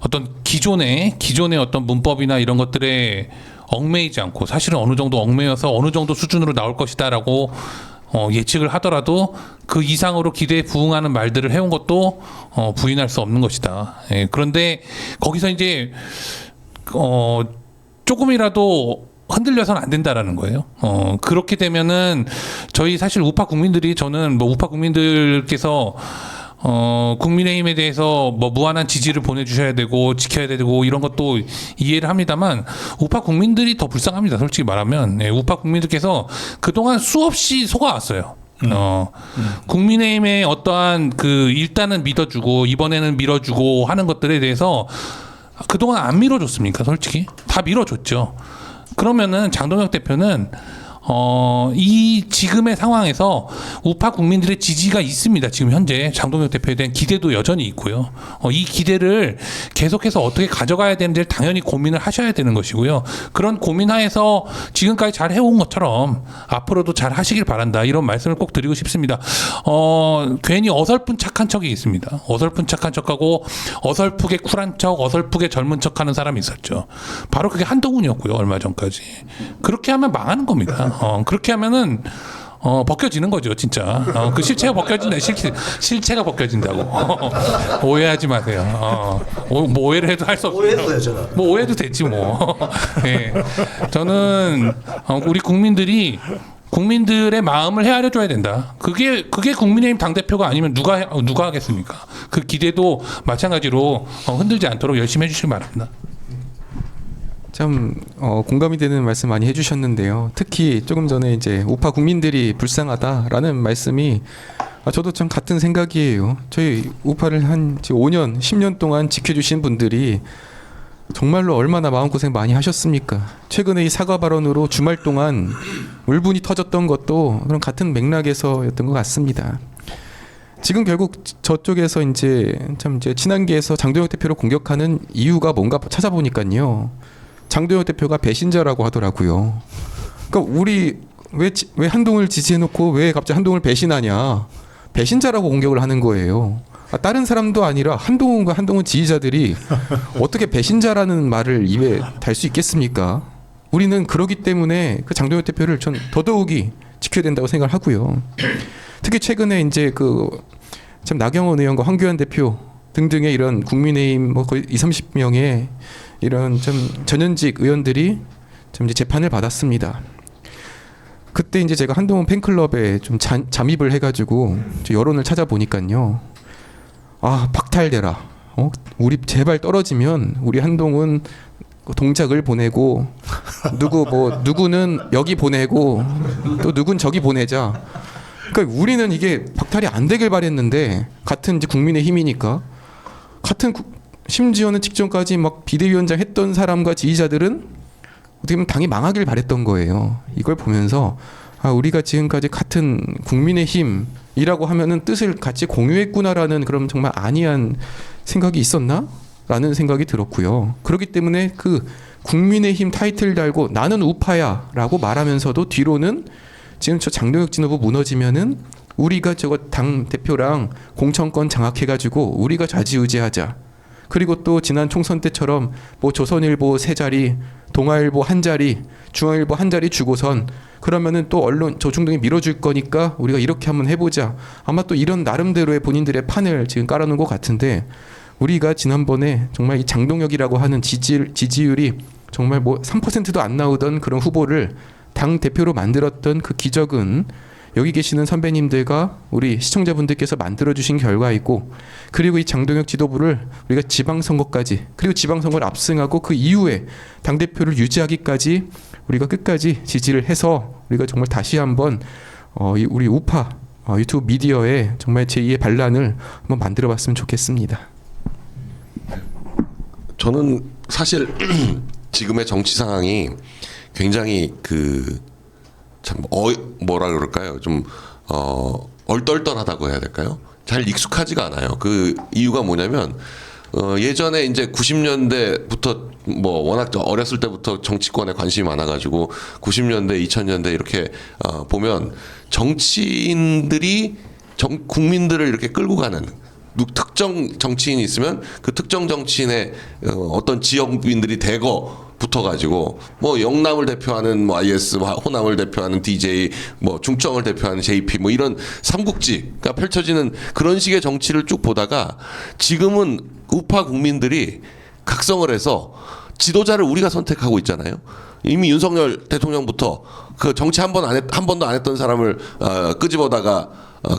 어떤 기존의 어떤 문법이나 이런 것들에 얽매이지 않고 사실은 어느 정도 얽매여서 어느 정도 수준으로 나올 것이다라고 예측을 하더라도 그 이상으로 기대에 부응하는 말들을 해온 것도 부인할 수 없는 것이다. 예, 그런데 거기서 이제 조금이라도 흔들려서는 안 된다라는 거예요. 그렇게 되면은 저희 사실 우파 국민들이 저는 뭐 우파 국민들께서 국민의힘에 대해서 뭐 무한한 지지를 보내주셔야 되고 지켜야 되고 이런 것도 이해를 합니다만 우파 국민들이 더 불쌍합니다. 솔직히 말하면 우파 국민들께서 그동안 수없이 속아왔어요. 국민의힘의 어떠한 그 일단은 믿어주고 이번에는 밀어주고 하는 것들에 대해서 그동안 안 밀어줬습니까? 솔직히 다 밀어줬죠. 그러면은 장동혁 대표는 이 지금의 상황에서 우파 국민들의 지지가 있습니다. 지금 현재 장동혁 대표에 대한 기대도 여전히 있고요. 이 기대를 계속해서 어떻게 가져가야 되는지를 당연히 고민을 하셔야 되는 것이고요. 그런 고민하에서 지금까지 잘 해온 것처럼 앞으로도 잘 하시길 바란다. 이런 말씀을 꼭 드리고 싶습니다. 괜히 어설픈 착한 척이 있습니다. 어설픈 착한 척하고 어설프게 쿨한 척, 어설프게 젊은 척하는 사람이 있었죠. 바로 그게 한동훈이었고요. 얼마 전까지. 그렇게 하면 망하는 겁니다. 그렇게 하면은 벗겨지는 거죠, 진짜. 그 실체가 벗겨진다. 실체가 벗겨진다고. 오해하지 마세요. 뭐 오해를 해도 할 수 없어요. 오해했어요, 저는. 뭐 오해도 됐지 뭐. 예. 저는 우리 국민들의 마음을 헤아려 줘야 된다. 그게 국민의힘 당 대표가 아니면 누가 하겠습니까? 그 기대도 마찬가지로 흔들지 않도록 열심히 해주시기 바랍니다. 참 공감이 되는 말씀 많이 해주셨는데요. 특히 조금 전에 이제 우파 국민들이 불쌍하다라는 말씀이 저도 참 같은 생각이에요. 저희 우파를 한 5년, 10년 동안 지켜주신 분들이 정말로 얼마나 마음고생 많이 하셨습니까? 최근에 이 사과 발언으로 주말 동안 울분이 터졌던 것도 그런 같은 맥락에서였던 것 같습니다. 지금 결국 저쪽에서 이제 친한계에서 장동혁 대표를 공격하는 이유가 뭔가 찾아보니까요. 장동혁 대표가 배신자라고 하더라고요. 그러니까 우리 왜 한동훈을 지지해놓고 왜 갑자기 한동훈을 배신하냐? 배신자라고 공격을 하는 거예요. 다른 사람도 아니라 한동훈과 한동훈 지지자들이 어떻게 배신자라는 말을 입에 달 수 있겠습니까? 우리는 그러기 때문에 그 장동혁 대표를 전 더더욱이 지켜야 된다고 생각을 하고요. 특히 최근에 이제 참 나경원 의원과 황교안 대표 등등의 이런 국민의힘 뭐 거의 20-30명의 이런 좀 전현직 의원들이 좀 이제 재판을 받았습니다. 그때 이제 제가 한동훈 팬클럽에 좀 잠입을 해가지고 여론을 찾아보니까요. 아, 박탈되라. 우리 제발 떨어지면 우리 한동훈 동작을 보내고 누구는 여기 보내고 또 누군 저기 보내자. 그러니까 우리는 이게 박탈이 안 되길 바랬는데 같은 이제 국민의힘이니까 심지어는 직전까지 막 비대위원장 했던 사람과 지지자들은 어떻게 보면 당이 망하길 바랬던 거예요. 이걸 보면서 우리가 지금까지 같은 국민의힘이라고 하면은 뜻을 같이 공유했구나라는 그런 정말 안이한 생각이 있었나? 라는 생각이 들었고요. 그렇기 때문에 그 국민의힘 타이틀 달고 나는 우파야라고 말하면서도 뒤로는 지금 저 장동혁 진후보 무너지면은 우리가 저거 당 대표랑 공천권 장악해가지고 우리가 좌지우지하자. 그리고 또 지난 총선 때처럼 뭐 조선일보 3자리, 동아일보 1자리, 중앙일보 1자리 주고선 그러면은 또 언론 조중동이 밀어줄 거니까 우리가 이렇게 한번 해보자. 아마 또 이런 나름대로의 본인들의 판을 지금 깔아놓은 것 같은데 우리가 지난번에 정말 이 장동혁이라고 하는 지지율이 정말 뭐 3%도 안 나오던 그런 후보를 당 대표로 만들었던 그 기적은 여기 계시는 선배님들과 우리 시청자분들께서 만들어주신 결과이고 그리고 이 장동혁 지도부를 우리가 지방선거까지 그리고 지방선거를 압승하고 그 이후에 당대표를 유지하기까지 우리가 끝까지 지지를 해서 우리가 정말 다시 한번 우리 우파 유튜브 미디어에 정말 제2의 반란을 한번 만들어봤으면 좋겠습니다. 저는 사실 지금의 정치 상황이 굉장히 뭐라 그럴까요? 좀 얼떨떨하다고 해야 될까요? 잘 익숙하지가 않아요. 그 이유가 뭐냐면 예전에 이제 90년대부터 뭐 워낙 어렸을 때부터 정치권에 관심이 많아가지고 90년대, 2000년대 이렇게 보면 정치인들이 국민들을 이렇게 끌고 가는 특정 정치인이 있으면 그 특정 정치인의 어떤 지역민들이 대거 붙어가지고 뭐 영남을 대표하는 뭐 IS, 호남을 대표하는 DJ, 뭐 중청을 대표하는 JP 뭐 이런 삼국지가 펼쳐지는 그런 식의 정치를 쭉 보다가 지금은 우파 국민들이 각성을 해서 지도자를 우리가 선택하고 있잖아요. 이미 윤석열 대통령부터 그 정치 한 번도 안 했던 사람을 끄집어다가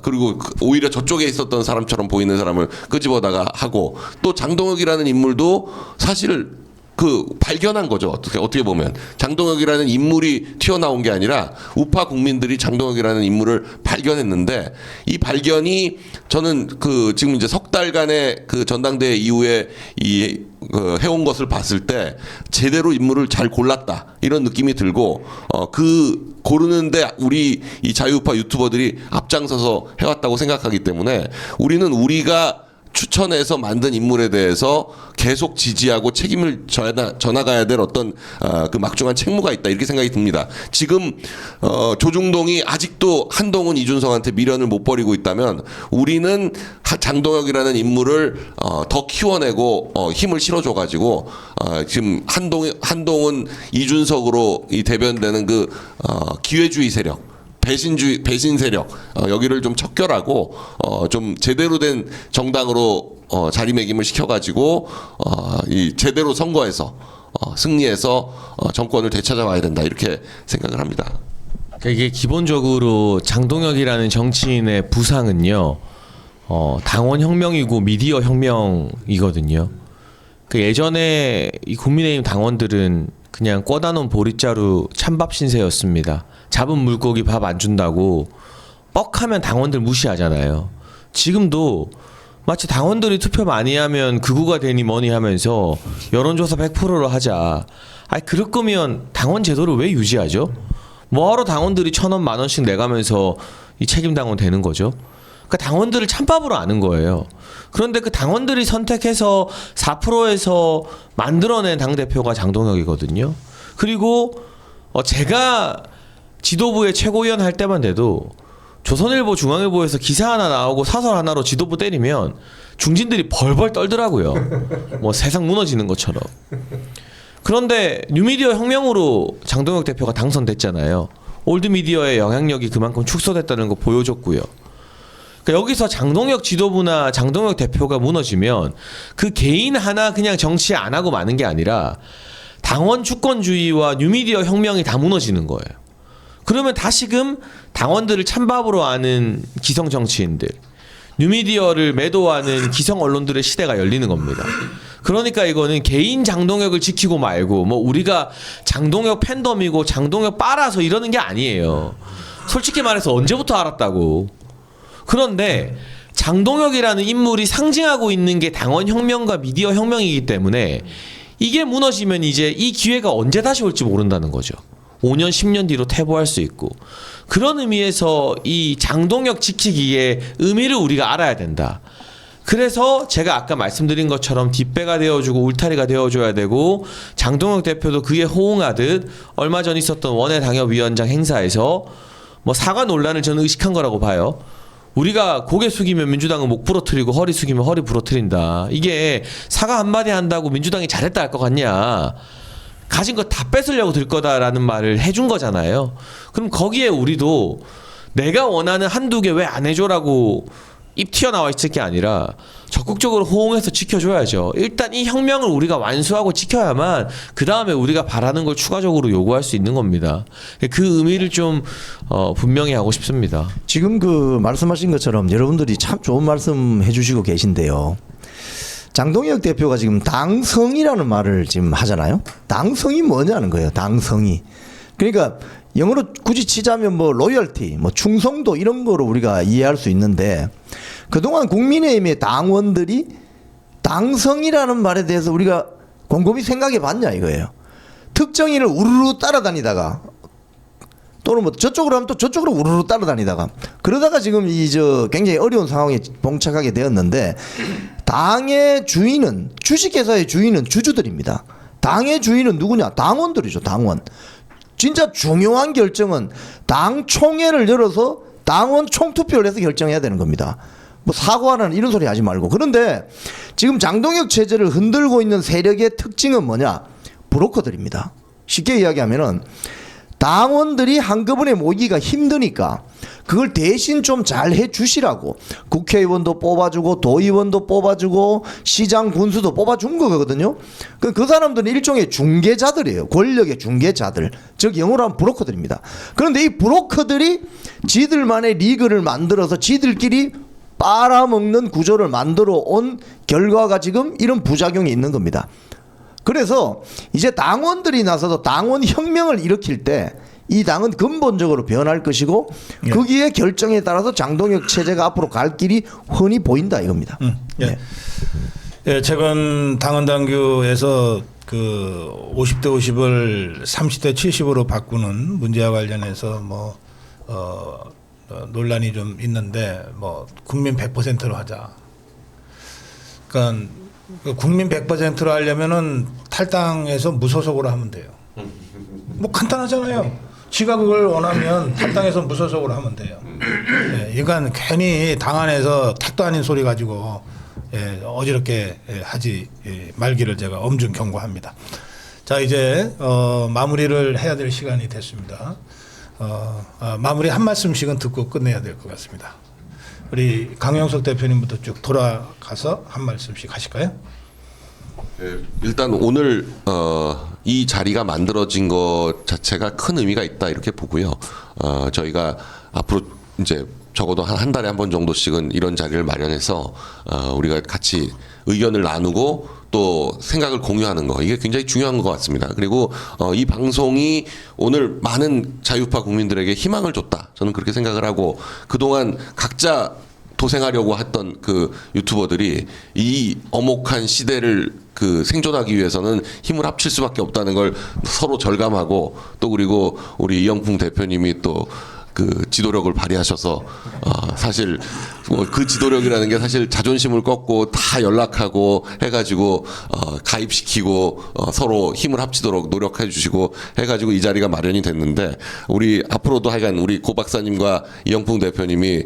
그리고 오히려 저쪽에 있었던 사람처럼 보이는 사람을 끄집어다가 하고 또 장동혁이라는 인물도 사실 발견한 거죠. 어떻게 보면 장동혁이라는 인물이 튀어나온 게 아니라 우파 국민들이 장동혁이라는 인물을 발견했는데 이 발견이 저는 지금 이제 석 달간의 그 전당대회 이후에 해온 것을 봤을 때 제대로 인물을 잘 골랐다 이런 느낌이 들고 고르는데 우리 이 자유우파 유튜버들이 앞장서서 해왔다고 생각하기 때문에 우리가 추천해서 만든 인물에 대해서 계속 지지하고 책임을 져나가야 될 어떤 그 막중한 책무가 있다 이렇게 생각이 듭니다. 지금 조중동이 아직도 한동훈, 이준석한테 미련을 못 버리고 있다면 우리는 장동혁이라는 인물을 더 키워내고 힘을 실어줘가지고 지금 한동훈, 이준석으로 이 대변되는 그 기회주의 세력. 배신 세력 여기를 좀 척결하고 좀 제대로 된 정당으로 자리매김을 시켜가지고 이 제대로 선거에서 승리해서 정권을 되찾아와야 된다 이렇게 생각을 합니다. 그러니까 이게 기본적으로 장동혁이라는 정치인의 부상은요 당원 혁명이고 미디어 혁명이거든요. 그 예전에 이 국민의힘 당원들은 그냥 꿔다 놓은 보릿자루 찬밥 신세였습니다. 잡은 물고기 밥 안 준다고 뻑하면 당원들 무시하잖아요. 지금도 마치 당원들이 투표 많이 하면 극우가 되니 뭐니 하면서 여론조사 100%로 하자. 아니 그럴 거면 당원 제도를 왜 유지하죠? 뭐하러 당원들이 1,000원, 10,000원씩 내가면서 이 책임 당원 되는 거죠? 그러니까 당원들을 찬밥으로 아는 거예요. 그런데 그 당원들이 선택해서 4%에서 만들어낸 당대표가 장동혁이거든요. 그리고 제가 지도부의 최고위원 할 때만 돼도 조선일보, 중앙일보에서 기사 하나 나오고 사설 하나로 지도부 때리면 중진들이 벌벌 떨더라고요. 뭐 세상 무너지는 것처럼. 그런데 뉴미디어 혁명으로 장동혁 대표가 당선됐잖아요. 올드미디어의 영향력이 그만큼 축소됐다는 거 보여줬고요. 그러니까 여기서 장동혁 지도부나 장동혁 대표가 무너지면 그 개인 하나 그냥 정치 안 하고 마는 게 아니라 당원 주권주의와 뉴미디어 혁명이 다 무너지는 거예요. 그러면 다시금 당원들을 찬밥으로 아는 기성 정치인들, 뉴미디어를 매도하는 기성 언론들의 시대가 열리는 겁니다. 그러니까 이거는 개인 장동혁을 지키고 말고 뭐 우리가 장동혁 팬덤이고 장동혁 빨아서 이러는 게 아니에요. 솔직히 말해서 언제부터 알았다고. 그런데 장동혁이라는 인물이 상징하고 있는 게 당원 혁명과 미디어 혁명이기 때문에 이게 무너지면 이제 이 기회가 언제 다시 올지 모른다는 거죠. 5년, 10년 뒤로 퇴보할 수 있고. 그런 의미에서 이 장동혁 지키기의 의미를 우리가 알아야 된다. 그래서 제가 아까 말씀드린 것처럼 뒷배가 되어주고 울타리가 되어줘야 되고 장동혁 대표도 그에 호응하듯 얼마 전 있었던 원외 당협위원장 행사에서 뭐 사과 논란을 저는 의식한 거라고 봐요. 우리가 고개 숙이면 민주당은 목 부러뜨리고 허리 숙이면 허리 부러뜨린다. 이게 사과 한마디 한다고 민주당이 잘했다 할 것 같냐. 가진 거 다 뺏으려고 들 거다라는 말을 해준 거잖아요. 그럼 거기에 우리도 내가 원하는 한두 개 왜 안 해줘라고 입 튀어나와 있을 게 아니라 적극적으로 호응해서 지켜줘야죠. 일단 이 혁명을 우리가 완수하고 지켜야만 그 다음에 우리가 바라는 걸 추가적으로 요구할 수 있는 겁니다. 그 의미를 좀 분명히 하고 싶습니다. 지금 그 말씀하신 것처럼 여러분들이 참 좋은 말씀 해주시고 계신데요. 장동혁 대표가 지금 당성이라는 말을 지금 하잖아요. 당성이 뭐냐는 거예요. 당성이. 그러니까 영어로 굳이 치자면 뭐 로열티, 뭐 충성도 이런 거로 우리가 이해할 수 있는데 그동안 국민의힘의 당원들이 당성이라는 말에 대해서 우리가 곰곰이 생각해 봤냐 이거예요. 특정인을 우르르 따라다니다가 또는 뭐 저쪽으로 하면 또 저쪽으로 우르르 따라다니다가 그러다가 지금 이 저 굉장히 어려운 상황에 봉착하게 되었는데 당의 주인은 주식회사의 주인은 주주들입니다. 당의 주인은 누구냐? 당원들이죠. 당원. 진짜 중요한 결정은 당 총회를 열어서 당원 총투표를 해서 결정해야 되는 겁니다. 뭐 사과는 이런 소리 하지 말고. 그런데 지금 장동혁 체제를 흔들고 있는 세력의 특징은 뭐냐? 브로커들입니다. 쉽게 이야기하면은 당원들이 한꺼번에 모이기가 힘드니까 그걸 대신 좀 잘 해주시라고 국회의원도 뽑아주고 도의원도 뽑아주고 시장 군수도 뽑아준 거거든요. 그 사람들은 일종의 중개자들이에요. 권력의 중개자들. 즉 영어로 하면 브로커들입니다. 그런데 이 브로커들이 지들만의 리그를 만들어서 지들끼리 빨아먹는 구조를 만들어 온 결과가 지금 이런 부작용이 있는 겁니다. 그래서 이제 당원들이 나서서 당원 혁명을 일으킬 때 이 당은 근본적으로 변할 것이고 거기에 결정에 따라서 장동혁 체제가 앞으로 갈 길이 훤히 보인다 이겁니다. 예. 예, 최근 당원 당규에서 그 50대 50을 30대 70으로 바꾸는 문제와 관련해서 뭐 논란이 좀 있는데 뭐 국민 100%로 하자. 그러니까 국민 100%로 하려면은 탈당해서 무소속으로 하면 돼요. 뭐 간단하잖아요. 지가 그걸 원하면 탈당해서 무소속으로 하면 돼요. 예, 이건 괜히 당 안에서 택도 아닌 소리 가지고 어지럽게 하지 말기를 제가 엄중 경고합니다. 자, 이제 마무리를 해야 될 시간이 됐습니다. 마무리 한 말씀씩은 듣고 끝내야 될 것 같습니다. 우리 강영석 대표님부터 쭉 돌아가서 한 말씀씩 하실까요? 일단 오늘 이 자리가 만들어진 것 자체가 큰 의미가 있다 이렇게 보고요. 저희가 앞으로 이제 적어도 한 달에 한 번 정도씩은 이런 자리를 마련해서 우리가 같이 의견을 나누고 또 생각을 공유하는 거 이게 굉장히 중요한 것 같습니다. 그리고 이 방송이 오늘 많은 자유파 국민들에게 희망을 줬다. 저는 그렇게 생각을 하고 그동안 각자 도생하려고 했던 그 유튜버들이 이 엄혹한 시대를 그 생존하기 위해서는 힘을 합칠 수밖에 없다는 걸 서로 절감하고 또 그리고 우리 이영풍 대표님이 또 그 지도력을 발휘하셔서 사실 뭐 그 지도력이라는 게 사실 자존심을 꺾고 다 연락하고 해가지고 가입시키고 서로 힘을 합치도록 노력해 주시고 해가지고 이 자리가 마련이 됐는데 우리 앞으로도 하여간 우리 고 박사님과 이영풍 대표님이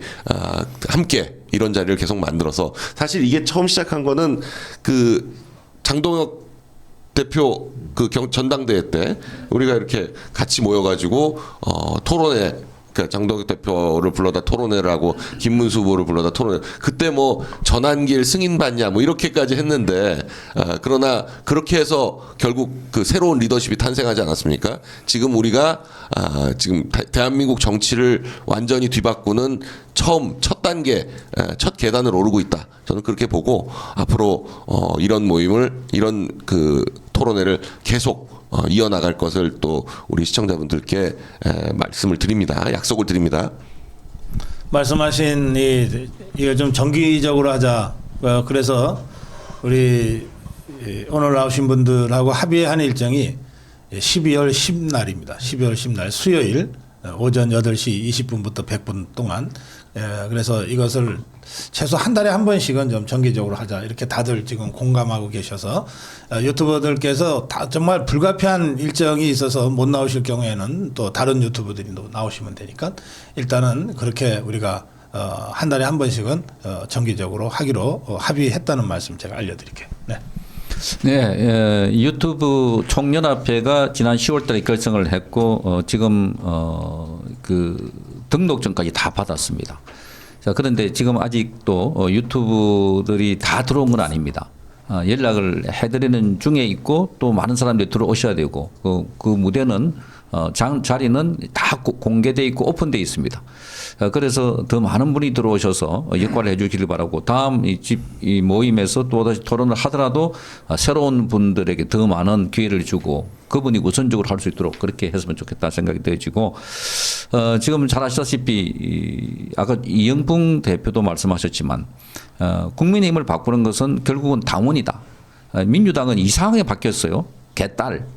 함께 이런 자리를 계속 만들어서 사실 이게 처음 시작한 거는 그 장동혁 대표 그 전당대회 때 우리가 이렇게 같이 모여가지고 토론회 그러니까 장동혁 대표를 불러다 토론회를 하고 김문수 후보를 불러다 토론회. 그때 뭐 전환길 승인 받냐 뭐 이렇게까지 했는데 그러나 그렇게 해서 결국 그 새로운 리더십이 탄생하지 않았습니까? 지금 우리가 지금 대한민국 정치를 완전히 뒤바꾸는 첫 단계, 첫 계단을 오르고 있다. 저는 그렇게 보고 앞으로 이런 모임을 이런 그 토론회를 계속 이어나갈 것을 또 우리 시청자분들께 말씀을 드립니다. 약속을 드립니다. 말씀하신 이거 좀 정기적으로 하자. 그래서 우리 오늘 나오신 분들하고 합의한 일정이 12월 10날입니다. 12월 10날 수요일 오전 8시 20분부터 100분 동안. 그래서 이것을 최소 한 달에 한 번씩은 좀 정기적으로 하자. 이렇게 다들 지금 공감하고 계셔서 유튜버들께서 다 정말 불가피한 일정이 있어서 못 나오실 경우에는 또 다른 유튜버들이 나오시면 되니까 일단은 그렇게 우리가 한 달에 한 번씩은 정기적으로 하기로 합의했다는 말씀 제가 알려드릴게요. 네. 네, 유튜브 총연합회가 지난 10월달에 결성을 했고 지금 그 등록증까지 다 받았습니다. 자, 그런데 지금 아직도 유튜브들이 다 들어온 건 아닙니다. 연락을 해드리는 중에 있고 또 많은 사람들이 들어오셔야 되고 그 무대는 자리는 다 공개돼 있고 오픈돼 있습니다. 그래서 더 많은 분이 들어오셔서 역할을 해주시길 바라고 다음 이 모임에서 또 다시 토론을 하더라도 새로운 분들에게 더 많은 기회를 주고 그분이 우선적으로 할 수 있도록 그렇게 했으면 좋겠다 생각이 되어지고 지금 잘 아시다시피 아까 이영풍 대표도 말씀하셨지만 국민의힘을 바꾸는 것은 결국은 당원이다. 민주당은 이상하게 바뀌었어요. 개딸.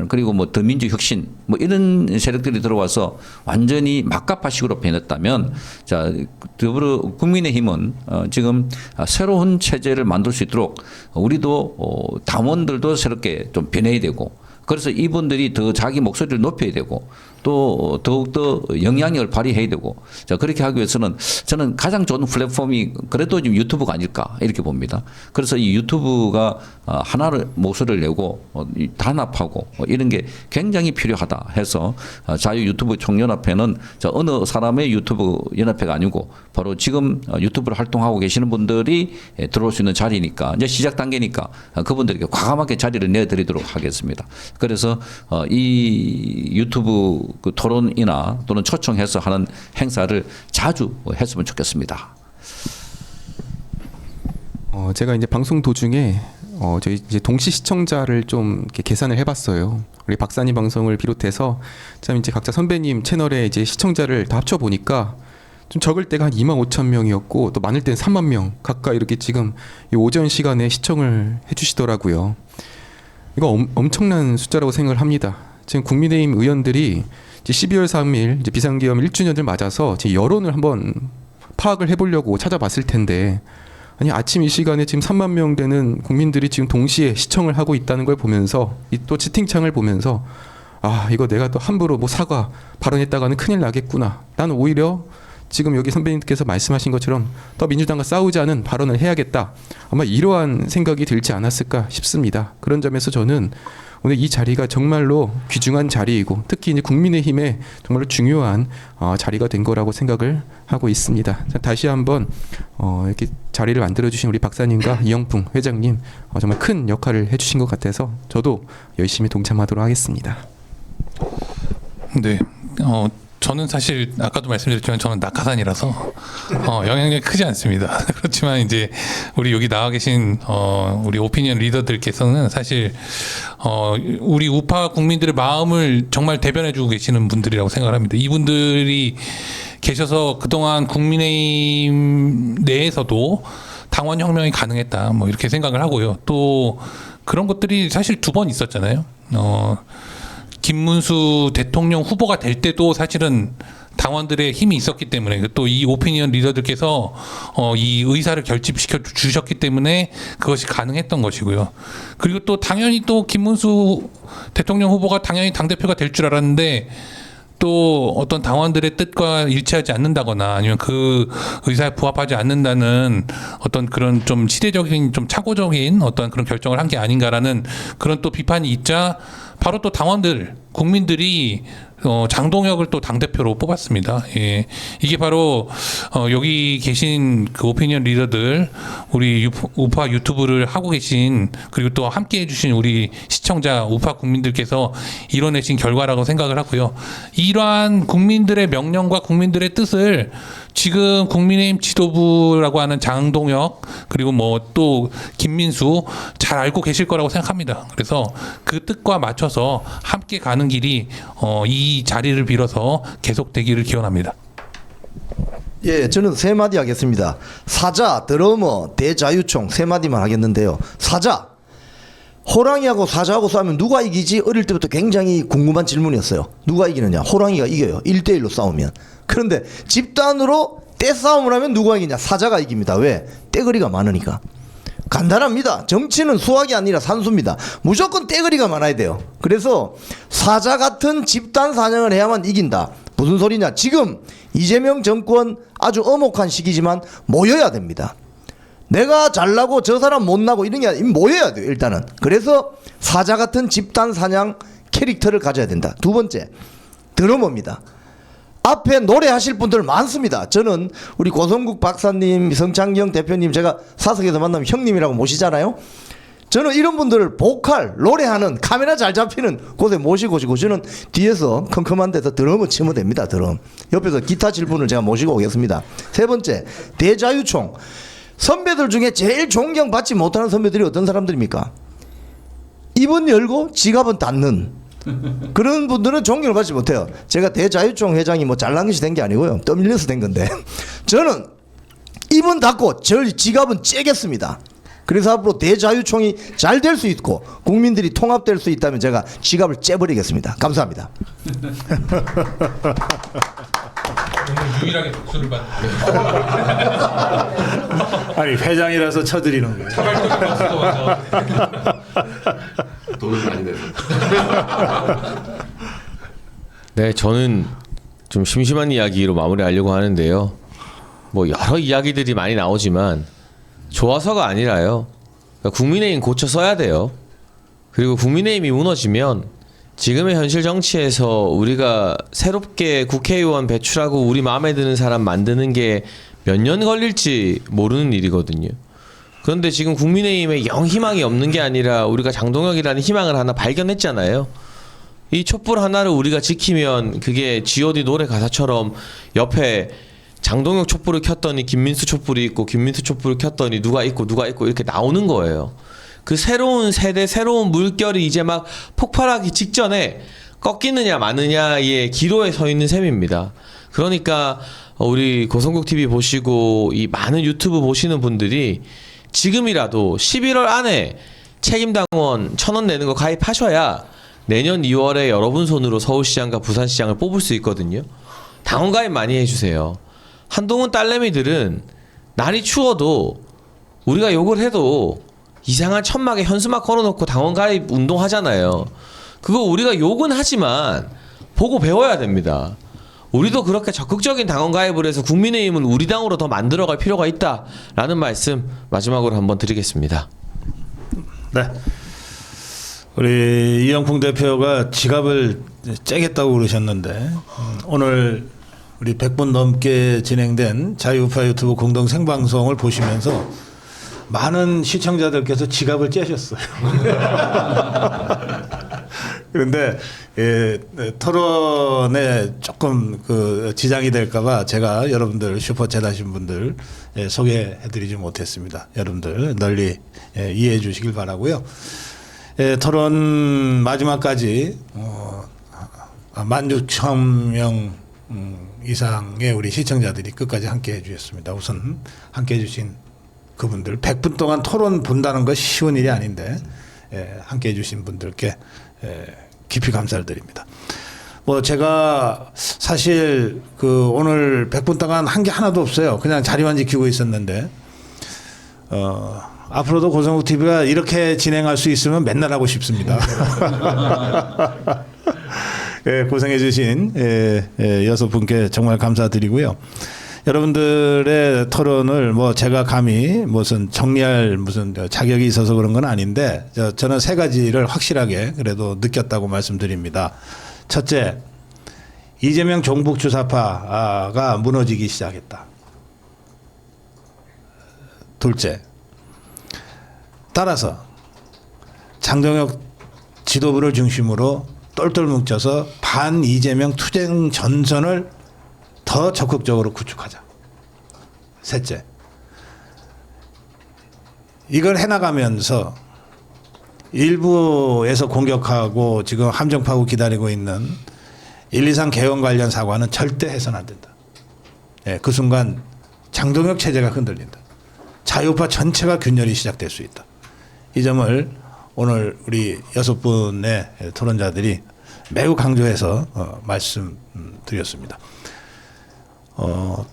그리고 뭐 더민주혁신 뭐 이런 세력들이 들어와서 완전히 막가파식으로 변했다면 자 국민의힘은 지금 새로운 체제를 만들 수 있도록 우리도 당원들도 새롭게 좀 변해야 되고 그래서 이분들이 더 자기 목소리를 높여야 되고 또 더욱더 영향력을 발휘해야 되고 자 그렇게 하기 위해서는 저는 가장 좋은 플랫폼이 그래도 지금 유튜브가 아닐까 이렇게 봅니다. 그래서 이 유튜브가 하나를 목소리를 내고 단합하고 이런 게 굉장히 필요하다 해서 자유 유튜브 총연합회는 어느 사람의 유튜브 연합회가 아니고 바로 지금 유튜브를 활동하고 계시는 분들이 들어올 수 있는 자리니까 이제 시작 단계니까 그분들에게 과감하게 자리를 내드리도록 하겠습니다. 그래서 이 유튜브 그 토론이나 또는 초청해서 하는 행사를 자주 했으면 좋겠습니다. 제가 이제 방송 도중에 저희 이제 동시 시청자를 좀 이렇게 계산을 해봤어요. 우리 박사님 방송을 비롯해서 참 이제 각자 선배님 채널에 이제 시청자를 다 합쳐 보니까 좀 적을 때가 한 25,000명이었고 또 많을 때는 3만 명 가까이 이렇게 지금 이 오전 시간에 시청을 해주시더라고요. 이거 엄청난 숫자라고 생각을 합니다. 지금 국민의힘 의원들이 이제 12월 3일 이제 비상계엄 1주년을 맞아서 제 여론을 한번 파악을 해보려고 찾아봤을 텐데 아니 아침 이 시간에 지금 3만 명 되는 국민들이 지금 동시에 시청을 하고 있다는 걸 보면서 이 또 채팅창을 보면서 아 이거 내가 또 함부로 뭐 사과 발언했다가는 큰일 나겠구나. 나는 오히려 지금 여기 선배님께서 말씀하신 것처럼 더 민주당과 싸우지 않은 발언을 해야겠다. 아마 이러한 생각이 들지 않았을까 싶습니다. 그런 점에서 저는 오늘 이 자리가 정말로 귀중한 자리이고 특히 이제 국민의힘에 정말로 중요한 자리가 된 거라고 생각을 하고 있습니다. 다시 한번 이렇게 자리를 만들어주신 우리 박사님과 이영풍 회장님 정말 큰 역할을 해주신 것 같아서 저도 열심히 동참하도록 하겠습니다. 네. 저는 사실 아까도 말씀드렸지만 저는 낙하산이라서 영향력이 크지 않습니다. 그렇지만 이제 우리 여기 나와 계신 우리 오피니언 리더들께서는 사실 우리 우파 국민들의 마음을 정말 대변해주고 계시는 분들이라고 생각을 합니다. 이분들이 계셔서 그동안 국민의힘 내에서도 당원 혁명이 가능했다. 뭐 이렇게 생각을 하고요. 또 그런 것들이 사실 2번 있었잖아요. 김문수 대통령 후보가 될 때도 사실은 당원들의 힘이 있었기 때문에 또 이 오피니언 리더들께서 이 의사를 결집시켜 주셨기 때문에 그것이 가능했던 것이고요. 그리고 또 당연히 또 김문수 대통령 후보가 당연히 당대표가 될 줄 알았는데 또 어떤 당원들의 뜻과 일치하지 않는다거나 아니면 그 의사에 부합하지 않는다는 어떤 그런 좀 시대적인 좀 착오적인 어떤 그런 결정을 한 게 아닌가라는 그런 또 비판이 있자 바로 또 당원들 국민들이 장동혁을 또 당대표로 뽑았습니다. 예. 이게 바로 여기 계신 그 오피니언 리더들, 우리 우파 유튜브를 하고 계신, 그리고 또 함께 해주신 우리 시청자 우파 국민들께서 이뤄내신 결과라고 생각을 하고요. 이러한 국민들의 명령과 국민들의 뜻을 지금 국민의힘 지도부라고 하는 장동혁, 그리고 뭐 또 김민수 잘 알고 계실 거라고 생각합니다. 그래서 그 뜻과 맞춰서 함께 가는 길이 이 자리를 빌어서 계속되기를 기원합니다. 예, 저는 세 마디 하겠습니다. 사자, 드러머, 대자유총 세 마디만 하겠는데요. 사자, 호랑이하고 사자하고 싸우면 누가 이기지? 어릴 때부터 굉장히 궁금한 질문이었어요. 누가 이기느냐? 호랑이가 이겨요. 1대1로 싸우면. 그런데 집단으로 떼싸움을 하면 누가 이기냐? 사자가 이깁니다. 왜? 떼거리가 많으니까. 간단합니다. 정치는 수학이 아니라 산수입니다. 무조건 떼거리가 많아야 돼요. 그래서 사자 같은 집단 사냥을 해야만 이긴다. 무슨 소리냐? 지금 이재명 정권 아주 엄혹한 시기지만 모여야 됩니다. 내가 잘나고 저 사람 못나고 이런 게 아니라 모여야 돼요. 일단은. 그래서 사자 같은 집단 사냥 캐릭터를 가져야 된다. 두 번째, 드러머입니다. 앞에 노래하실 분들 많습니다. 저는 우리 고성국 박사님, 성창경 대표님 제가 사석에서 만나면 형님이라고 모시잖아요. 저는 이런 분들을 보컬, 노래하는, 카메라 잘 잡히는 곳에 모시고 저는 뒤에서 컴컴한 데서 드럼을 치면 됩니다. 드럼. 옆에서 기타 칠 분을 제가 모시고 오겠습니다. 세 번째, 대자유총. 선배들 중에 제일 존경받지 못하는 선배들이 어떤 사람들입니까? 입은 열고 지갑은 닫는 그런 분들은 존경을 받지 못해요. 제가 대자유총 회장이 뭐 잘난 것이 된 게 아니고요. 떠밀려서 된 건데 저는 입은 닫고 지갑은 째겠습니다. 그래서 앞으로 대자유총이 잘 될 수 있고 국민들이 통합될 수 있다면 제가 지갑을 째버리겠습니다. 감사합니다. 오늘 유일하게 독수를 받는 아니 회장이라서 쳐드리는 거예요. 차발적인 박수도 와서 돈을 많이 내서. 네, 저는 좀 심심한 이야기로 마무리하려고 하는데요. 뭐 여러 이야기들이 많이 나오지만 좋아서가 아니라요. 그러니까 국민의힘 고쳐 써야 돼요. 그리고 국민의힘이 무너지면 지금의 현실 정치에서 우리가 새롭게 국회의원 배출하고 우리 마음에 드는 사람 만드는 게 몇 년 걸릴지 모르는 일이거든요. 그런데 지금 국민의힘에 영 희망이 없는 게 아니라 우리가 장동혁이라는 희망을 하나 발견했잖아요. 이 촛불 하나를 우리가 지키면 그게 G.O.D 노래 가사처럼 옆에 장동혁 촛불을 켰더니 김민수 촛불이 있고 김민수 촛불을 켰더니 누가 있고 이렇게 나오는 거예요. 그 새로운 세대, 새로운 물결이 이제 막 폭발하기 직전에 꺾이느냐 마느냐의 기로에 서 있는 셈입니다. 그러니까 우리 고성국 TV 보시고 이 많은 유튜브 보시는 분들이 지금이라도 11월 안에 책임당원 1,000원 내는 거 가입하셔야 내년 2월에 여러분 손으로 서울시장과 부산시장을 뽑을 수 있거든요. 당원 가입 많이 해주세요. 한동훈 딸내미들은 날이 추워도 우리가 욕을 해도 이상한 천막에 현수막 걸어놓고 당원 가입 운동하잖아요. 그거 우리가 욕은 하지만 보고 배워야 됩니다. 우리도 그렇게 적극적인 당원 가입을 해서 국민의힘은 우리 당으로 더 만들어갈 필요가 있다라는 말씀 마지막으로 한번 드리겠습니다. 네. 우리 이영풍 대표가 지갑을 째겠다고 그러셨는데 오늘 우리 100분 넘게 진행된 자유우파 유튜브 공동 생방송을 보시면서 많은 시청자들께서 지갑을 째셨어요. 그런데 토론에 조금 그 지장이 될까봐 제가 여러분들 슈퍼챗 하신 분들 소개해드리지 못했습니다. 여러분들 널리 이해해 주시길 바라고요. 토론 마지막까지 16,000명 이상의 우리 시청자들이 끝까지 함께해 주셨습니다. 우선 함께해 주신 그분들 100분 동안 토론 본다는 거 쉬운 일이 아닌데 함께해 주신 분들께 깊이 감사를 드립니다. 뭐 제가 사실 그 오늘 100분 동안 한 게 하나도 없어요. 그냥 자리만 지키고 있었는데 앞으로도 고성국 TV가 이렇게 진행할 수 있으면 맨날 하고 싶습니다. 고생해 주신 6분께 정말 감사드리고요. 여러분들의 토론을 뭐 제가 감히 무슨 정리할 무슨 자격이 있어서 그런 건 아닌데 저는 세 가지를 확실하게 그래도 느꼈다고 말씀드립니다. 첫째, 이재명 종북주사파가 무너지기 시작했다. 둘째, 따라서 장동혁 지도부를 중심으로 똘똘 뭉쳐서 반 이재명 투쟁 전선을 더 적극적으로 구축하자. 셋째, 이걸 해나가면서 일부에서 공격하고 지금 함정 파고 기다리고 있는 123 개헌 관련 사과는 절대 해서는 안 된다. 예, 그 순간 장동혁 체제가 흔들린다. 자유파 전체가 균열이 시작될 수 있다. 이 점을 오늘 우리 6분의 토론자들이 매우 강조해서 말씀드렸습니다.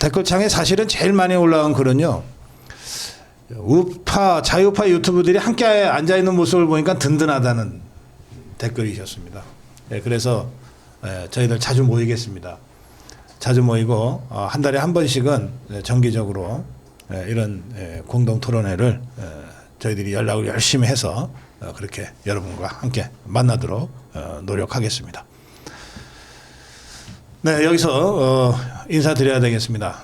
댓글창에 사실은 제일 많이 올라온 글은요, 우파, 자유파 유튜브들이 함께 앉아있는 모습을 보니까 든든하다는 댓글이셨습니다. 예, 그래서 저희들 자주 모이겠습니다. 자주 모이고 한 달에 한 번씩은 정기적으로 이런 공동 토론회를 저희들이 연락을 열심히 해서 그렇게 여러분과 함께 만나도록 노력하겠습니다. 네, 여기서 인사드려야 되겠습니다.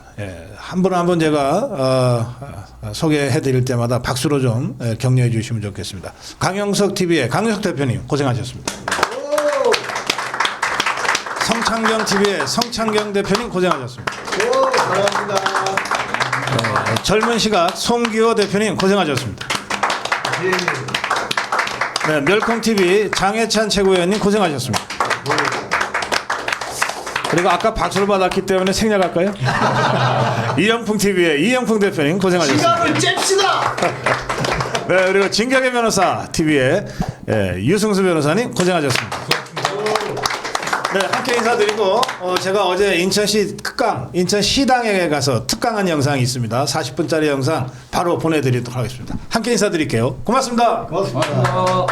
한 분 한 분 제가 소개해 드릴 때마다 박수로 좀 격려해 주시면 좋겠습니다. 강영석 TV의 강영석 대표님 고생하셨습니다. 성창경 TV의 성창경 대표님 고생하셨습니다. 젊은 시각 송기호 대표님 고생하셨습니다. 네, 멸콩 TV 장해찬 최고위원님 고생하셨습니다. 그리고 아까 박수를 받았기 때문에 생략할까요? 이영풍 TV의 이영풍 대표님 고생하셨습니다. 시간을 잽시다. 네, 그리고 진격의 변호사 TV의 유승수 변호사님 고생하셨습니다. 네, 함께 인사드리고 제가 어제 인천시 특강, 인천시당에 가서 특강한 영상이 있습니다. 40분짜리 영상 바로 보내드리도록 하겠습니다. 함께 인사드릴게요. 고맙습니다. 고맙습니다.